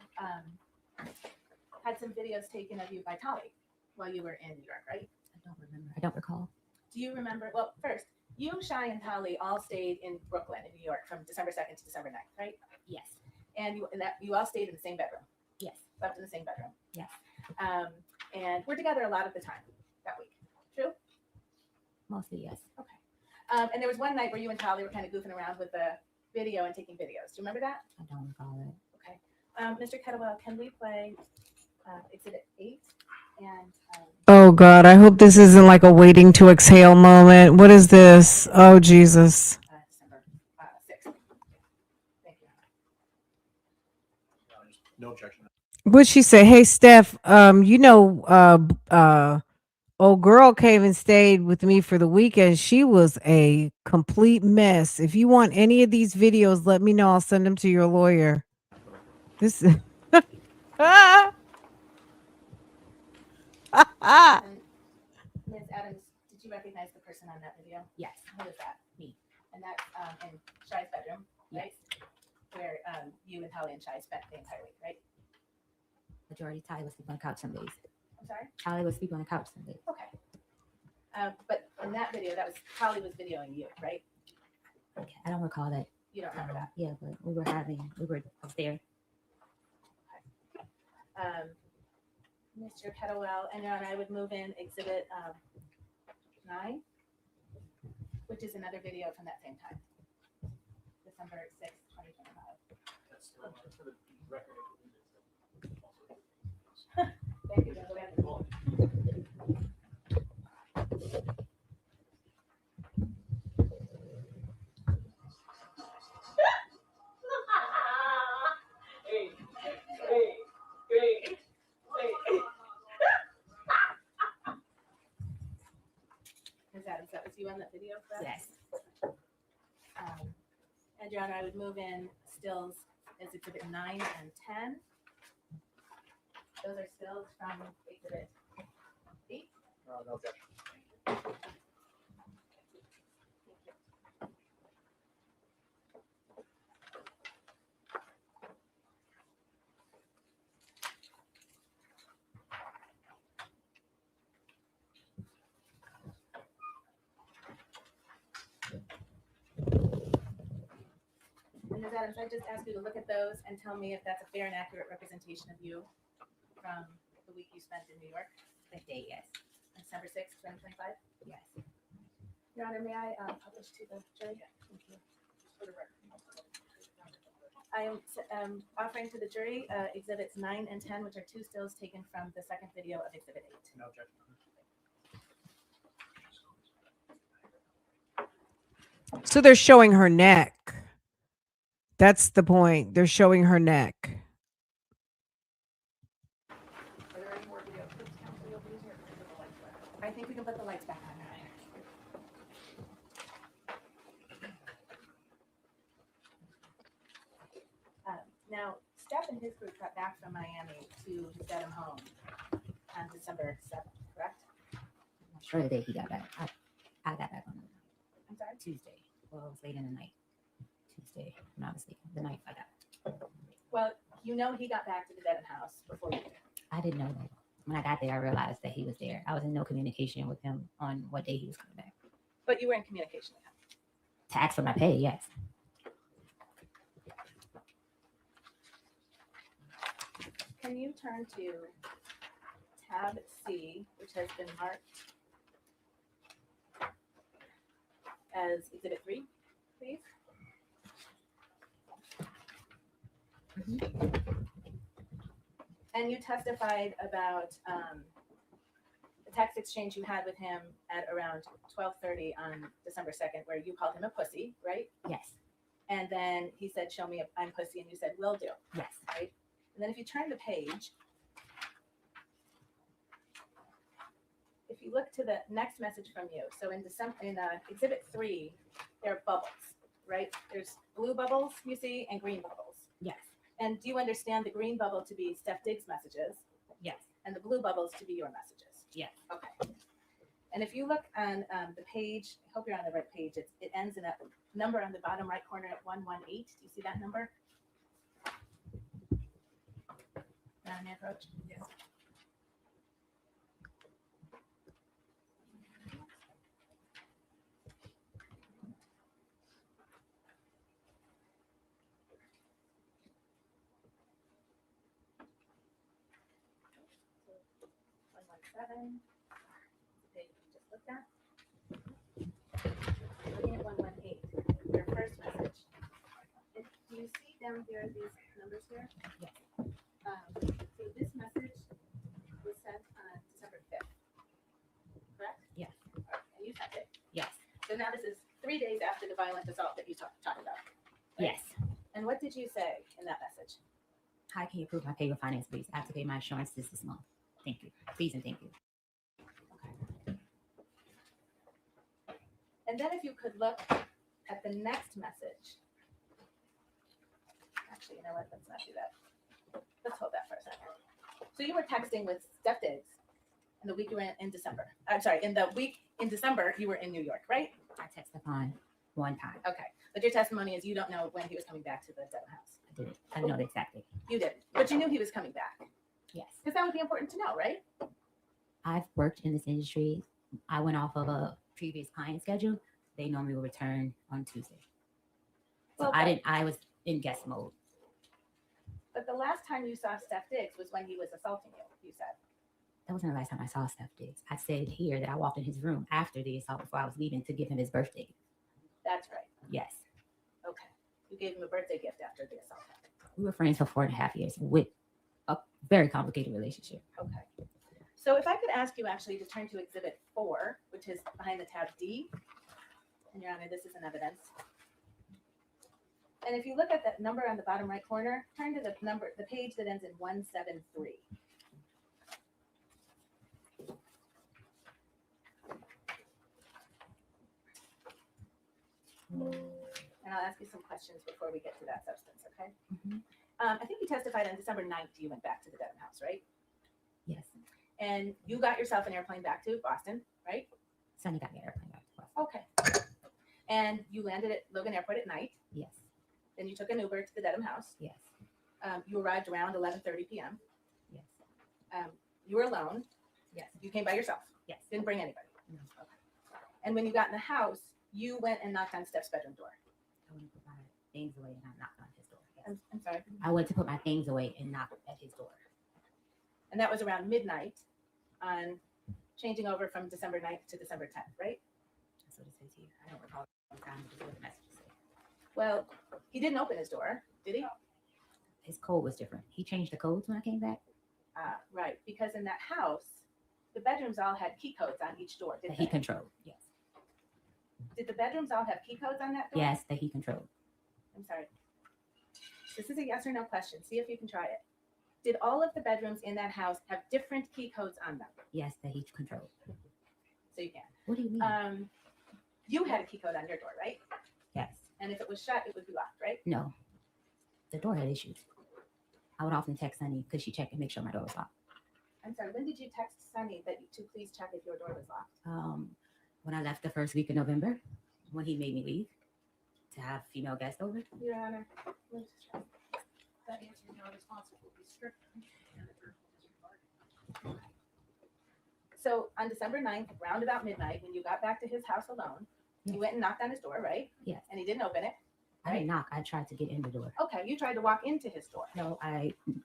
had some videos taken of you by Tolly while you were in New York, right? I don't remember. I don't recall. Do you remember? Well, first, you, Shy, and Tolly all stayed in Brooklyn, in New York, from December 2nd to December 9th, right? Yes. And you all stayed in the same bedroom. Yes. Slept in the same bedroom. Yes. And we're together a lot of the time that week. True? Mostly yes. And there was one night where you and Tolly were kind of goofing around with the video and taking videos. Do you remember that? I don't recall it. Okay. Mr. Kettlewell, can we play Exhibit 8? And Oh God, I hope this isn't like a waiting to exhale moment. What is this? Oh Jesus. December 6th. Thank you. No objection. What'd she say? Hey Steph, old girl came and stayed with me for the weekend. She was a complete mess. If you want any of these videos, let me know. I'll send them to your lawyer. This is And Ms. Adams, did you recognize the person on that video? Yes. Who is that? Me. And that's in Shy's bedroom, right? Where you and Tolly and Shy spent the entire week, right? Majority Tally would sleep on the couch some days. I'm sorry? Tally would sleep on the couch some days. Okay. But in that video, Tolly was videoing you, right? Okay. I don't recall that. You don't remember that. Yeah, but we were there. Mr. Kettlewell, and Your Honor, I would move in Exhibit 9, which is another video from that same time, December 6th, 2025. That's for the record. Thank you, gentlemen. Is that was you on that video? Correct? Yes. And Your Honor, I would move in stills as Exhibit 9 and 10. Those are stills from Exhibit 8. No objection. And Ms. Adams, I just ask you to look at those and tell me if that's a fair and accurate representation of you from the week you spent in New York, That day, yes. on December 6th, 2025. Yes. Your Honor, may I publish to the jury? Thank you. I am offering to the jury Exhibits 9 and 10, which are two stills taken from the second video of Exhibit 8. No objection. so they're showing her neck. That's the point. They're showing her neck. Are there any more video clips, counsel, you'll use, or can we put the lights back? I think we can put the lights back on now. Now, Steph and his group got back from Miami to his Dedham home on December 7th, correct? I'm not sure the day he got back. I got back on I'm sorry? Tuesday. Well, it was late in the night. Tuesday, if I'm not mistaken. The night I got. Well, you know he got back to the Dedham house before you did. I didn't know that. When I got there, I realized that he was there. I was in no communication with him on what day he was coming back. But you were in communication with him. To ask for my pay, yes. Can you turn to tab C, which has been marked as Exhibit 3, please? And you testified about the text exchange you had with him at around 12:30 on December 2nd, where you called him a pussy, right? Yes. And then he said, "Show me if I'm pussy," and you said, "Will do." Yes. Right? And then if you turn the page, if you look to the next message from you, so in Exhibit 3, there are bubbles, right? There's blue bubbles you see and green bubbles. Yes. And do you understand the green bubble to be Steph Diggs messages Yes. and the blue bubbles to be your messages? Yes. Okay. And if you look on the page, I hope you're on the right page. It ends in a number on the bottom right corner at 118. Do you see that number? On the approach? Yes. So 117. The page we just looked at. Looking at 118, your first message. Do you see down here these numbers here? Yes. So this message was sent on December 5th, correct? Yes. And you sent it. Yes. So now this is 3 days after the violent assault that you talked about. Yes. And what did you say in that message? Hi, can you approve my pay with finance, please? I have to pay my insurance this month. Thank you. Please and thank you. And then if you could look at the next message. Actually, you know what? Let's not do that. Let's hold that for a second. So you were texting with Steph Diggs in the week you were in December. I'm sorry, in the week in December, you were in New York, right? I text upon one time. Okay. But your testimony is you don't know when he was coming back to the Dedham house. I didn't. I know exactly. You did. But you knew he was coming back. Yes. Because that would be important to know, right? I've worked in this industry. I went off of a previous client schedule. They normally will return on Tuesday. So Well, I didn't. I was in guest mode. But the last time you saw Steph Diggs was when he was assaulting you, you said. That wasn't the last time I saw Steph Diggs. I said here that I walked in his room after the assault before I was leaving to give him his birthday. That's right. Yes. Okay. You gave him a birthday gift after the assault. We were friends for 4.5 years with a very complicated relationship. Okay. So if I could ask you actually to turn to Exhibit 4, which is behind the tab D. And Your Honor, this is an evidence. And if you look at that number on the bottom right corner, turn to the page that ends in 173. And I'll ask you some questions before we get to that substance, okay? Mhm. I think you testified on December 9th, you went back to the Dedham house, right? Yes. And you got yourself an airplane back to Boston, right? Sonny got me an airplane back to us. Okay. And you landed at Logan Airport at night. Yes. Then you took an Uber to the Dedham house. Yes. You arrived around 11:30 p.m. Yes. You were alone. Yes. You came by yourself. Yes. Didn't bring anybody. No. Okay. And when you got in the house, you went and knocked on Steph's bedroom door. I went to put my things away and I knocked on his door. Yes. I'm sorry. I went to put my things away and knocked at his door. And that was around midnight on changing over from December 9th to December 10th, right? That's what it says here. I don't recall the time to what the message said. Well, he didn't open his door, did he? His code was different. He changed the codes when I came back. Right. Because in that house, the bedrooms all had key codes on each door, That didn't he they? controlled. Yes. Did the bedrooms all have key codes on that door? Yes, that he controlled. I'm sorry. This is a yes or no question. See if you can try it. Did all of the bedrooms in that house have different key codes on them? Yes, that he controlled. So you can. What do you mean? You had a key code on your door, right? Yes. And if it was shut, it would be locked, right? No. The door had issues. I would often text Sunny because she checked and make sure my door was locked. I'm sorry. When did you text Sunny to please check if your door was locked? When I left the first week of November, when he made me leave to have female guests over. Your Honor. Let's check. That answer is not responsible, will be strict. So on December 9th, round about midnight, when you got back to his house alone, Yes. you went and knocked on his door, right? Yes. And he didn't open it. I didn't knock. I tried to get in the door. Okay, you tried to walk into his door. No,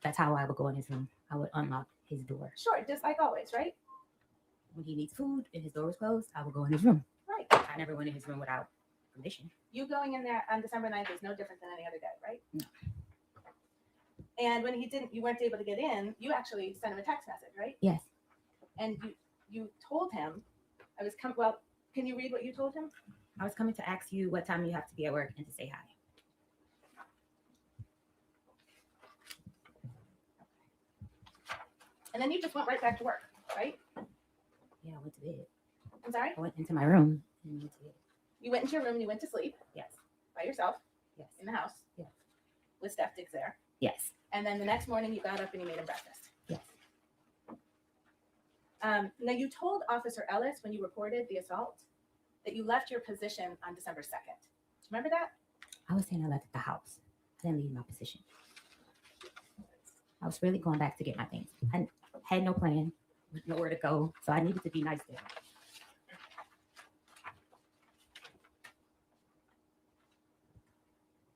that's how I would go in his room. I would unlock his door. Sure, just like always, right? When he needs food and his door was closed, I would go in his room. Right. I never went in his room without permission. You going in there on December 9th is no different than any other day, right? No. And when you weren't able to get in, you actually sent him a text message, right? Yes. And you told him, well, can you read what you told him? I was coming to ask you what time you have to be at work and to say hi. And then you just went right back to work, right? Yeah, I went to bed. I'm sorry? I went into my room and went to bed. You went into your room and you went to sleep Yes. by yourself Yes. in the house Yes. with Steph Diggs there. Yes. And then the next morning you got up and you made him breakfast. Yes. Now you told Officer Ellis when you reported the assault that you left your position on December 2nd. Do you remember that? I was saying I left at the house. I didn't leave my position. I was really going back to get my things. I had no plan, nowhere to go, so I needed to be nice to him.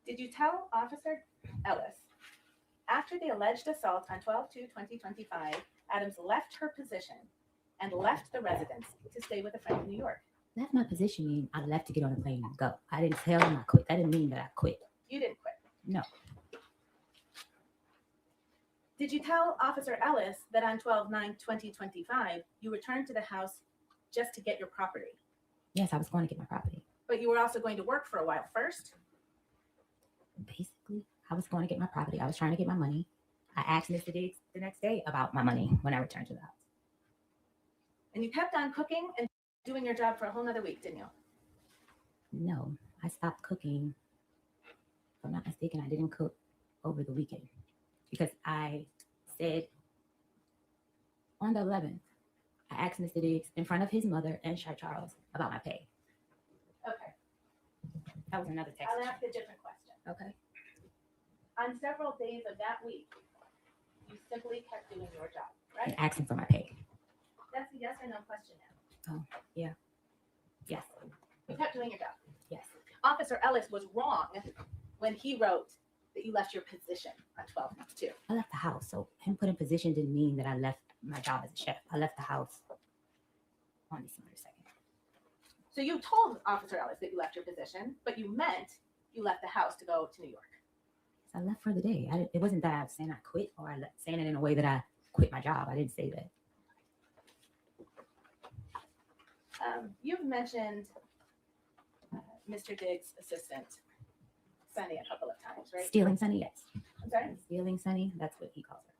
Did you tell Officer Ellis after the alleged assault on 12/2/2025, Adams left her position and left the residence to stay with a friend in New York? Left my position mean I left to get on a plane and go. I didn't tell him I quit. That didn't mean that I quit. You didn't quit. No. Did you tell Officer Ellis that on 12/9/2025 you returned to the house just to get your property, Yes, I was going to get my property. but you were also going to work for a while first? Basically, I was going to get my property. I was trying to get my money. I asked Mr. Diggs the next day about my money when I returned to the house. And you kept on cooking and doing your job for a whole nother week, didn't you? No, I stopped cooking. If I'm not mistaken, I didn't cook over the weekend because I said on the 11th, I asked Mr. Diggs in front of his mother and Shy Charles about my pay. Okay, That was another text. I'll ask a different question. Okay. On several days of that week, you simply kept doing your job, And right? asking for my pay. That's a yes or no question now. Yes. You kept doing your job. Yes. Officer Ellis was wrong when he wrote that you left your position on 12/2. I left the house. So him put in position didn't mean that I left my job as a chef. I left the house on December 2nd. So you told Officer Ellis that you left your position, but you meant you left the house to go to New York. So I left for the day. It wasn't that I was saying I quit or saying it in a way that I quit my job. I didn't say that. You've mentioned Mr. Diggs' assistant, Sunny, a couple of times, right? Stealing Sunny, yes. I'm sorry? Stealing Sunny, that's what he calls her.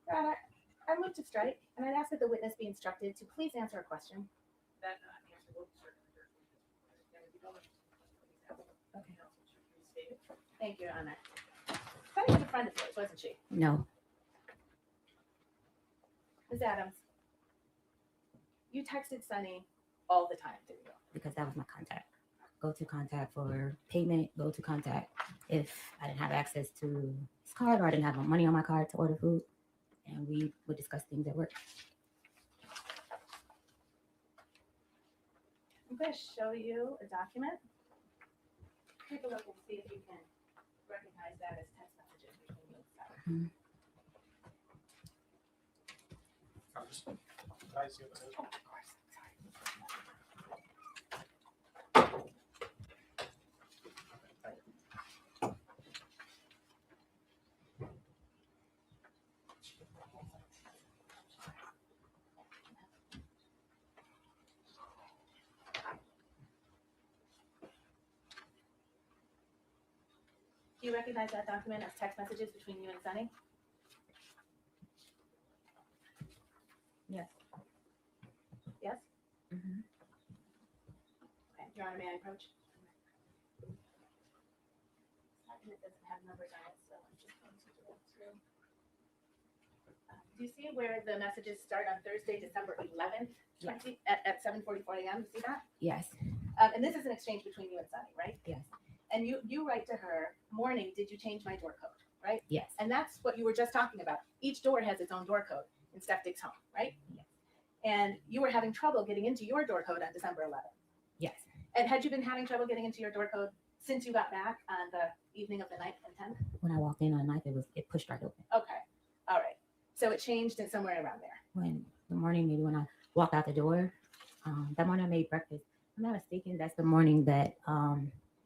Your Honor, I move to strike, and I'd ask that the witness be instructed to please answer a question. That answer will be certain. And if you don't, please have the counsel to restate it. Thank you, Your Honor. Sunny was a friend of yours, wasn't she? No, Ms. Adams, you texted Sunny all the time, didn't you? because that was my contact. Go to contact for payment, go to contact if I didn't have access to his card or I didn't have money on my card to order food. And we would discuss things at work. I'm going to show you a document. Take a look and see if you can recognize that as text messages between you and Sunny. Oh, of course. Sorry. Do you recognize that document as text messages between you and Sunny? Yes. Yes? Mhm. Okay, Your Honor, may I approach? Document doesn't have numbers on it, so I'm just going to go through. Do you see where the messages start on Thursday, December 11th, Yeah. at 7:44 a.m.? You see that? Yes. And this is an exchange between you and Sunny, right? Yes. And you write to her, morning, did you change my door code, right? Yes. And that's what you were just talking about. Each door has its own door code in Steph Diggs' home, right? Yes. And you were having trouble getting into your door code on December 11th. Yes. And had you been having trouble getting into your door code since you got back on the evening of the 9th and 10th? When I walked in on the night, it pushed right open. Okay. All right. So it changed in somewhere around there. When the morning, maybe when I walked out the door, that morning I made breakfast. If I'm not mistaken, that's the morning that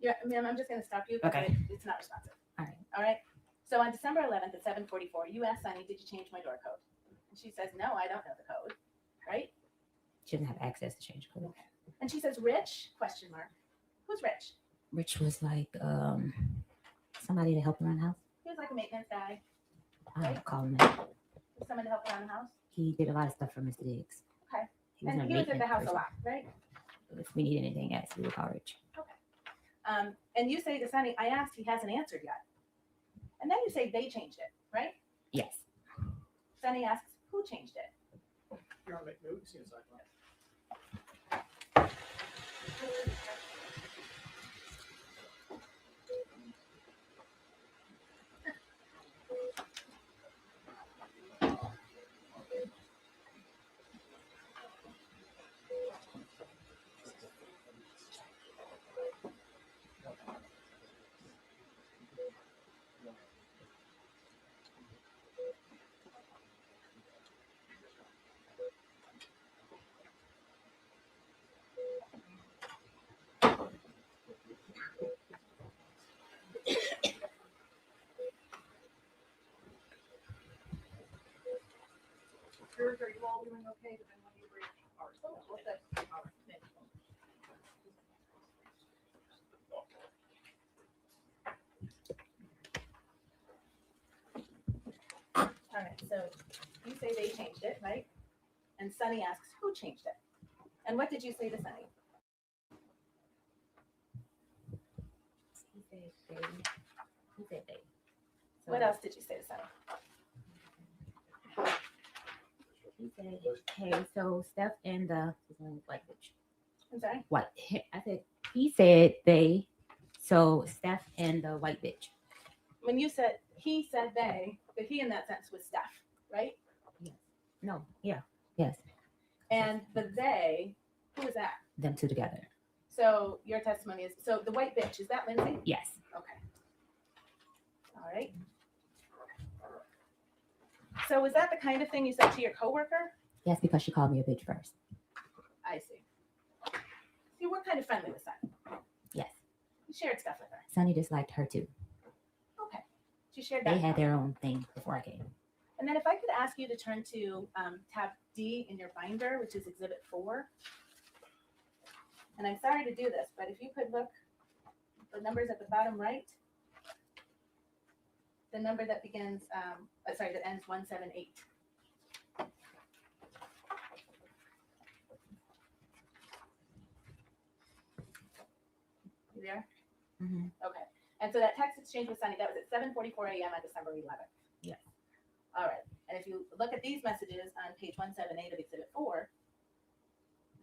Yeah, ma'am, I'm just going to stop you because Okay. it's not responsive. All right. All right. So on December 11th at 7:44, you asked Sunny, did you change my door code? And she says, no, I don't know the code, right? she doesn't have access to change code. And she says, Rich? Question mark. Who's Rich? Rich was like somebody to help around the house. He was like a maintenance guy. I don't call him that. Was someone to help around the house. He did a lot of stuff for Mr. Diggs. Okay. He was And a he was at the maintenance house a person. lot, right? If we need anything else, we would call Rich. And you say to Sunny, I asked, he hasn't answered yet. And then you say they changed it, right? Yes. Sunny asks, who changed it? You're on the, we can see inside. Jurors, are you all doing okay? Does anyone need a break? All right, what's that? All right, thank you. All right, so you say they changed it, right? And Sunny asks, who changed it? And what did you say to Sunny? He said they. He said they. So What else did you say to Sunny? He said, hey, so Steph and the white bitch. I'm sorry? What? I said, he said they. So Steph and the white bitch. When you said, he said they, the he in that sentence was Steph, right? No, yeah, yes, And the they, who is that? them two together. So your testimony is, so the white bitch, is that Lindsay? Yes. Okay. All right. So was that the kind of thing you said to your coworker? Yes, because she called me a bitch first. I see. You were kind of friendly with Sunny. Yes. You shared stuff with her. Sunny disliked her too. Okay. She shared that. They had their own thing before I came. And then if I could ask you to turn to tab D in your binder, which is Exhibit 4. And I'm sorry to do this, but if you could look, the numbers at the bottom right, the number that begins, that ends 178. You there? Mm-hmm. Okay. And so that text exchange with Sunny, that was at 7:44 a.m. on December 11th. Yes. All right. And if you look at these messages on page 178 of Exhibit 4,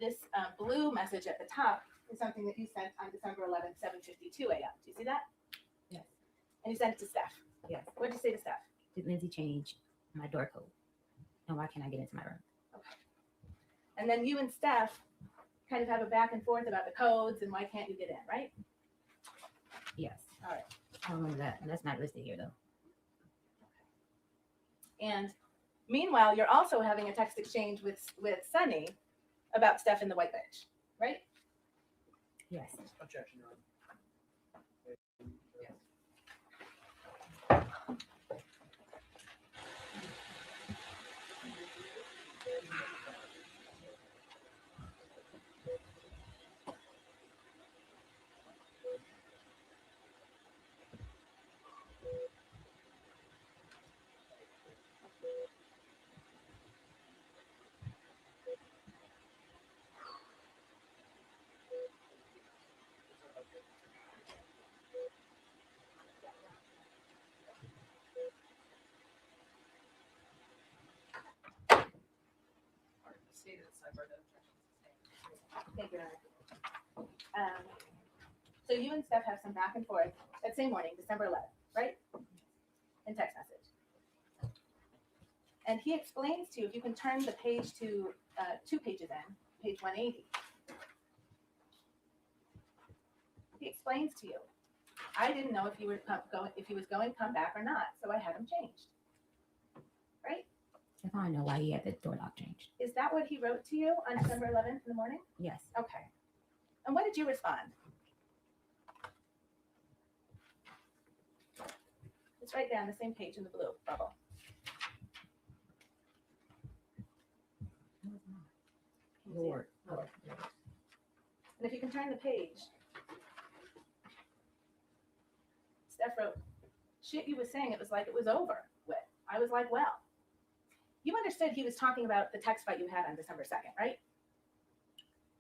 this blue message at the top is something that you sent on December 11th, 7:52 a.m. Do you see that? Yes. And you sent it to Steph. Yes. What did you say to Steph? Did Lindsay change my door code? And why can't I get into my room? And then you and Steph kind of have a back and forth about the codes and why can't you get in, right? Yes. All right. I remember that. That's not listed here though. And meanwhile, you're also having a text exchange with Sunny about Steph and the white bitch, right? Yes. Objection, Your Honor. All right, stated sidebar that objection is sustained. Thank you, Ryan. So you and Steph have some back and forth that same morning, December 11th, right? In text message. And he explains to you, if you can turn the page to 2 pages in, page 180. He explains to you, I didn't know if he was going to come back or not, so I had him changed. Right? If I know why he had the door lock changed. Is that what he wrote to you on December 11th in the morning? Yes. Okay. And what did you respond? It's right there on the same page in the blue bubble. Lord. And if you can turn the page, Steph wrote, shit you was saying, it was like it was over with. I was like, well. You understood he was talking about the text fight you had on December 2nd, right?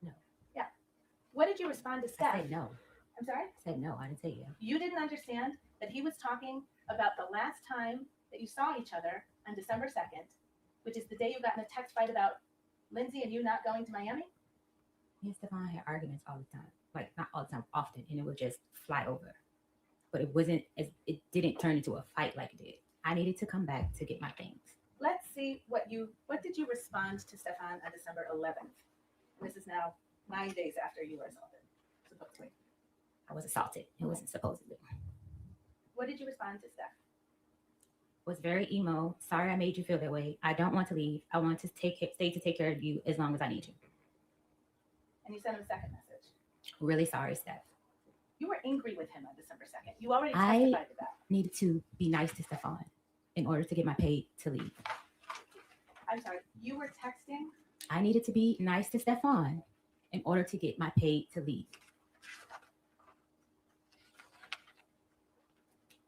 No. Yeah. What did you respond to I Steph? said no. I'm sorry? I said no. I didn't say yeah. You didn't understand that he was talking about the last time that you saw each other on December 2nd, which is the day you got in a text fight about Lindsay and you not going to Miami? Me and Stefon had arguments all the time. Like, not all the time, often, and it would just fly over. But it didn't turn into a fight like it did. I needed to come back to get my things. Let's see what did you respond to Stefon on December 11th? This is now 9 days after you were assaulted, supposedly. I was assaulted. It wasn't supposedly. What did you respond to Steph? Was very emo. Sorry I made you feel that way. I don't want to leave. I want to stay to take care of you as long as I need you. And you sent him a second message. Really sorry, Steph. You were angry with him on December 2nd. You already I testified to that. needed to be nice to Stefon in order to get my pay to leave. I'm sorry. You were texting? I needed to be nice to Stefon in order to get my pay to leave.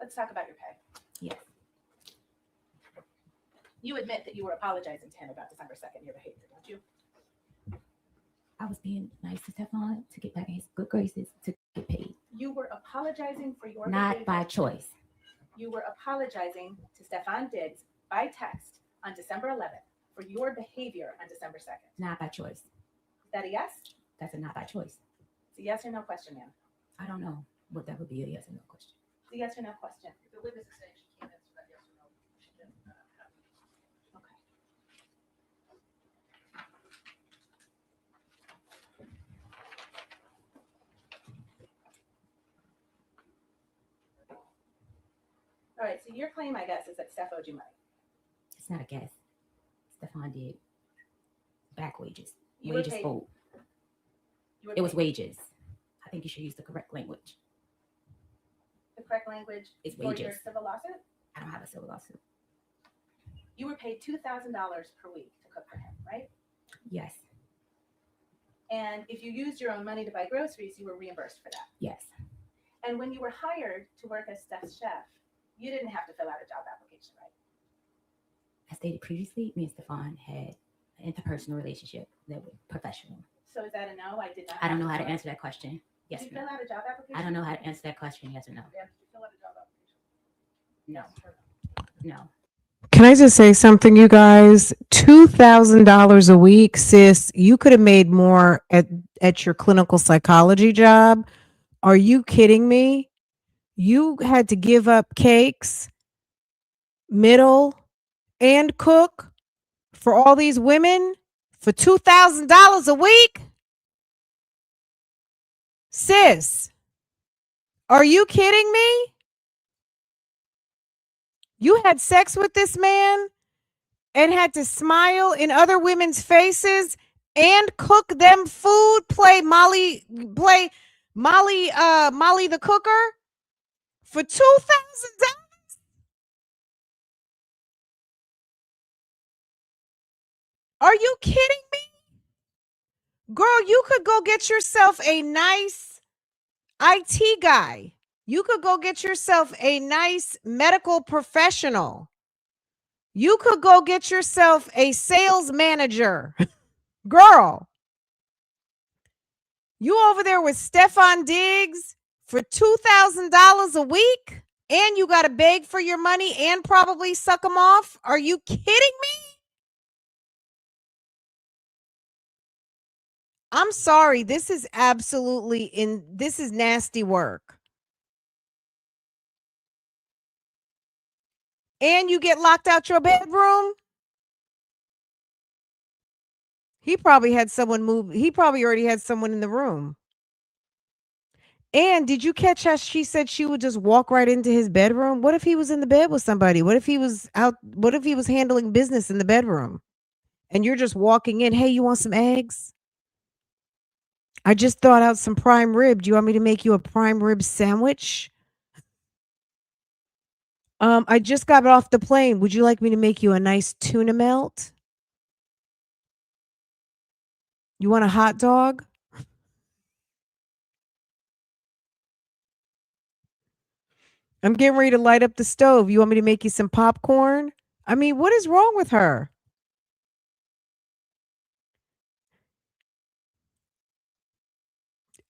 Let's talk about your pay. Yes. You admit that you were apologizing to him about December 2nd, your behavior, don't you? I was being nice to Stefon to get back in his good graces to get paid. You were apologizing for your Not behavior. by choice. You were apologizing to Stefon Diggs by text on December 11th for your behavior on December 2nd. Not by choice. Is that a yes? That's a not by choice. It's a yes or no question, ma'am. I don't know what that would be a yes or no question. It's a yes or no question. If the witness is saying she can't answer that yes or no, she can have it. Okay. All right, so your claim, I guess, is that Steph owed you money. It's not a guess. Stefon did back wages. You were Wages paid- owed. You were It was paid wages. I think you should use the correct language. the correct language It's for your wages. civil lawsuit. I don't have a civil lawsuit. You were paid $2,000 per week to cook for him, right? Yes. And if you used your own money to buy groceries, you were reimbursed for that. Yes. And when you were hired to work as Steph's chef, you didn't have to fill out a job application, right? As stated previously, me and Stefon had an interpersonal relationship that was professional. So is that a no? I did not. I don't know how have to answer that question. Yes Did or you no. fill out a job application? I don't know how to answer that question. Yes or no. Dan, did you fill out a job application? No. Yes or no? No. Can I just say something, you guys? $2,000 a week, sis. You could have made more at your clinical psychology job. Are you kidding me? You had to give up cakes, middle, and cook for all these women for $2,000 a week? Sis, are you kidding me? You had sex with this man and had to smile in other women's faces and cook them food, play Molly the cooker for $2,000? Are you kidding me? Girl, you could go get yourself a nice IT guy. You could go get yourself a nice medical professional. You could go get yourself a sales manager. Girl, you over there with Stefon Diggs for $2,000 a week? And you got to beg for your money and probably suck them off? Are you kidding me? I'm sorry. This is this is nasty work. And you get locked out your bedroom? He probably had someone move. He probably already had someone in the room. And did you catch how she said she would just walk right into his bedroom? What if he was in the bed with somebody? What if he was out? What if he was handling business in the bedroom? And you're just walking in. Hey, you want some eggs? I just thawed out some prime rib. Do you want me to make you a prime rib sandwich? I just got off the plane. Would you like me to make you a nice tuna melt? You want a hot dog? I'm getting ready to light up the stove. You want me to make you some popcorn? I mean, what is wrong with her?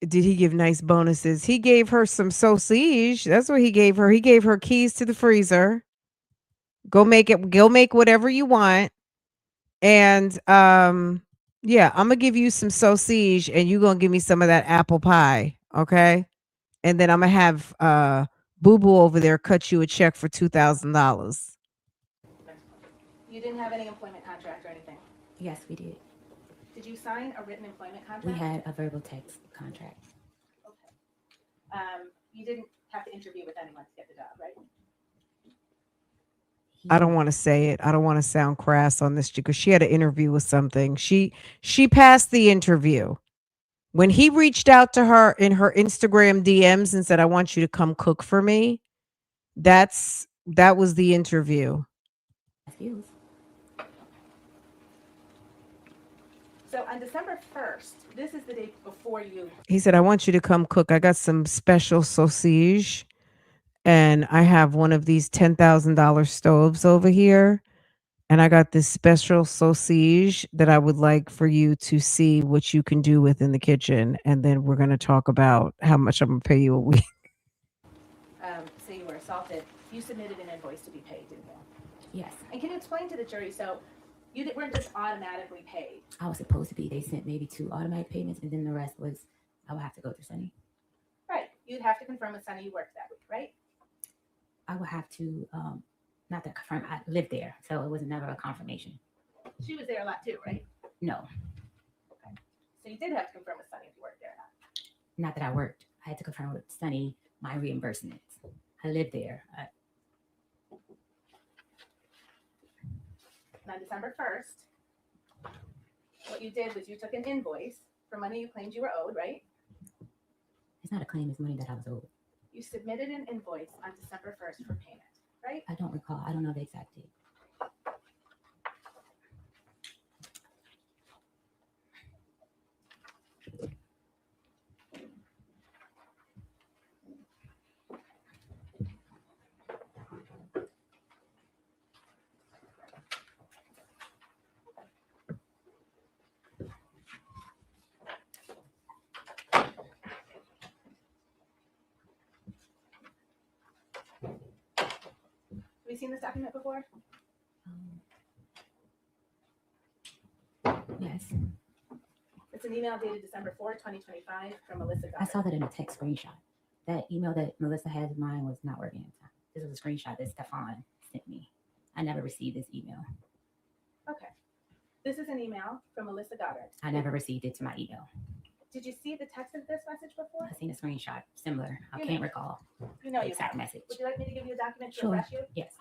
did he give nice bonuses? He gave her some sausage. That's what he gave her. He gave her keys to the freezer. Go make whatever you want. And yeah, I'm gonna give you some sausage and you're gonna give me some of that apple pie. Okay. And then I'm gonna have Boo Boo over there cut you a check for $2,000. You didn't have any employment contract or anything? Yes, we did. Did you sign a written employment contract? We had a verbal text contract. Okay. You didn't have to interview with anyone to get the job, right? I don't want to say it. I don't want to sound crass on this because she had an interview with something. She passed the interview. When he reached out to her in her Instagram DMs and said, "I want you to come cook for me," that was the interview. Excuse. So on December 1st, this is the day before you. He said, "I want you to come cook. I got some special sausage and I have one of these $10,000 stoves over here. And I got this special sausage that I would like for you to see what you can do with in the kitchen. And then we're going to talk about how much I'm going to pay you a week." Say you were assaulted, you submitted an invoice to be paid, didn't you? Yes, And can you explain to the jury, so weren't just automatically paid? I was supposed to be. They sent maybe 2 automatic payments, and then the rest was I would have to go through Sunny. Right. You'd have to confirm with Sunny you worked that week, right? I would have to not to confirm. I lived there, so it was never a confirmation. She was there a lot too, right? No, So you did have to confirm with Sunny if you worked there or not. not that I worked. I had to confirm with Sunny my reimbursements. I lived there. And on December 1st, what you did was you took an invoice for money you claimed you were owed, right? It's not a claim. It's money that I was owed. You submitted an invoice on December 1st for payment, right? I don't recall. I don't know the exact date. Have you seen this document before? Yes, It's an email dated December 4th, 2025 from Melissa I Goddard. saw that in a text screenshot. That email that Melissa had of mine was not working at the time. This was a screenshot that Stefon sent me. I never received this email. Okay. This is an email from Melissa Goddard. I never received it to my email. Did you see the text of this message before? I seen a screenshot similar. I You can't know. recall You know the you exact have. message. Would you like me to give you a document to Sure. refresh you? Yes.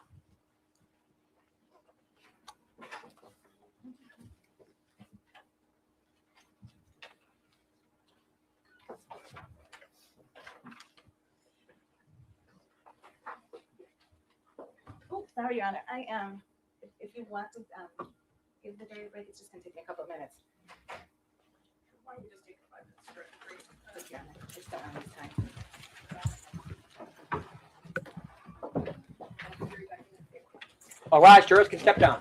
Oh, sorry, Your Honor. I am, if you want to give the jury a break, it's just going to take me a couple of minutes. Why don't we just take a 5-minute break? Thank you, Your Honor. It's done on this time. All right, jurors can step down.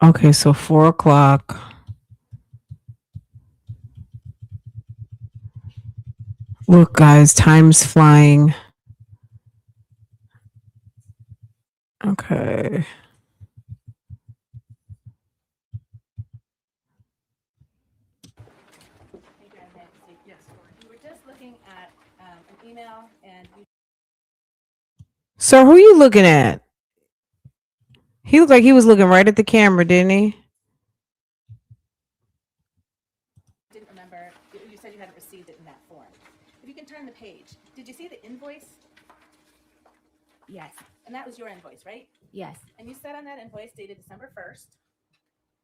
Okay, so 4:00. Look, guys, time's flying. Okay. Thank you, Your Honor. Yes. We were just looking at an email and you Sir, who you looking at? He looked like he was looking right at the camera, didn't he? didn't remember, you said you hadn't received it in that form. If you can turn the page, did you see the invoice? Yes. And that was your invoice, right? Yes. And you said on that invoice dated December 1st,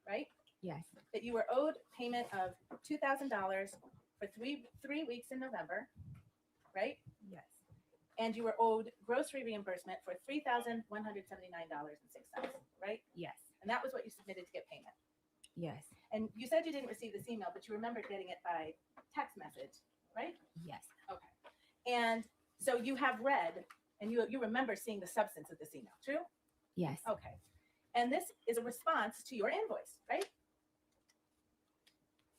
right? Yes. That you were owed payment of $2,000 for three weeks in November, right? Yes. And you were owed grocery reimbursement for $3,179.06, right? Yes. And that was what you submitted to get payment. Yes. And you said you didn't receive this email, but you remembered getting it by text message, right? Yes. Okay. And so you have read and you remember seeing the substance of this email, true? Yes. Okay. And this is a response to your invoice, right?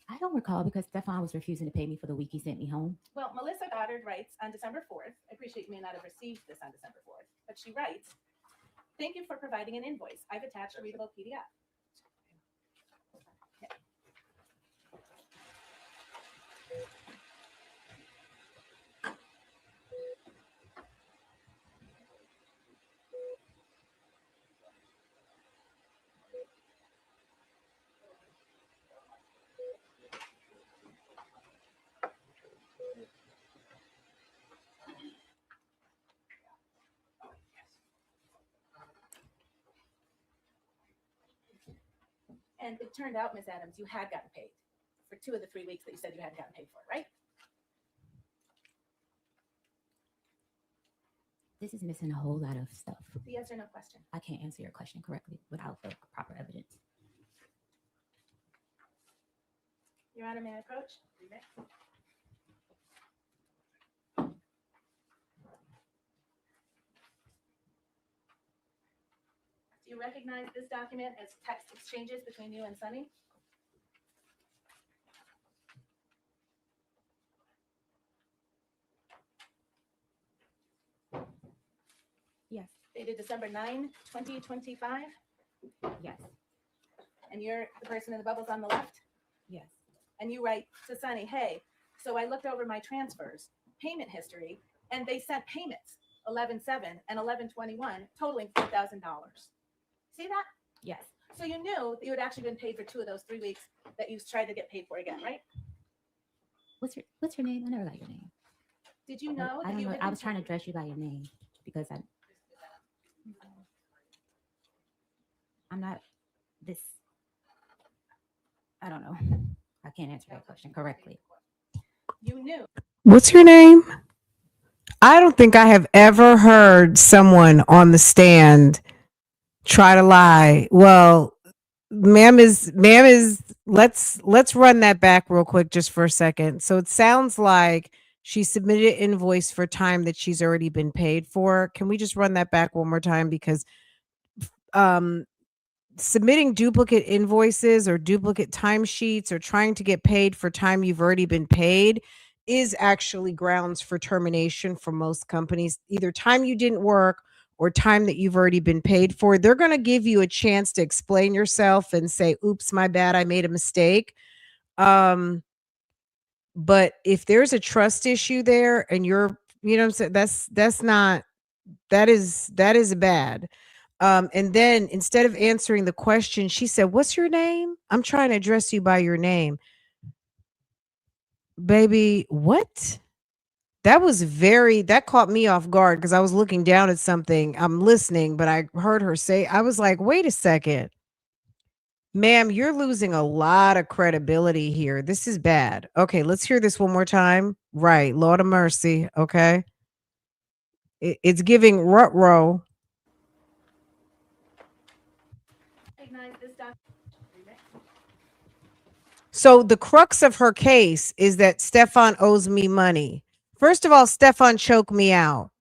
I don't recall because Stefon was refusing to pay me for the week he sent me home. Well, Melissa Goddard writes on December 4th. I appreciate you may not have received this on December 4th, but she writes, "Thank you for providing an invoice. I've attached a readable PDF." And it turned out, Ms. Adams, you had gotten paid for 2 of the 3 weeks that you said you hadn't gotten paid for, right? This is missing a whole lot of stuff. It's a yes or no question. I can't answer your question correctly without the proper evidence. Your Honor, may I approach? You may. Do you recognize this document as text exchanges between you and Sunny? Yes. Dated December 9, 2025, Yes. and you're the person in the bubbles on the left? Yes. And you write to Sunny, "Hey, so I looked over my transfers, payment history, and they sent payments, 11/7 and 11/21, totaling $4,000. See that? Yes. So you knew that you had actually been paid for 2 of those 3 weeks that you tried to get paid for again, right? What's your name? I never got your name. Did you know I that don't you know. had I been was trying to paid- address you by your name because I'm not this. I don't know. I can't answer that question correctly. You knew What's your name? I don't think I have ever heard someone on the stand try to lie. Well, ma'am is let's run that back real quick just for a second. So it sounds like she submitted an invoice for time that she's already been paid for. Can we just run that back one more time? Because submitting duplicate invoices or duplicate timesheets or trying to get paid for time you've already been paid is actually grounds for termination for most companies. Either time you didn't work or time that you've already been paid for. They're going to give you a chance to explain yourself and say, "Oops, my bad, I made a mistake." But if there's a trust issue there and you're, you know what I'm saying, that's not, that is bad. And then instead of answering the question, she said, "What's your name? I'm trying to address you by your name." Baby, what? That caught me off guard because I was looking down at something. I'm listening, but I heard her say, I was like, wait a second. Ma'am, you're losing a lot of credibility here. This is bad. Okay, let's hear this one more time. Right. Lord of mercy. Okay. It's giving rut-row. recognize this document. So the crux of her case is that Stefon owes me money. First of all, Stefon choked me out.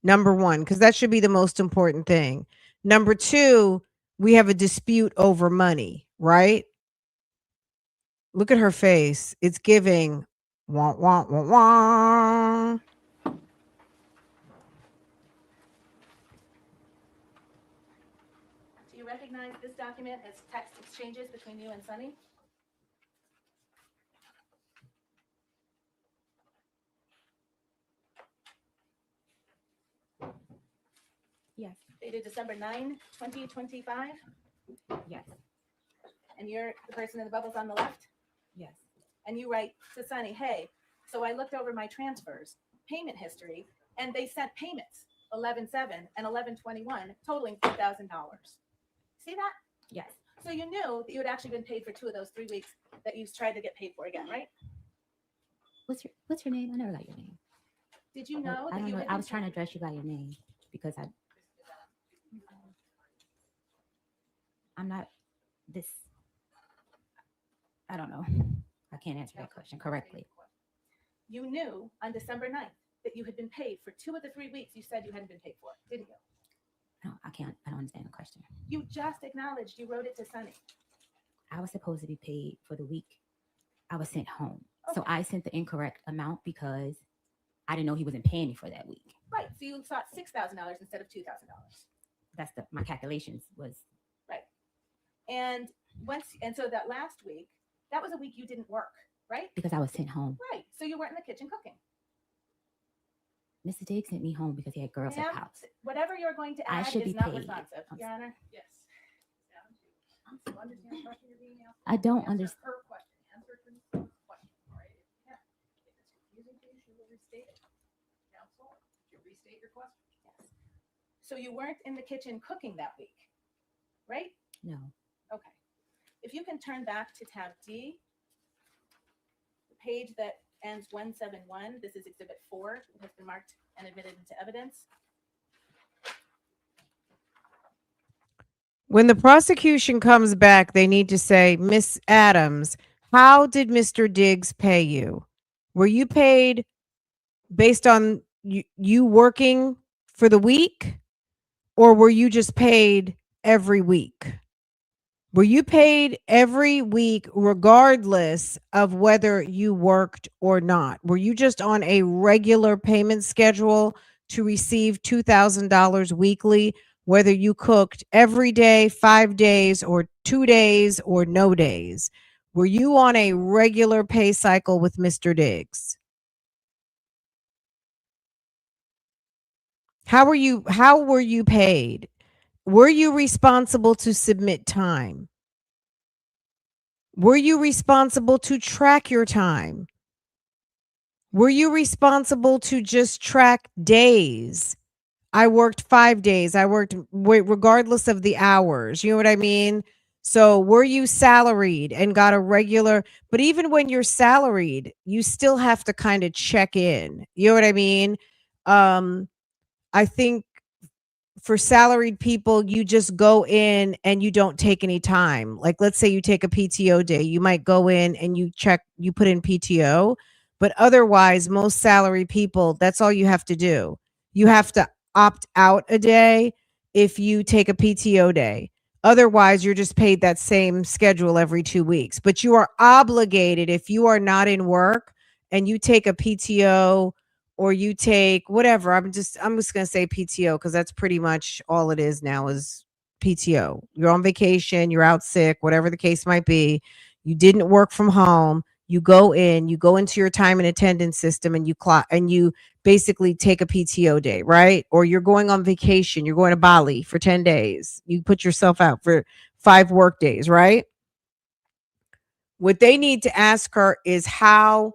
Number one, because that should be the most important thing. Number two, we have a dispute over money, right? Look at her face. It's giving wah, wah, wah, wah. Do you recognize this document as text exchanges between you and Sunny? Yes. Dated December 9, 2025, Yes. and you're the person in the bubbles on the left? Yes. And you write to Sunny, "Hey, so I looked over my transfers, payment history, and they sent payments, 11/7 and 11/21, totaling $4,000. See that? Yes. So you knew that you had actually been paid for 2 of those 3 weeks that you tried to get paid for again, right? What's your name? I never got your name. Did you know I that don't you know. had I been was trying to paid- address you by your name because I'm not this. I don't know. I can't answer that question correctly. You knew on December 9th that you had been paid for 2 of the 3 weeks you said you hadn't been paid for, didn't you? No, I can't. I don't understand the question. You just acknowledged you wrote it to Sunny. I was supposed to be paid for the week I was sent home. So Okay. I sent the incorrect amount because I didn't know he wasn't paying me for that week. Right. So you sought $6,000 instead of $2,000. That's my calculations was And so that last week, that was a week you didn't work, right? because I was sent home. Right. So you weren't in the kitchen cooking. Mr. Diggs sent me home because he had girls at Ma'am, the house. whatever you're going to I add should is be not paid. responsive. I'm Your Honor? Yes. Down to, understand the question you're being asked? I don't Answer understand. her question. Answer her question, all right? If it's confusing to you, she will restate it. Counsel, you restate your question. Yes. So you weren't in the kitchen cooking that week, right? No. Okay. If you can turn back to tab D, the page that ends 171, this is exhibit 4. It has been marked and admitted into evidence. When the prosecution comes back, they need to say, Miss Adams, how did Mr. Diggs pay you? Were you paid based on you working for the week, or were you just paid every week? Were you paid every week regardless of whether you worked or not? Were you just on a regular payment schedule to receive $2,000 weekly, whether you cooked every day, 5 days, or 2 days, or no days? Were you on a regular pay cycle with Mr. Diggs? How were you paid? Were you responsible to submit time? Were you responsible to track your time? Were you responsible to just track days? I worked 5 days. I worked regardless of the hours. You know what I mean? So were you salaried and got a regular, but even when you're salaried, you still have to kind of check in. You know what I mean? I think for salaried people, you just go in and you don't take any time. Like, let's say you take a PTO day, you might go in and you put in PTO, but otherwise, most salaried people, that's all you have to do. You have to opt out a day if you take a PTO day. Otherwise, you're just paid that same schedule every 2 weeks, but you are obligated if you are not in work and you take a PTO or you take whatever. I'm just going to say PTO because that's pretty much all it is now is PTO. You're on vacation, you're out sick, whatever the case might be. You didn't work from home. You go into your time and attendance system and you clock and you basically take a PTO day, right? Or you're going on vacation, you're going to Bali for 10 days. You put yourself out for 5 work days, right? What they need to ask her is how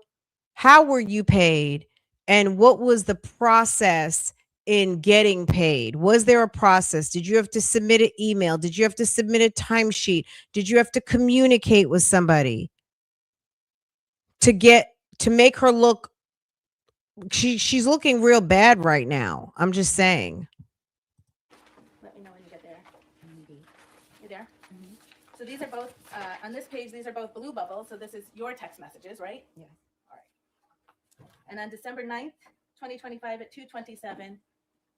were you paid? And what was the process in getting paid? Was there a process? Did you have to submit an email? Did you have to submit a timesheet? Did you have to communicate with somebody to make her look? She's looking real bad right now. I'm just saying. Let me know when you get there. You there? So these are both, on this page, these are both blue bubbles. So this is your text messages, right? Yeah. All right. And on December 9th, 2025 at 2:27,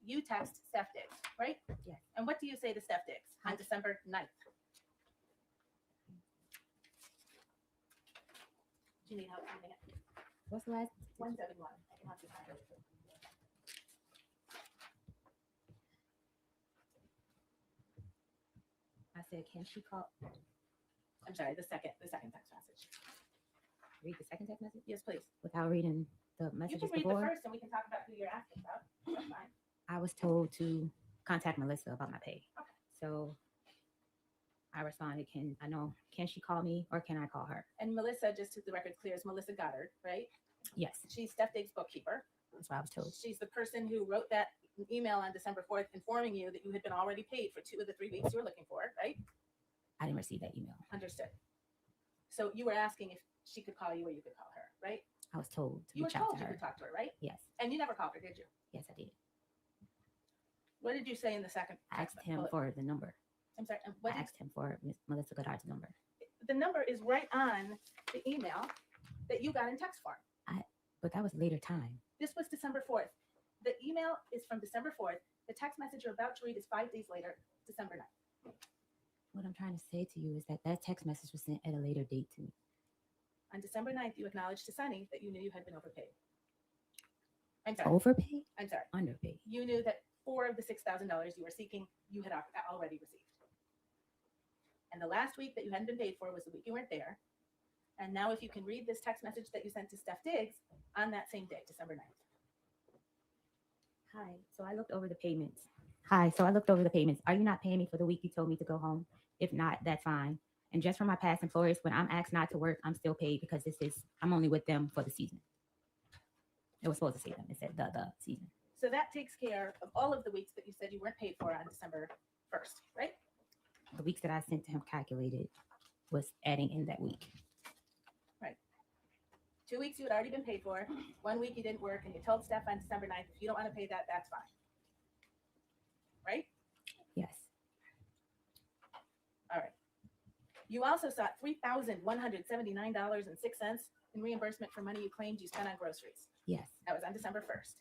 you text Steph Diggs, right? Yeah. And what do you say to Steph Diggs on December 9th? Do you need help finding it? What's the last? 171. I can help you find it. I said, can she call? I'm sorry, the second text message. Read the second text message Yes, please. without reading the You messages can read the before. first and we can talk about who you're asking about. That's fine. I was told to contact Melissa about my pay. Okay. So I responded, can she call me or can I call her? And Melissa, just to the record clear, is Melissa Goddard, right? Yes, She's Steph Diggs' bookkeeper. that's what I was told. She's the person who wrote that email on December 4th informing you that you had been already paid for 2 of the 3 weeks you were looking for, right? I didn't receive that email. Understood. So you were asking if she could call you or you could call her, right? I was told to You were reach out told to you her. could talk to her, right? Yes, And you never called her, did you? yes, I did. What did you say in the second I text? asked him bullet? for the number. I'm sorry. I asked him for Miss Melissa Goddard's number. the number is right on the email that you got in text form. But that was later time. This was December 4th. The email is from December 4th. The text message you're about to read is 5 days later, December 9th. What I'm trying to say to you is that text message was sent at a later date to me. On December 9th, you acknowledged to Sunny that you knew you had been overpaid. I'm sorry. Overpaid? I'm sorry. Underpaid. You knew that 4 of the $6,000 you were seeking, you had already received. And the last week that you hadn't been paid for was the week you weren't there. And now if you can read this text message that you sent to Steph Diggs on that same day, December 9th. Hi. So I looked over the payments. Are you not paying me for the week you told me to go home? If not, that's fine. And just for my past employers, when I'm asked not to work, I'm still paid because I'm only with them for the season. It was supposed to say them. It said the season. So that takes care of all of the weeks that you said you weren't paid for on December 1st, right? The weeks that I sent to him calculated was adding in that week. 2 weeks you had already been paid for. 1 week you didn't work, and you told Steph on December 9th, if you don't want to pay that, that's fine. Right? Yes. All right. You also sought $3,179.06 in reimbursement for money you claimed you spent on groceries. Yes. That was on December 1st.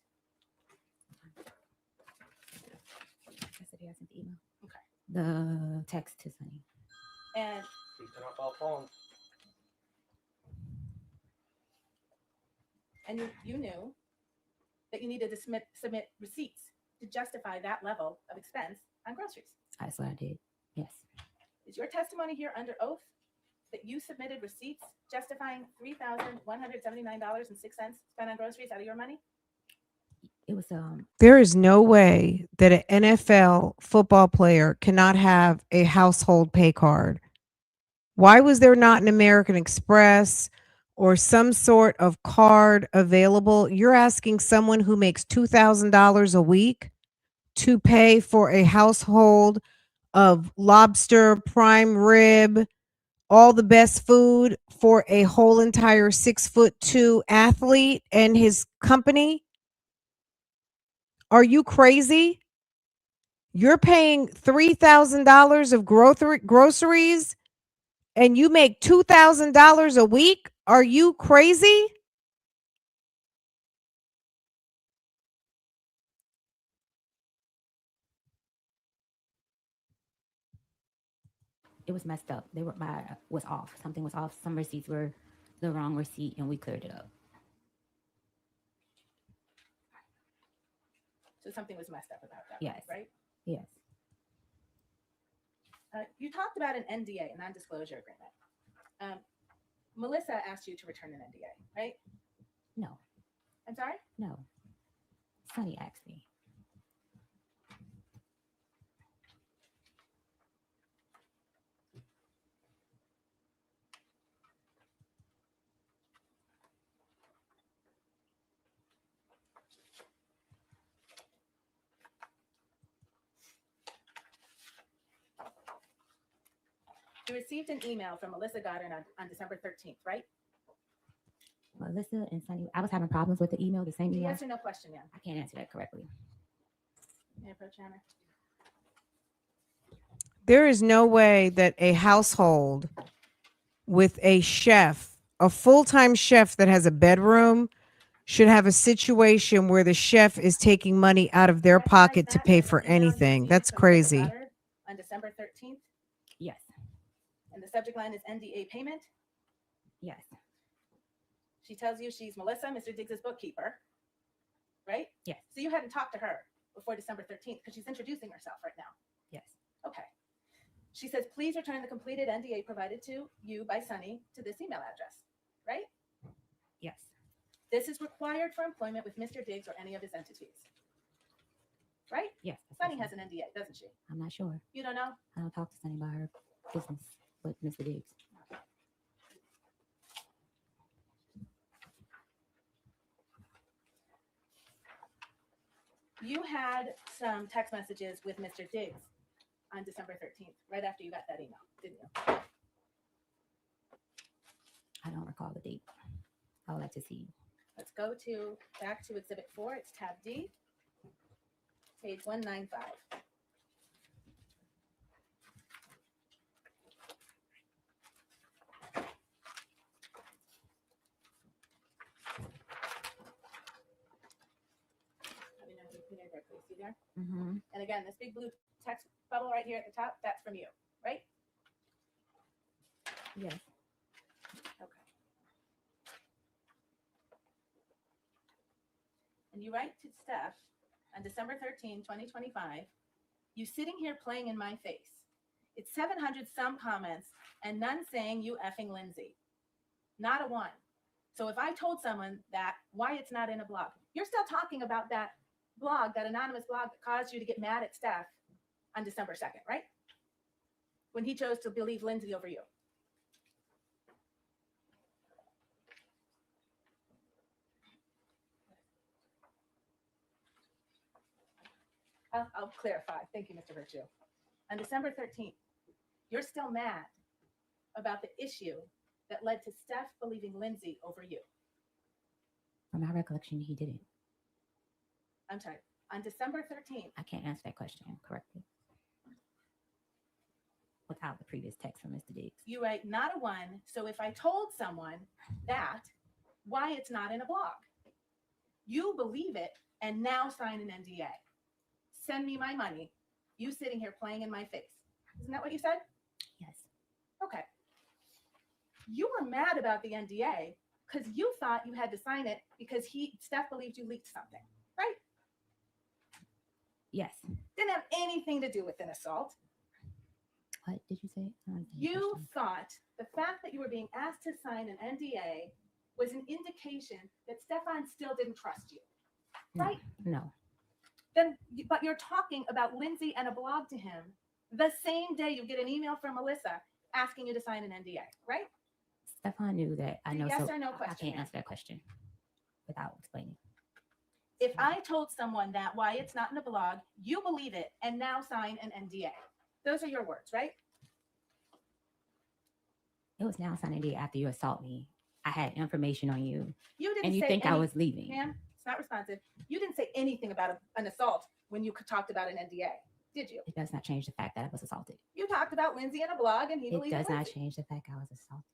Yesterday I sent the email. Okay. The text to Sunny. And Keep it off our phone. you knew that you needed to submit receipts to justify that level of expense on groceries. That's what I did. Yes. Is your testimony here under oath that you submitted receipts justifying $3,179.06 spent on groceries out of your money? It was There is no way that an NFL football player cannot have a household pay card. Why was there not an American Express or some sort of card available? You're asking someone who makes $2,000 a week to pay for a household of lobster, prime rib, all the best food for a whole entire 6'2" athlete and his company? Are you crazy? You're paying $3,000 of groceries and you make $2,000 a week? Are you crazy? it was messed up. Was off. Something was off. Some receipts were the wrong receipt, and we cleared it up. So something was messed up about that, Yes. right? Yes. You talked about an NDA, a non-disclosure agreement. Melissa asked you to return an NDA, right? No. I'm sorry? No. Sunny asked me. You received an email from Melissa Goddard on December 13th, right? Melissa and Sunny, I was having problems with the email, the same email. Yes or no question, yeah. I can't answer that correctly. May I approach Hannah? There is no way that a household with a chef, a full-time chef that has a bedroom, should have a situation where the chef is taking money out of their Recognize pocket to that pay as an for email you anything. received That's from Melissa crazy. Goddard on December 13th, Yes. and the subject line is NDA payment. Yes. She tells you she's Melissa, Mr. Diggs' bookkeeper, right? Yes. So you hadn't talked to her before December 13th because she's introducing herself right now. Yes. Okay. She says, please return the completed NDA provided to you by Sunny to this email address, right? Yes. This is required for employment with Mr. Diggs or any of his entities, right? Yes. that's what Sunny she has said. an NDA, doesn't she? I'm not sure. You don't know? I don't talk to Sunny about her business with Mr. Diggs. You had some text messages with Mr. Diggs on December 13th, right after you got that email, didn't you? I don't recall the date. I would like to see. Let's go back to Exhibit 4. It's tab D, page 195. See there? Mm-hmm. And again, this big blue text bubble right here at the top, that's from you, right? Yes. Okay. And you write to Steph on December 13, 2025, you sitting here playing in my face. It's 700 some comments and none saying you effing Lindsay. Not a one. So if I told someone that, why it's not in a blog, you're still talking about that blog, that anonymous blog that caused you to get mad at Steph on December 2nd, right? When he chose to believe Lindsay over you. I'll clarify. Thank you, Mr. Virtue. On December 13th, you're still mad about the issue that led to Steph believing Lindsay over you. From my recollection, he didn't. I'm sorry. On December 13th, I can't answer that question correctly without the previous text from Mr. Diggs. you write not a one. So if I told someone that, why it's not in a blog? You believe it and now sign an NDA. Send me my money. You sitting here playing in my face. Isn't that what you said? Yes. Okay. You were mad about the NDA because you thought you had to sign it because Steph believed you leaked something, right? Yes. Didn't have anything to do with an assault. What did you say? I don't understand the You question. thought the fact that you were being asked to sign an NDA was an indication that Stefan still didn't trust you, right? No. But you're talking about Lindsay and a blog to him the same day you get an email from Melissa asking you to sign an NDA, right? Stefan knew that. I know. Yes so or no I question, can't ma'am. answer that question without explaining. If I told someone that why it's not in a blog, you believe it and now sign an NDA. Those are your words, right? It was now signing day after you assault me. I had information on you, You didn't and you say think I any- was leaving. Ma'am, it's not responsive. You didn't say anything about an assault when you talked about an NDA, did you? It does not change the fact that I was assaulted. You talked about Lindsay in a blog and he It believed does not Lindsay. change the fact I was assaulted.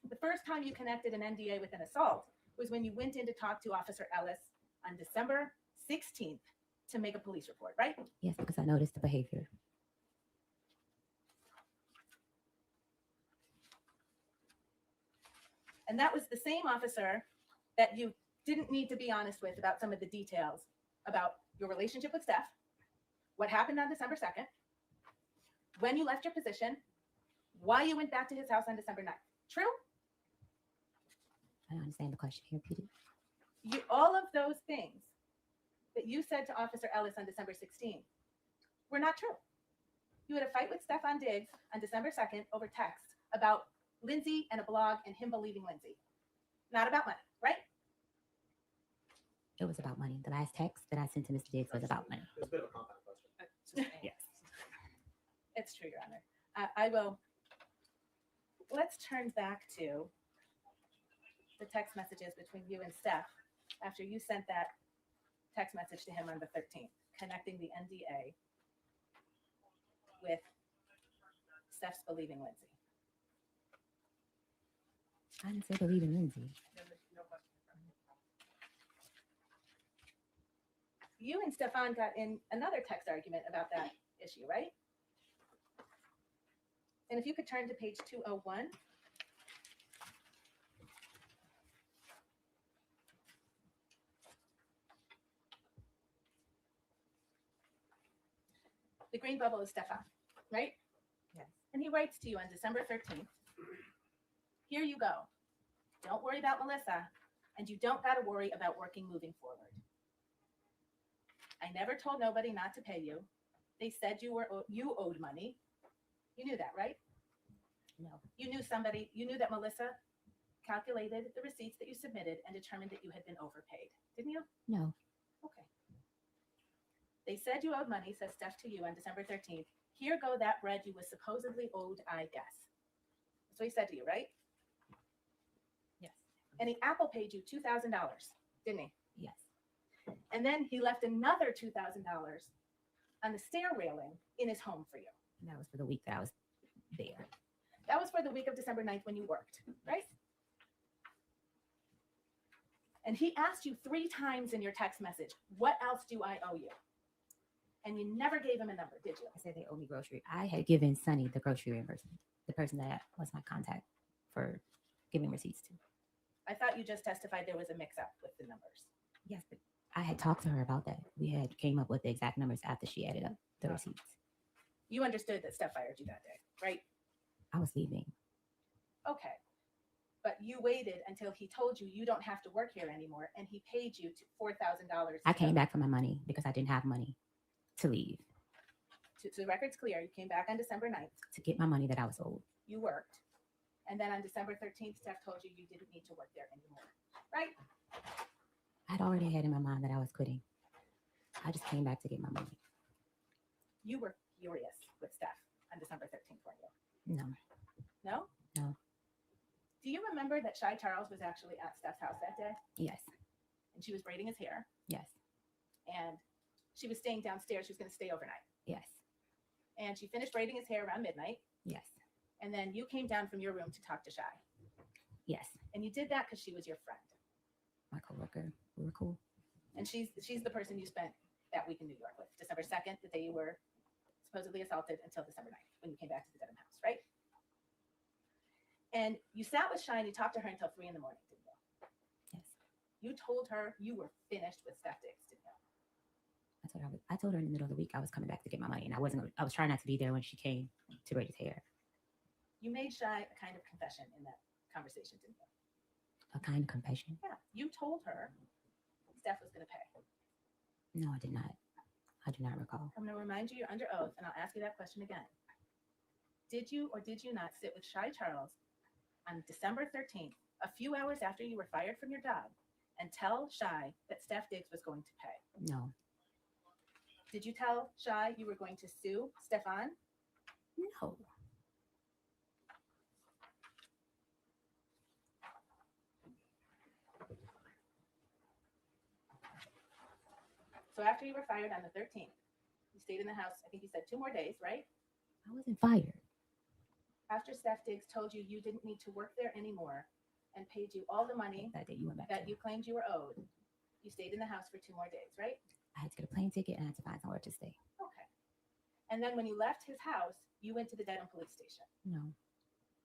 The first time you connected an NDA with an assault was when you went in to talk to Officer Ellis on December 16th to make a police report, right? Yes, because I noticed the behavior. And that was the same officer that you didn't need to be honest with about some of the details about your relationship with Steph, what happened on December 2nd, when you left your position, why you went back to his house on December 9th. True? I don't understand the question. Can you repeat it? All of those things that you said to Officer Ellis on December 16th were not true. You had a fight with Stefon Diggs on December 2nd over text about Lindsay and a blog and him believing Lindsay. Not about money, right? It was about money. The last text that I sent to Mr. Diggs was about money. It's a bit of a compound question. Yes. It's true, Your Honor. I will. Let's turn back to the text messages between you and Steph after you sent that text message to him on the 13th, connecting the NDA with Steph's believing Lindsay. I didn't say believe in Lindsay. You and Stefan got in another text argument about that issue, right? And if you could turn to page 201. The green bubble is Stefan, right? Yes. And he writes to you on December 13th. Here you go. Don't worry about Melissa, and you don't got to worry about working moving forward. I never told nobody not to pay you. They said you owed money. You knew that, right? No. You knew that Melissa calculated the receipts that you submitted and determined that you had been overpaid. Didn't you? No. Okay. They said you owed money, says Steph to you on December 13th. Here go that bread you was supposedly owed, I guess. That's what he said to you, right? Yes. And he Apple paid you $2,000, didn't he? Yes. And then he left another $2,000 on the stair railing in his home for you. And that was for the week that I was there. That was for the week of December 9th when you worked, right? And he asked you 3 times in your text message, what else do I owe you? And you never gave him a number, did you? I said they owe me grocery. I had given Sonny the grocery reimbursement, the person that was my contact for giving receipts to. I thought you just testified there was a mix-up with the numbers. Yes, but I had talked to her about that. We had came up with the exact numbers after she added up the receipts. You understood that Steph fired you that day, right? I was leaving. Okay. But you waited until he told you you don't have to work here anymore, and he paid you $4,000. I came back for my money because I didn't have money to leave, So the record's clear. You came back on December 9th. to get my money that I was owed. You worked. And then on December 13th, Steph told you you didn't need to work there anymore, right? I'd already had in my mind that I was quitting. I just came back to get my money. You were furious with Steph on December 13th, weren't you? No. No? No. Do you remember that Shy Charles was actually at Steph's house that day? Yes. And she was braiding his hair, Yes. and she was staying downstairs. She was going to stay overnight. Yes. And she finished braiding his hair around midnight. Yes. And then you came down from your room to talk to Shy. Yes. And you did that because she was your friend. My coworker. We were cool. And she's the person you spent that week in New York with. December 2nd, the day you were supposedly assaulted, until December 9th, when you came back to the Dedham house, right? And you sat with Shy and you talked to her until 3 in the morning, didn't you? Yes. You told her you were finished with Steph Diggs, didn't you? I told her in the middle of the week I was coming back to get my money, and I was trying not to be there when she came to braid his hair. You made Shy a kind of confession in that conversation, didn't you? A kind of confession? Yeah. You told her Steph was going to pay. No, I did not. I do not recall. I'm going to remind you you're under oath, and I'll ask you that question again. Did you or did you not sit with Shy Charles on December 13th, a few hours after you were fired from your job, and tell Shy that Steph Diggs was going to pay? No. Did you tell Shy you were going to sue Stefon? No. So after you were fired on the 13th, you stayed in the house, I think you said 2 more days, right? I wasn't fired. After Steph Diggs told you you didn't need to work there anymore and paid you all the money That day you went back. that you claimed you were owed, you stayed in the house for 2 more days, right? I had to get a plane ticket and I had to find somewhere to stay. Okay. And then when you left his house, you went to the Dedham police station. No.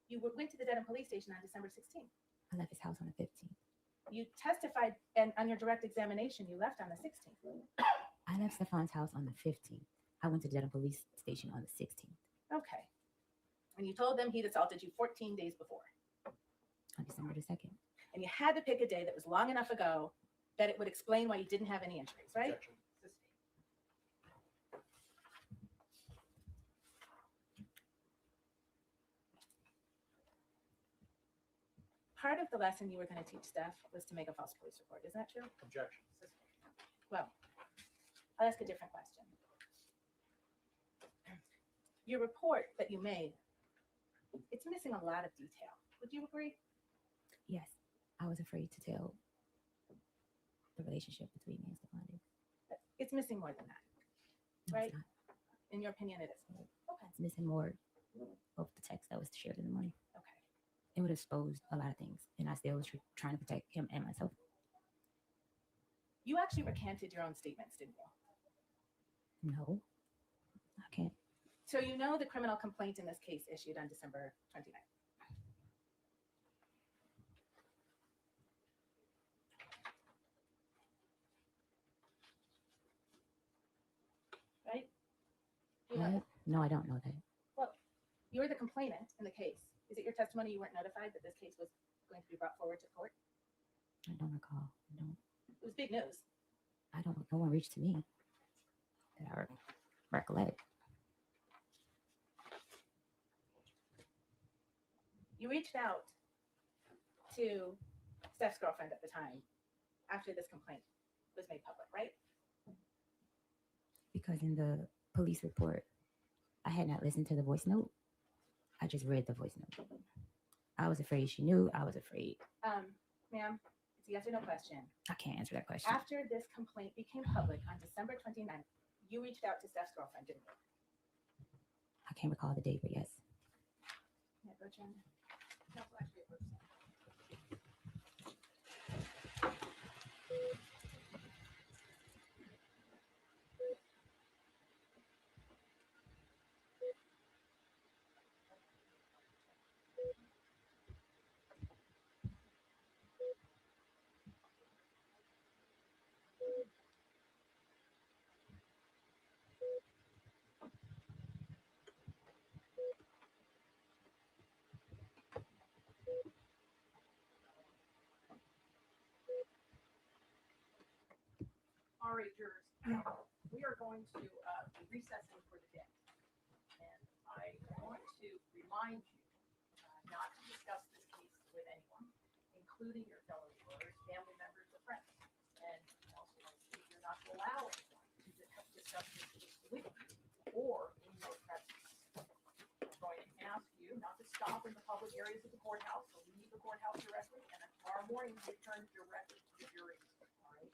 You went to the Dedham police station on December 16th. I left his house on the 15th. You testified, and on your direct examination, you left on the 16th. I left Stefon's house on the 15th. I went to the Dedham police station on the 16th. Okay. And you told them he'd assaulted you 14 days before. On December the 2nd. And you had to pick a day that was long enough ago that it would explain why you didn't have any injuries, right? Objection. Part of the lesson you were going to teach Steph was to make a false police report. Isn't that true? Objection. Well, I'll ask a different question. Your report that you made, it's missing a lot of detail. Would you agree? Yes. I was afraid to tell the relationship between me and Stefon Diggs. It's missing more than that. No, Right. it's not. In your opinion, it is. Okay. It's missing more of the text that was shared in the morning. Okay. It would expose a lot of things, and I still was trying to protect him and myself. You actually recanted your own statements, didn't you? No, I can't. So you know the criminal complaint in this case issued on December 29th. Right? You know What? that. No, I don't know that. You're the complainant in the case. Is it your testimony you weren't notified that this case was going to be brought forward to court? I don't recall. It was big news. No one reached to me that I recollect. You reached out to Steph's girlfriend at the time after this complaint was made public, right? Because in the police report, I had not listened to the voice note. I just read the voice note. I was afraid she knew. I was afraid. Ma'am, it's a yes or no question. I can't answer that question. After this complaint became public on December 29th, you reached out to Steph's girlfriend, didn't you? I can't recall the date, but yes. Yeah, go, Jen. All right, jurors, we are going to be recessing for the day. And I want to remind you not to discuss this case with anyone, including your fellow jurors, family members, or friends. And also, you're not to allow anyone to discuss this case with you or in your presence. I'm going to ask you not to stop in the public areas of the courthouse, or leave the courthouse directly, and then tomorrow morning return directly to the jury. All right.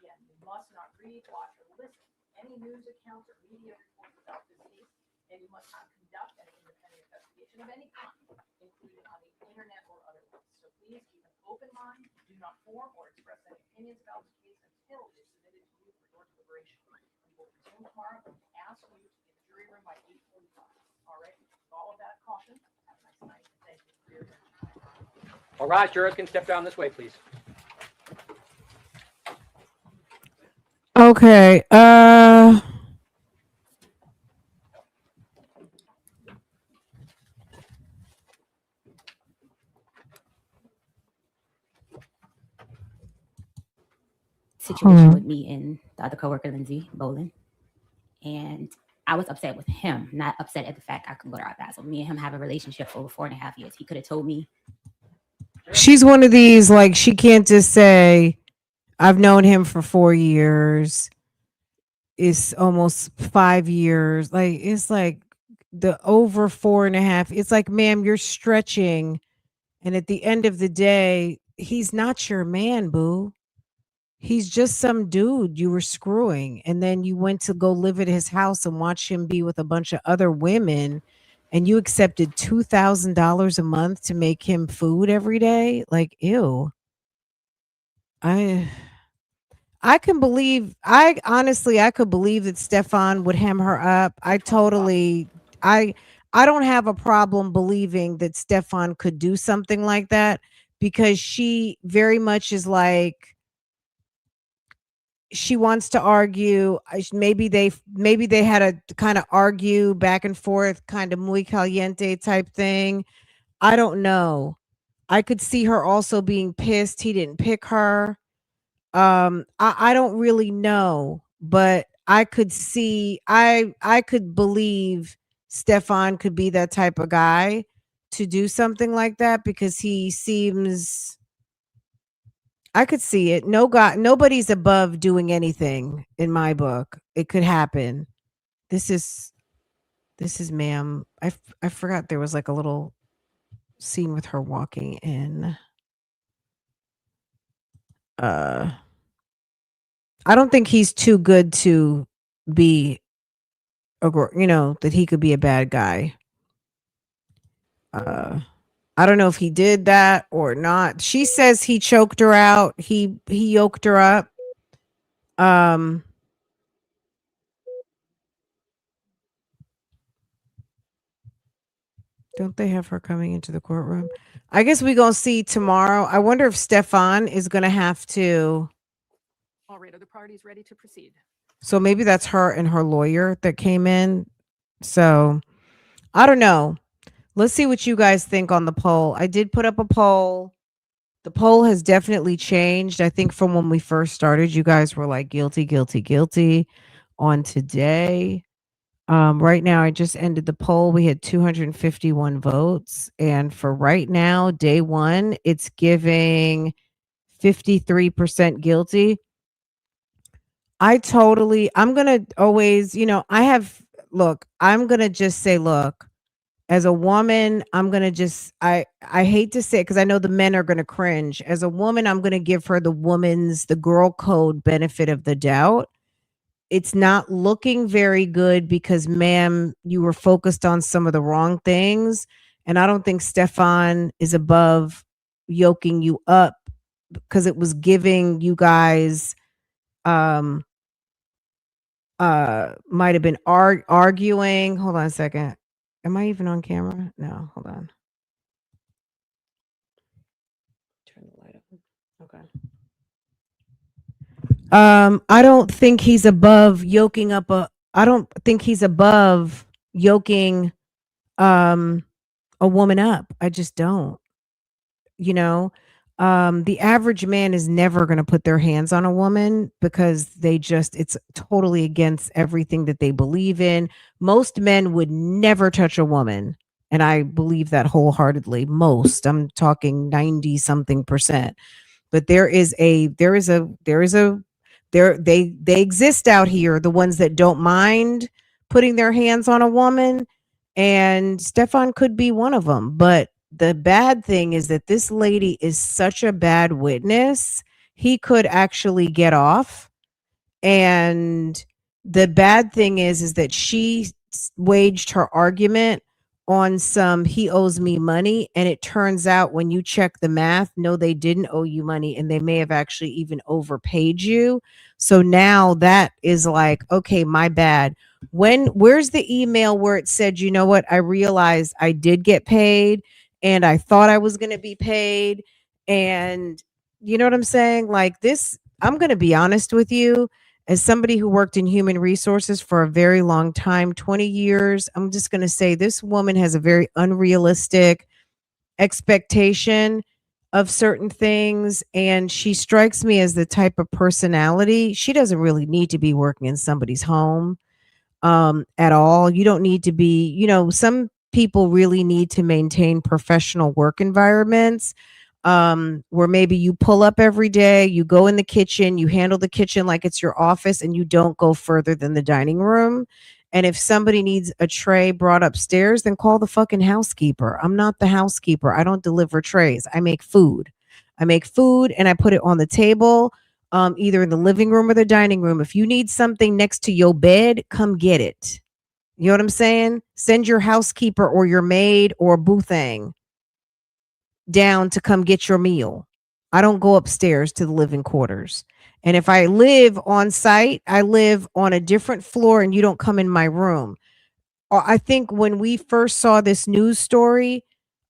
Again, you must not read, watch, or listen to any news accounts or media reports about this case, and you must not conduct an independent investigation of any kind, including on the internet or otherwise. So please keep an open mind. Do not form or express any opinions about this case until it is submitted to you for your deliberation. We will resume tomorrow and ask you to be in the jury room by 8:45. All right. With all of that caution, have a nice night. Thank you for your attention. All right, jurors can step down this way, please. Okay. Situation Hmm. with me and the other coworker, Lindsay Bolin. And I was upset with him, not upset at the fact I couldn't go to our bathroom. Me and him have a relationship for over 4.5 years. He could have told me. She's one of these, like, she can't just say, I've known him for 4 years. It's almost 5 years. Like, it's like the over 4.5. It's like, ma'am, you're stretching. And at the end of the day, he's not your man, boo. He's just some dude you were screwing. And then you went to go live at his house and watch him be with a bunch of other women. And you accepted $2,000 a month to make him food every day. Like, ew. I can believe, I honestly, I could believe that Stefon would hem her up. I don't have a problem believing that Stefon could do something like that, because she very much is like, she wants to argue. Maybe they had a kind of argue back and forth, kind of muy caliente type thing. I don't know. I could see her also being pissed he didn't pick her. I don't really know, but I could see, I could believe Stefon could be that type of guy to do something like that, because he seems, I could see it. Nobody's above doing anything in my book. It could happen. This is ma'am. I forgot there was like a little scene with her walking in. I don't think he's too good to be that he could be a bad guy. I don't know if he did that or not. She says he choked her out. He yoked her up. Don't they have her coming into the courtroom? I guess we gonna see tomorrow. I wonder if Stefon is gonna have to. All right, are the parties ready to proceed? So maybe that's her and her lawyer that came in. So I don't know. Let's see what you guys think on the poll. I did put up a poll. The poll has definitely changed. I think from when we first started, you guys were like guilty, guilty, guilty on today. Right now, I just ended the poll. We had 251 votes. And for right now, day one, it's giving 53% guilty. I'm going to always, I'm going to just say, look, as a woman, I'm going to just, I hate to say it because I know the men are going to cringe. As a woman, I'm going to give her the girl code benefit of the doubt. It's not looking very good because, ma'am, you were focused on some of the wrong things. And I don't think Stefon is above yoking you up, because it was giving you guys, might have been arguing. Hold on a second. Am I even on camera? No, hold on. Turn the light up. Okay. I don't think he's above yoking a woman up. I just don't. The average man is never going to put their hands on a woman because it's totally against everything that they believe in. Most men would never touch a woman. And I believe that wholeheartedly. Most, I'm talking 90 something percent. But they exist out here, the ones that don't mind putting their hands on a woman, and Stefan could be one of them. But the bad thing is that this lady is such a bad witness, he could actually get off. And the bad thing is that she waged her argument on some he owes me money, and it turns out when you check the math, no, they didn't owe you money, and they may have actually even overpaid you. So now that is like, okay, my bad. Where's the email where it said, you know what, I realized I did get paid and I thought I was going to be paid, and you know what I'm saying? Like this, I'm going to be honest with you, as somebody who worked in human resources for a very long time, 20 years, I'm just going to say this woman has a very unrealistic expectation of certain things. And she strikes me as the type of personality. She doesn't really need to be working in somebody's home at all. You don't need to be, some people really need to maintain professional work environments, where maybe you pull up every day, you go in the kitchen, you handle the kitchen like it's your office, and you don't go further than the dining room. And if somebody needs a tray brought upstairs, then call the fucking housekeeper. I'm not the housekeeper. I don't deliver trays. I make food. I make food and I put it on the table, either in the living room or the dining room. If you need something next to your bed, come get it. You know what I'm saying? Send your housekeeper or your maid or boo thing down to come get your meal. I don't go upstairs to the living quarters. And if I live on site, I live on a different floor and you don't come in my room. I think when we first saw this news story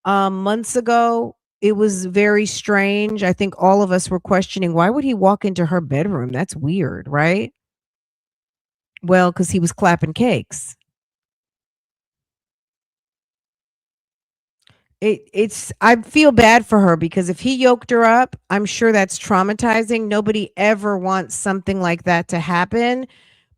months ago, it was very strange. I think all of us were questioning, why would he walk into her bedroom? That's weird, right? Well, because he was clapping cakes. I feel bad for her because if he yoked her up, I'm sure that's traumatizing. Nobody ever wants something like that to happen.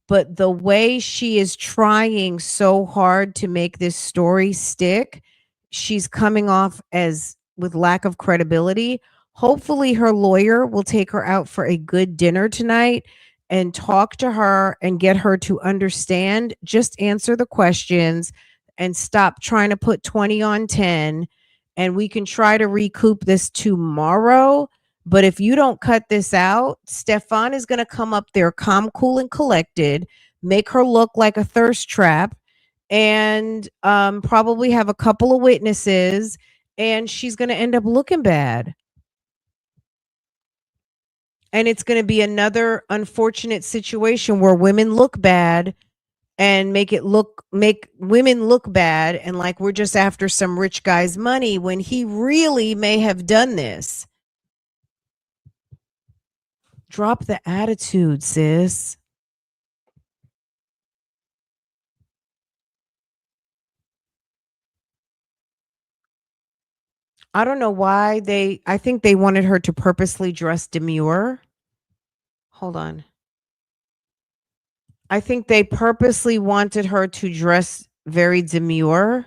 But the way she is trying so hard to make this story stick, she's coming off as with lack of credibility. Hopefully her lawyer will take her out for a good dinner tonight and talk to her and get her to understand, just answer the questions and stop trying to put 20 on 10, and we can try to recoup this tomorrow. But if you don't cut this out, Stefan is going to come up there calm, cool, and collected, make her look like a thirst trap, and probably have a couple of witnesses, and she's going to end up looking bad. And it's going to be another unfortunate situation where women look bad and make women look bad and like we're just after some rich guy's money when he really may have done this. Drop the attitude, sis. I don't know why I think they wanted her to purposely dress demure. Hold on. I think they purposely wanted her to dress very demure,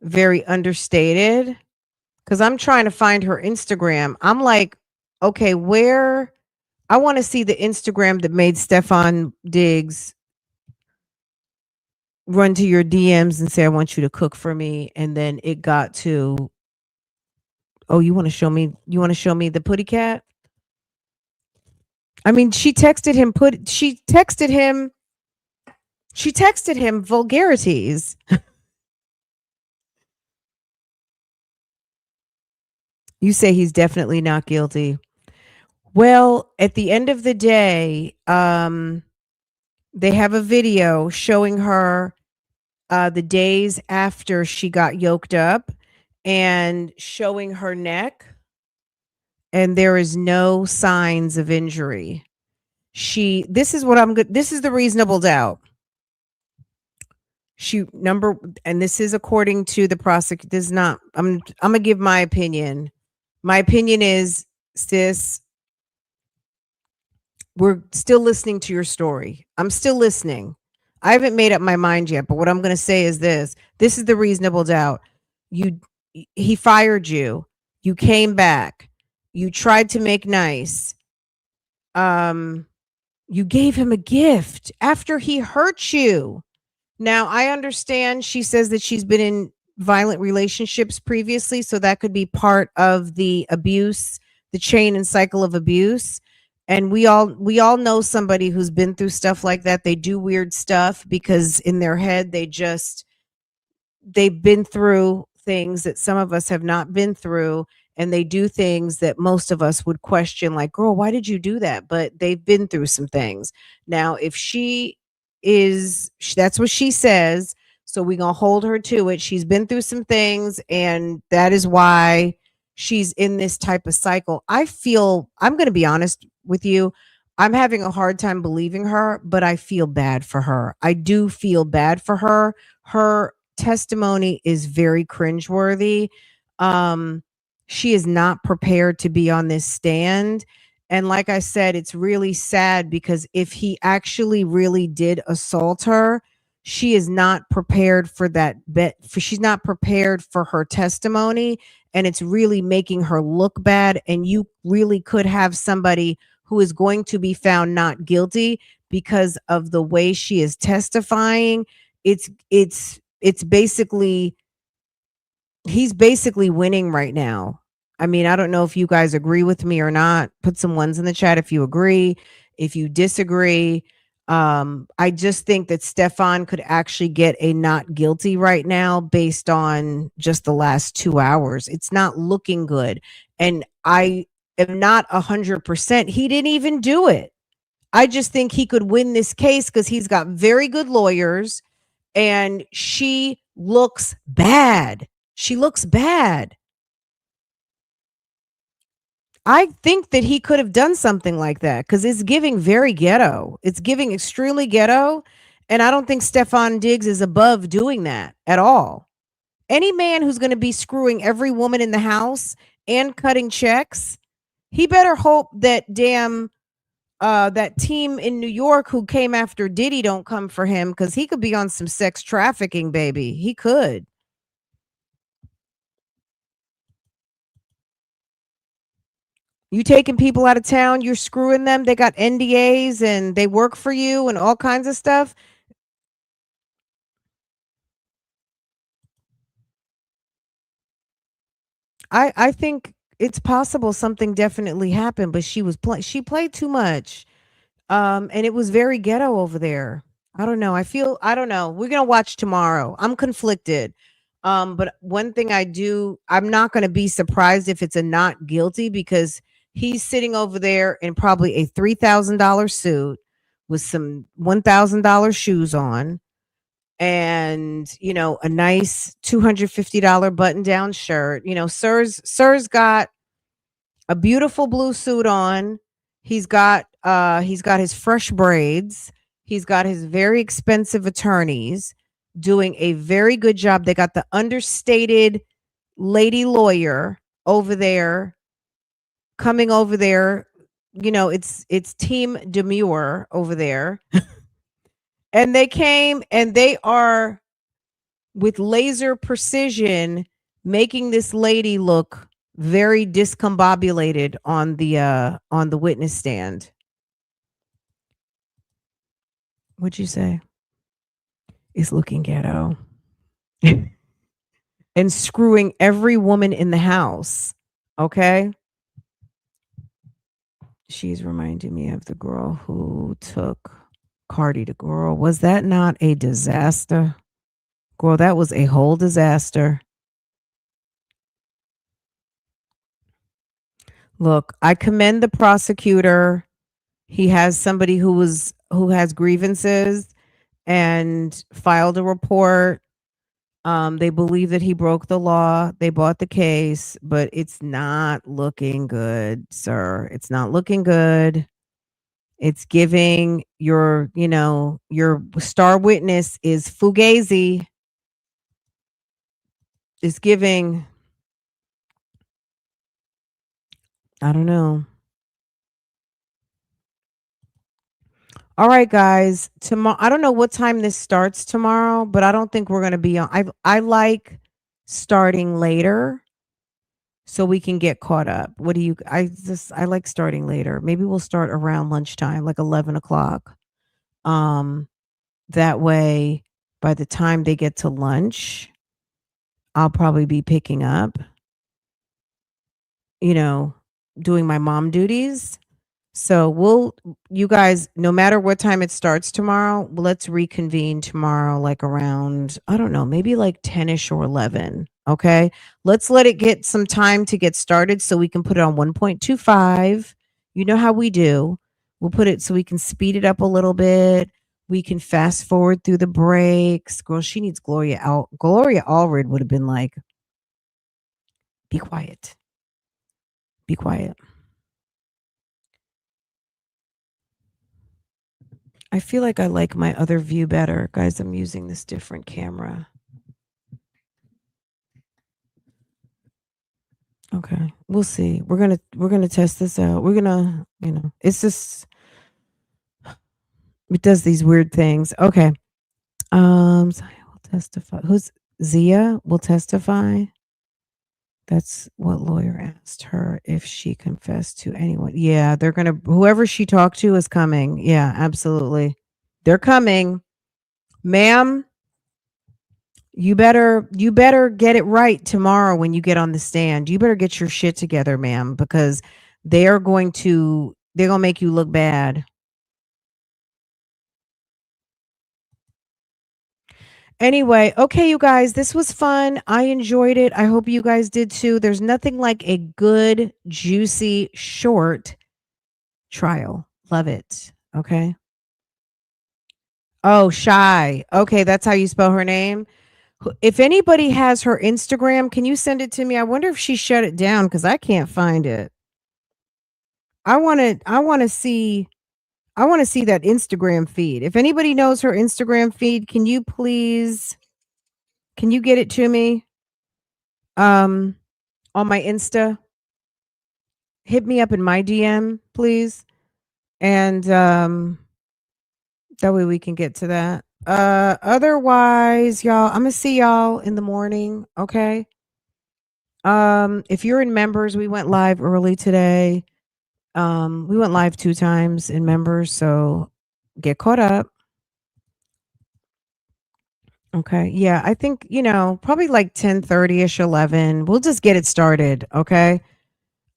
very understated. Because I'm trying to find her Instagram. I'm like, okay, I want to see the Instagram that made Stefon Diggs run to your DMs and say, I want you to cook for me. And then it got to, oh, you want to show me the putty cat? I mean, she texted him vulgarities. You say he's definitely not guilty. Well, at the end of the day, they have a video showing her the days after she got yoked up and showing her neck, and there is no signs of injury. This is the reasonable doubt. And this is according to the prosecutor. This is not, I'm gonna give my opinion. My opinion is, sis, we're still listening to your story. I'm still listening. I haven't made up my mind yet, but what I'm going to say is this. This is the reasonable doubt. You He fired you. You came back. You tried to make nice. Um you gave him a gift after he hurt you. Now, I understand she says that she's been in violent relationships previously, so that could be part of the abuse, the chain and cycle of abuse. And we all know somebody who's been through stuff like that. They do weird stuff because in their head they've been through things that some of us have not been through, and they do things that most of us would question, like, girl, why did you do that? But they've been through some things. Now, if that's what she says, so we're gonna hold her to it. She's been through some things, and that is why she's in this type of cycle. I'm gonna be honest with you, I'm having a hard time believing her, but I feel bad for her. I do feel bad for her. Her testimony is very cringeworthy. Um, she is not prepared to be on this stand. And like I said, it's really sad because if he actually really did assault her, she is not prepared for that she's not prepared for her testimony, and it's really making her look bad. And you really could have somebody who is going to be found not guilty because of the way she is testifying. It's basically, he's basically winning right now. I mean, I don't know if you guys agree with me or not. Put some ones in the chat if you agree, if you disagree. I just think that Stefon could actually get a not guilty right now based on just the last 2 hours. It's not looking good. And I am not 100%. He didn't even do it. I just think he could win this case because he's got very good lawyers, and she looks bad. She looks bad. I think that he could have done something like that because it's giving very ghetto. It's giving extremely ghetto. And I don't think Stefon Diggs is above doing that at all. Any man who's going to be screwing every woman in the house and cutting checks, he better hope that that team in New York who came after Diddy don't come for him, because he could be on some sex trafficking, baby. He could. You taking people out of town, you're screwing them. They got NDAs and they work for you and all kinds of stuff. I think it's possible something definitely happened, but she played too much. And it was very ghetto over there. I don't know. I don't know. We're gonna watch tomorrow. I'm conflicted. But one thing I'm not gonna be surprised if it's a not guilty, because he's sitting over there in probably a $3,000 suit with some $1,000 shoes on, and a nice $250 button down shirt. Sir's got a beautiful blue suit on. He's got his fresh braids. He's got his very expensive attorneys doing a very good job. They got the understated lady lawyer over there, coming over there. It's team demure over there. And they came and they are with laser precision making this lady look very discombobulated on the witness stand. What'd you say? Is looking ghetto. And screwing every woman in the house. Okay? She's reminding me of the girl who took Cardi to girl. Was that not a disaster? Girl, that was a whole disaster. Look, I commend the prosecutor. He has somebody who has grievances and filed a report. They believe that he broke the law. They bought the case, but it's not looking good, sir. It's not looking good. It's giving your star witness is Fugazi. It's giving I don't know. All right, guys. Tomorrow, I don't know what time this starts tomorrow, but I don't think we're going to be on. I like starting later so we can get caught up. What do you? I like starting later. Maybe we'll start around lunchtime, like 11 o'clock. Um, that way, by the time they get to lunch, I'll probably be picking up. You know, doing my mom duties. So you guys, no matter what time it starts tomorrow, let's reconvene tomorrow, like around, I don't know, maybe like 10ish or 11. Okay. Let's let it get some time to get started so we can put it on 1.25. You know how we do. We'll put it so we can speed it up a little bit. We can fast forward through the breaks. Girl, she needs Gloria out. Gloria Allred would have been like, be quiet. Be quiet. I feel like I like my other view better. Guys, I'm using this different camera. Okay. We'll see. We're going to test this out. We're going to, it's just it does these weird things. Okay. Zia will testify. Who's Zia will testify? That's what lawyer asked her if she confessed to anyone. Yeah, they're going to whoever she talked to is coming. Yeah, absolutely. They're coming. Ma'am, you better get it right tomorrow when you get on the stand. You better get your shit together, ma'am, because they're going to make you look bad. Anyway, okay, you guys, this was fun. I enjoyed it. I hope you guys did too. There's nothing like a good, juicy, short trial. Love it. Okay. Oh, Shy. Okay, that's how you spell her name. If anybody has her Instagram, can you send it to me? I wonder if she shut it down because I can't find it. I want to see that Instagram feed. If anybody knows her Instagram feed, can you get it to me? On my Insta. Hit me up in my DM, please. And that way we can get to that. Otherwise, y'all, I'm gonna see y'all in the morning, okay? If you're in members, we went live early today. We went live 2 times in members, so get caught up. Okay. Yeah, I think, probably like 10:30ish, 11. We'll just get it started, okay?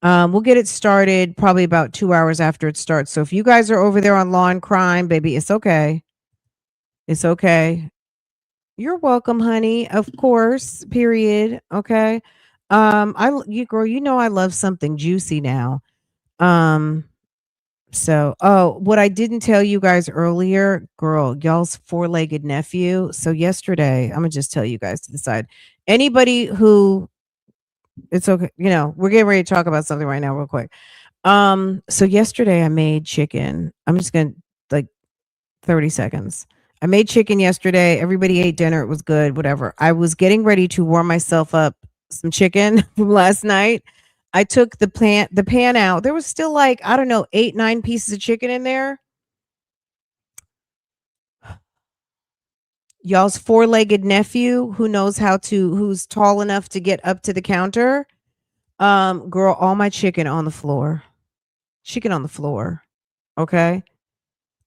We'll get it started probably about 2 hours after it starts. So if you guys are over there on Law and Crime, baby, it's okay. It's okay. You're welcome, honey. Of course. Period. Okay. You girl, I love something juicy now. Um what I didn't tell you guys earlier, girl, y'all's four-legged nephew. So yesterday, I'm gonna just tell you guys to the side. Anybody who it's okay, we're getting ready to talk about something right now, real quick. So yesterday I made chicken. I'm just gonna like 30 seconds. I made chicken yesterday. Everybody ate dinner. It was good, whatever. I was getting ready to warm myself up some chicken from last night. I took the pan out. There was still like, I don't know, 8, 9 pieces of chicken in there. Y'all's four-legged nephew who's tall enough to get up to the counter. Girl, all my chicken on the floor. Chicken on the floor. Okay.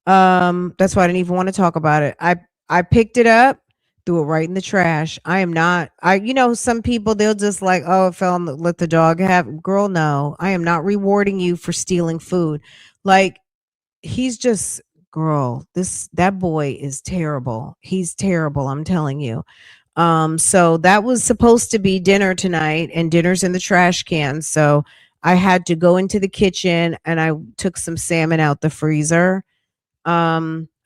That's why I didn't even want to talk about it. I picked it up, threw it right in the trash. I am not some people they'll just like, oh, it fell on let the dog have. Girl, no. I am not rewarding you for stealing food. Like he's just girl, that boy is terrible. He's terrible, I'm telling you. So that was supposed to be dinner tonight and dinner's in the trash can. So I had to go into the kitchen and I took some salmon out the freezer.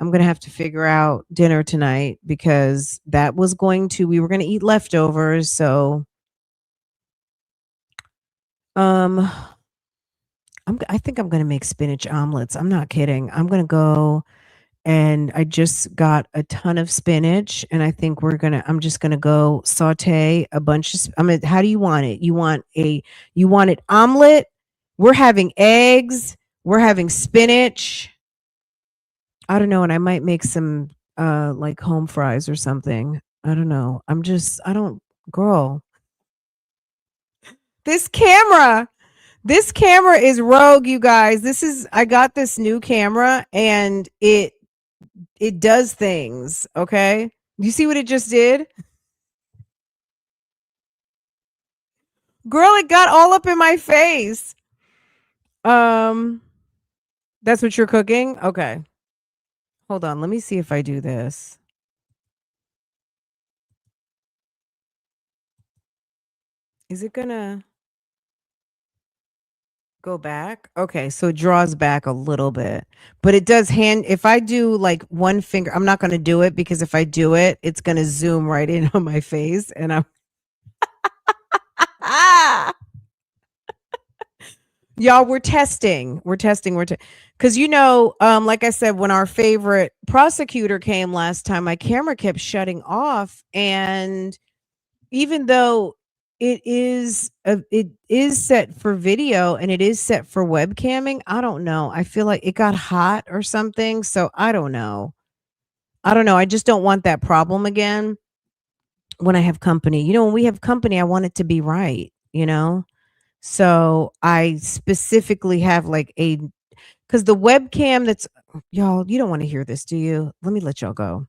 I'm gonna have to figure out dinner tonight because we were gonna eat leftovers. So, I think I'm gonna make spinach omelets. I'm not kidding. I'm gonna go and I just got a ton of spinach, and I think I'm just gonna go saute a bunch of. How do you want it? You want it omelet? We're having eggs. We're having spinach. I don't know, and I might make some like home fries or something. I don't know. Girl. This camera is rogue, you guys. I got this new camera and it does things, okay? You see what it just did? Girl, it got all up in my face. That's what you're cooking? Okay. Hold on, let me see if I do this. Is it gonna go back? Okay, so it draws back a little bit. But it does if I do like one finger, I'm not gonna do it because if I do it, it's gonna zoom right in on my face and I'm ah! Y'all, we're testing. Because like I said, when our favorite prosecutor came last time, my camera kept shutting off. And even though it is set for video and it is set for webcamming, I don't know. I feel like it got hot or something. So I don't know. I just don't want that problem again when I have company. When we have company, I want it to be right. So I specifically have like because the webcam y'all, you don't want to hear this, do you? Let me let y'all go.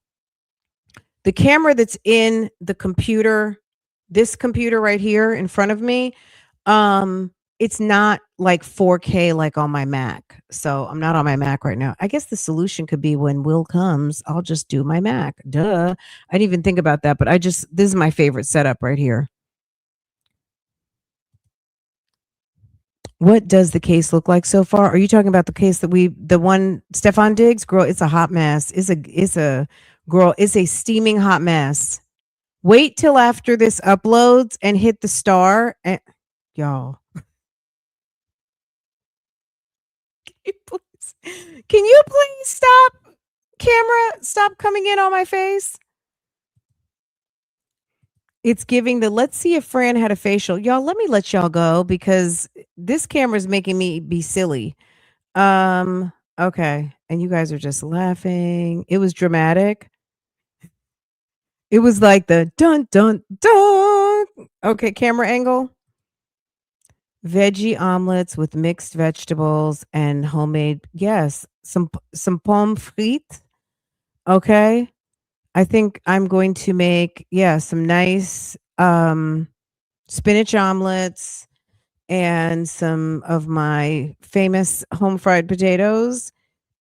The camera that's in the computer, this computer right here in front of me, it's not like 4K like on my Mac. So I'm not on my Mac right now. I guess the solution could be when Will comes, I'll just do my Mac. Duh. I didn't even think about that, but this is my favorite setup right here. What does the case look like so far? Are you talking about the case the one Stefon Diggs? Girl, it's a hot mess. It's a steaming hot mess. Wait till after this uploads and hit the star and y'all. Can you please stop? Camera, stop coming in on my face. It's giving let's see if Fran had a facial. Y'all, let me let y'all go because this camera is making me be silly. Okay. And you guys are just laughing. It was dramatic. It was like the dun dun dun. Okay, camera angle. Veggie omelets with mixed vegetables and homemade, yes, some pommes frites. Okay. I think I'm going to make, some nice spinach omelets and some of my famous home fried potatoes.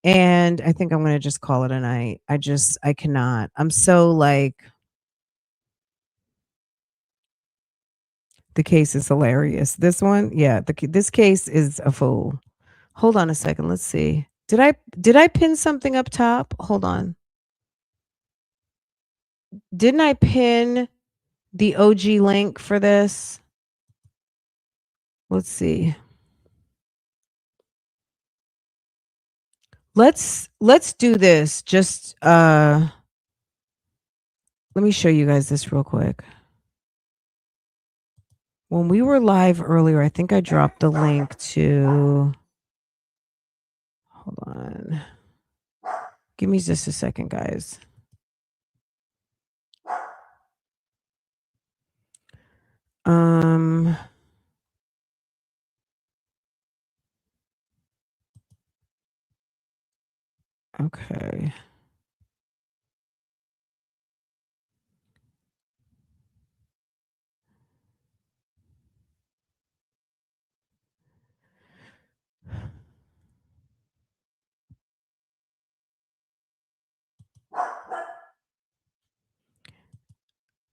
And I think I'm going to just call it a night. I cannot. I'm so like, the case is hilarious. This one, yeah, this case is a fool. Hold on a second. Let's see. Did I pin something up top? Hold on. Didn't I pin the OG link for this? Let's see. Let's do this. Just let me show you guys this real quick. When we were live earlier, I think I dropped the link to, hold on. Give me just a second, guys. Okay.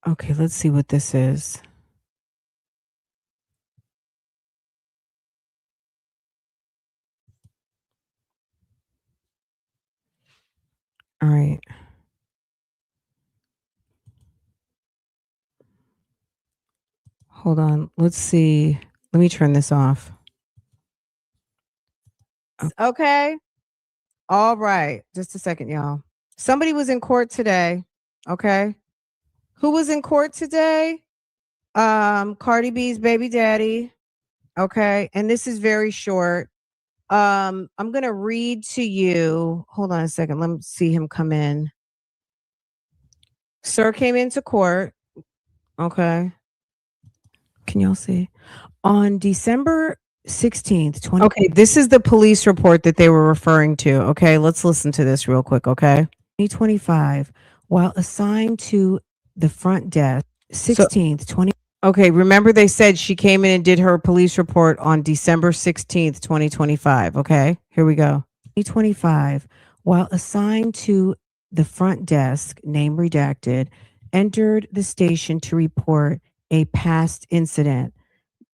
Okay, let's see what this is. All right. Hold on. Let's see. Let me turn this off. Okay. All right. Just a second, y'all. Somebody was in court today. Okay. Who was in court today? Cardi B's baby daddy. Okay. And this is very short. I'm going to read to you. Hold on a second. Let me see him come in. Sir came into court. Okay. Can y'all see? On December 16th, 20. Okay, this is the police report that they were referring to. Okay, let's listen to this real quick. Okay. 2025, while assigned to the front desk, 16th, 20. Okay, remember they said she came in and did her police report on December 16th, 2025. Okay, here we go. 2025, while assigned to the front desk, name redacted, entered the station to report a past incident.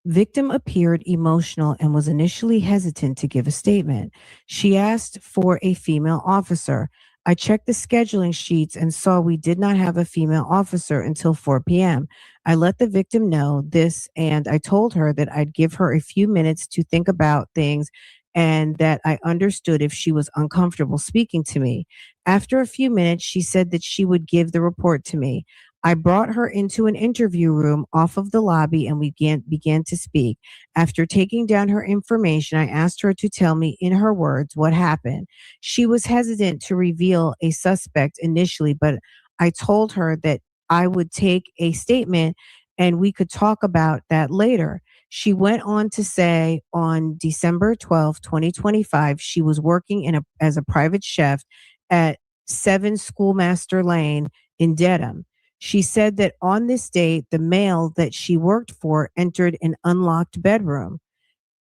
Victim appeared emotional and was initially hesitant to give a statement. She asked for a female officer. I checked the scheduling sheets and saw we did not have a female officer until 4 p.m. I let the victim know this and I told her that I'd give her a few minutes to think about things and that I understood if she was uncomfortable speaking to me. After a few minutes, she said that she would give the report to me. I brought her into an interview room off of the lobby and we began to speak. After taking down her information, I asked her to tell me in her words what happened. She was hesitant to reveal a suspect initially, but I told her that I would take a statement and we could talk about that later. She went on to say on December 12th, 2025, she was working as a private chef at 7 Schoolmaster Lane in Dedham. She said that on this date, the male that she worked for entered an unlocked bedroom.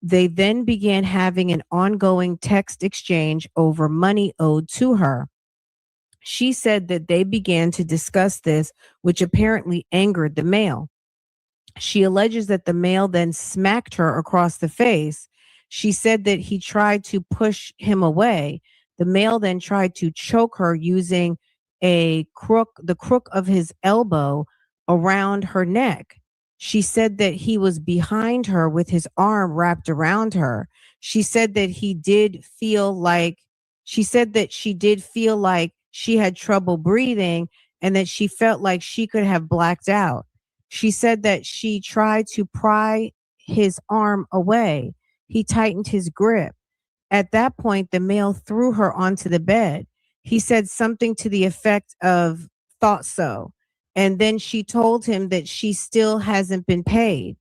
They then began having an ongoing text exchange over money owed to her. She said that they began to discuss this, which apparently angered the male. She alleges that the male then smacked her across the face. She said that he tried to push him away. The male then tried to choke her using the crook of his elbow around her neck. She said that he was behind her with his arm wrapped around her. She said that she did feel like she had trouble breathing and that she felt like she could have blacked out. She said that she tried to pry his arm away. He tightened his grip. At that point, the male threw her onto the bed. He said something to the effect of, thought so. And then she told him that she still hasn't been paid.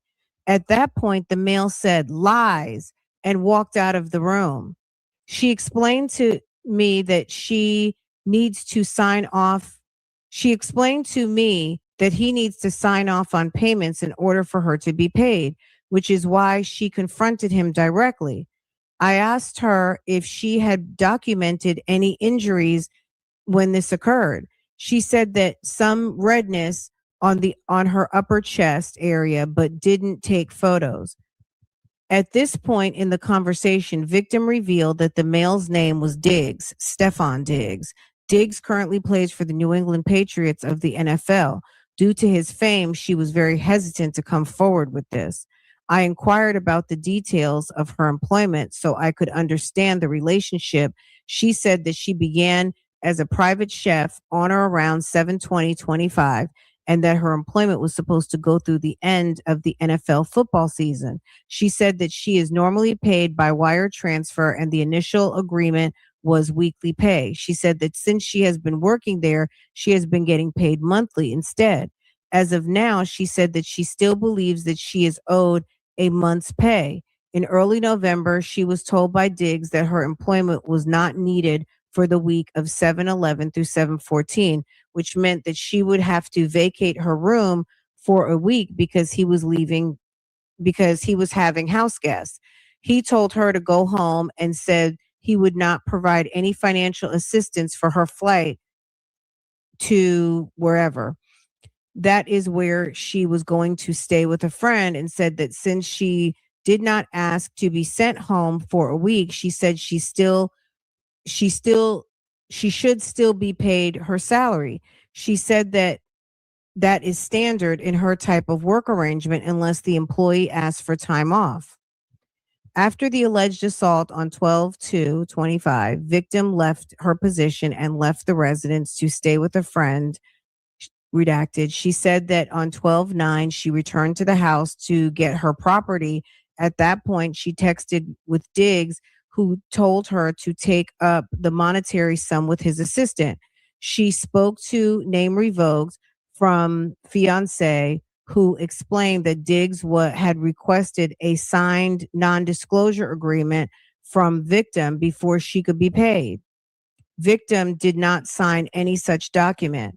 At that point, the male said, lies, and walked out of the room. She explained to me that she needs to sign off. She explained to me that he needs to sign off on payments in order for her to be paid, which is why she confronted him directly. I asked her if she had documented any injuries when this occurred. She said that some redness on her upper chest area, but didn't take photos. At this point in the conversation, victim revealed that the male's name was Diggs, Stefon Diggs. Diggs currently plays for the New England Patriots of the NFL. Due to his fame, she was very hesitant to come forward with this. I inquired about the details of her employment so I could understand the relationship. She said that she began as a private chef on or around 7/20/25 and that her employment was supposed to go through the end of the NFL football season. She said that she is normally paid by wire transfer and the initial agreement was weekly pay. She said that since she has been working there, she has been getting paid monthly instead. As of now, she said that she still believes that she is owed a month's pay. In early November, she was told by Diggs that her employment was not needed for the week of 7/11 through 7/14, which meant that she would have to vacate her room for a week because he was having house guests. He told her to go home and said he would not provide any financial assistance for her flight to wherever. That is where she was going to stay with a friend, and said that since she did not ask to be sent home for a week, she said she should still be paid her salary. She said that that is standard in her type of work arrangement unless the employee asks for time off. After the alleged assault on 12/2/25, victim left her position and left the residence to stay with a friend. Redacted. She said that on 12/9, she returned to the house to get her property at that point, she texted with Diggs, who told her to take up the monetary sum with his assistant. She spoke to name revoked from fiance, who explained that Diggs had requested a signed non-disclosure agreement from victim before she could be paid. Victim did not sign any such document.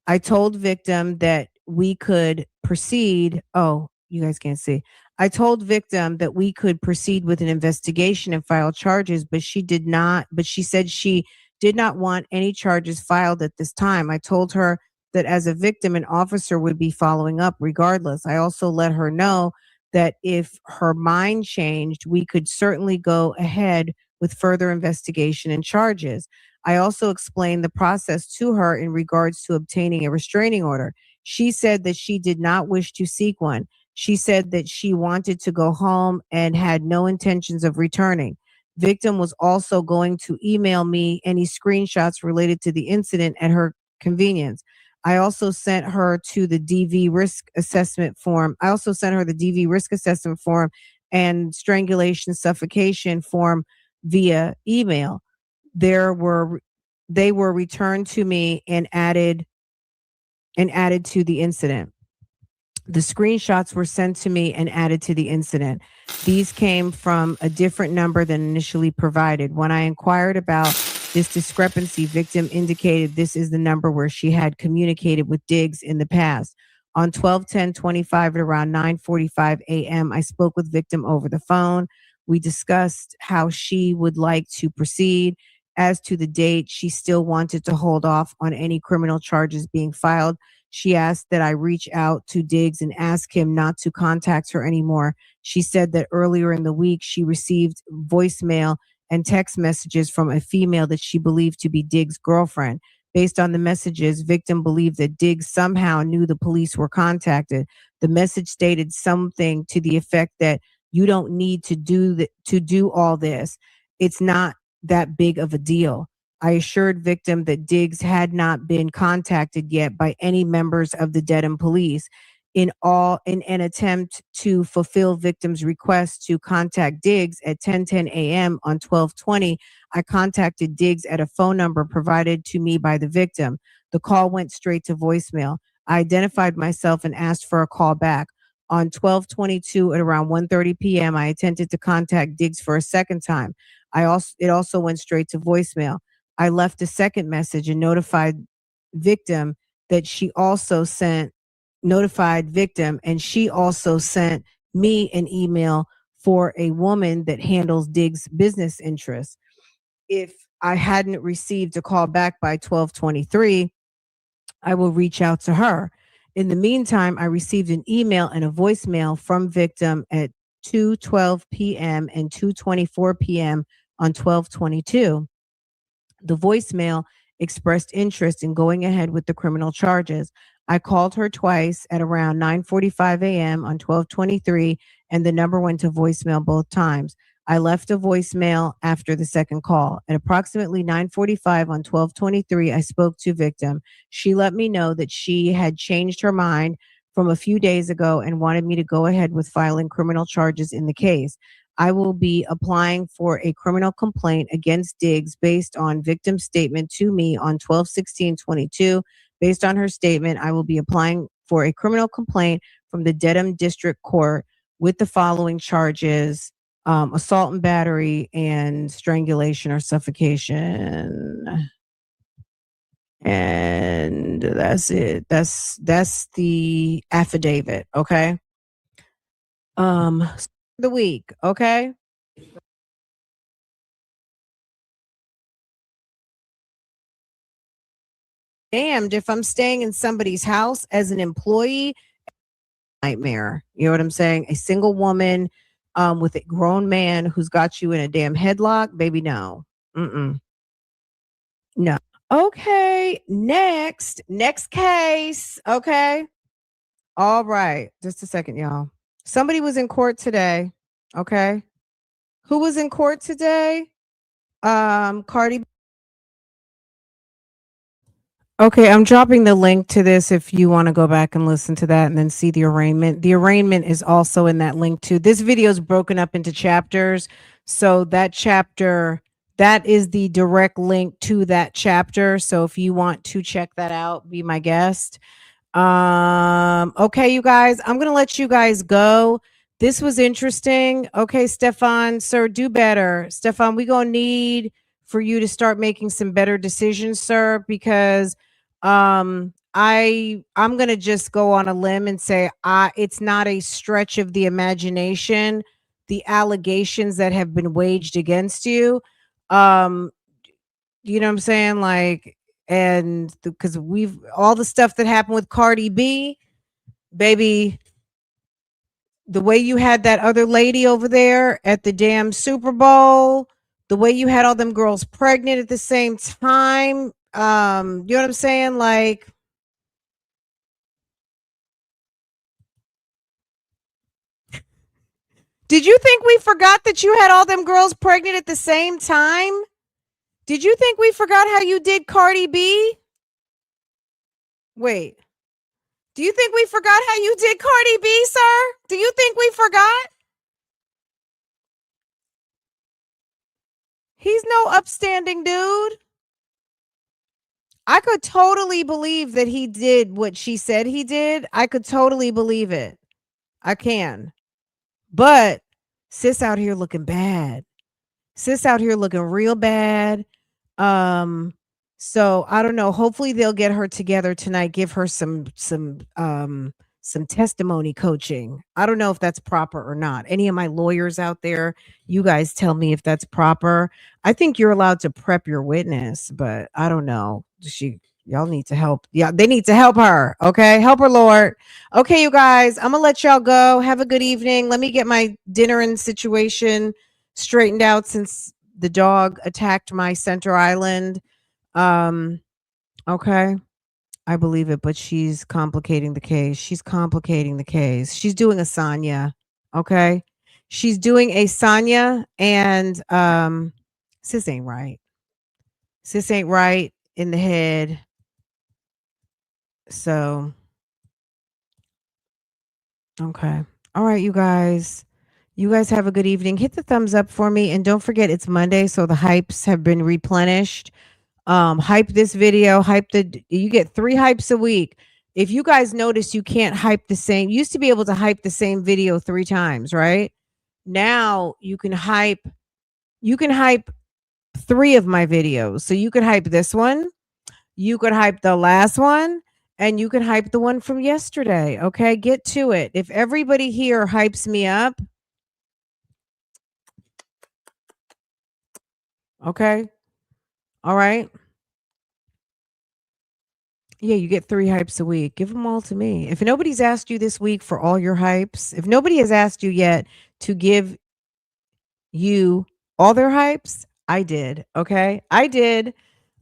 I told victim that we could proceed. Oh, you guys can't see. I told victim that we could proceed with an investigation and file charges, but she did not. But she said she did not want any charges filed at this time. I told her that as a victim, an officer would be following up regardless. I also let her know that if her mind changed, we could certainly go ahead with further investigation and charges. I also explained the process to her in regards to obtaining a restraining order. She said that she did not wish to seek one. She said that she wanted to go home and had no intentions of returning. Victim was also going to email me any screenshots related to the incident at her convenience. I also sent her to the DV risk assessment form. I also sent her the DV risk assessment form and strangulation suffocation form via email. there were they were returned to me and added to the incident. The screenshots were sent to me and added to the incident. These came from a different number than initially provided. When I inquired about this discrepancy, victim indicated this is the number where she had communicated with Diggs in the past. On 12/10/25 at around 9:45 a.m., I spoke with victim over the phone. We discussed how she would like to proceed. As to the date, she still wanted to hold off on any criminal charges being filed. She asked that I reach out to Diggs and ask him not to contact her anymore. She said that earlier in the week, she received voicemail and text messages from a female that she believed to be Diggs' girlfriend. Based on the messages, victim believed that Diggs somehow knew the police were contacted. The message stated something to the effect that you don't need to do all this. It's not that big of a deal. I assured victim that Diggs had not been contacted yet by any members of the Dedham police. In an attempt to fulfill victim's request to contact Diggs at 10:10 a.m. on 12/20, I contacted Diggs at a phone number provided to me by the victim. The call went straight to voicemail. I identified myself and asked for a call back. On 12/22 at around 1:30 p.m., I attempted to contact Diggs for a second time. It also went straight to voicemail. I left a second message and victim that she also sent notified victim and she also sent me an email for a woman that handles Diggs' business interests. If I hadn't received a call back by 12:23, I will reach out to her. In the meantime, I received an email and a voicemail from victim at 2:12 p.m. and 2:24 p.m. on 12/22. The voicemail expressed interest in going ahead with the criminal charges. I called her twice at around 9:45 a.m. on 12/23, and the number went to voicemail both times. I left a voicemail after the second call. At approximately 9:45 on 12/23, I spoke to victim. She let me know that she had changed her mind from a few days ago and wanted me to go ahead with filing criminal charges in the case. I will be applying for a criminal complaint against Diggs based on victim's statement to me on 12/16/22. Based on her statement, I will be applying for a criminal complaint from the Dedham District Court with the following charges: assault and battery and strangulation or suffocation. And that's it. That's the affidavit. Okay. The week. Okay. Damned if I'm staying in somebody's house as an employee. Nightmare. You know what I'm saying? A single woman with a grown man who's got you in a damn headlock. Baby, no. Mm-mm. No. Okay. Next case. Okay. All right. Just a second, y'all. Somebody was in court today. Okay. Who was in court today? Cardi. Okay, I'm dropping the link to this if you want to go back and listen to that and then see the arraignment. The arraignment is also in that link too. This video is broken up into chapters. So that chapter, that is the direct link to that chapter. So if you want to check that out, be my guest. Okay, you guys, I'm gonna let you guys go. This was interesting. Okay, Stefon, sir, do better. Stefon, we gonna need for you to start making some better decisions, sir, because I'm gonna just go on a limb and say it's not a stretch of the imagination, the allegations that have been waged against you. Um, you know what I'm saying? Like, and because we've all the stuff that happened with Cardi B, baby, the way you had that other lady over there at the damn Super Bowl, the way you had all them girls pregnant at the same time, you know what I'm saying? Like, did you think we forgot that you had all them girls pregnant at the same time? Did you think we forgot how you did Cardi B? Wait. Do you think we forgot how you did Cardi B, sir? Do you think we forgot? He's no upstanding dude. I could totally believe that he did what she said he did. I could totally believe it. I can. But sis out here looking bad. Sis out here looking real bad. So I don't know. Hopefully they'll get her together tonight, give her some testimony coaching. I don't know if that's proper or not. Any of my lawyers out there, you guys tell me if that's proper. I think you're allowed to prep your witness, but I don't know. Y'all need to help. Yeah, they need to help her. Okay. Help her, Lord. Okay, you guys, I'm gonna let y'all go. Have a good evening. Let me get my dinner and situation straightened out since the dog attacked my center island. Okay. I believe it, but she's complicating the case. She's complicating the case. She's doing a Sonya. Okay. She's doing a Sonya, and sis ain't right. Sis ain't right in the head. So okay. All right, you guys. You guys have a good evening. Hit the thumbs up for me, and don't forget it's Monday, so the hypes have been replenished. Hype this video, you get 3 hypes a week. If you guys notice, you can't hype the same. You used to be able to hype the same video 3 times, right? Now you can hype 3 of my videos. So you could hype this one, you could hype the last one, and you can hype the one from yesterday. Okay, get to it. If everybody here hypes me up, okay, all right. Yeah, you get 3 hypes a week. Give them all to me. If nobody's asked you this week for all your hypes, if nobody has asked you yet to give you all their hypes, I did. Okay, I did.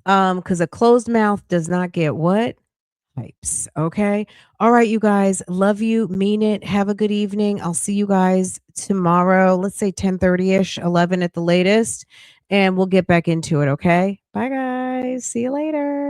Because a closed mouth does not get what? Hypes. Okay. All right, you guys. Love you. Mean it. Have a good evening. I'll see you guys tomorrow. Let's say 10:30ish, 11 at the latest, and we'll get back into it. Okay. Bye, guys. See you later.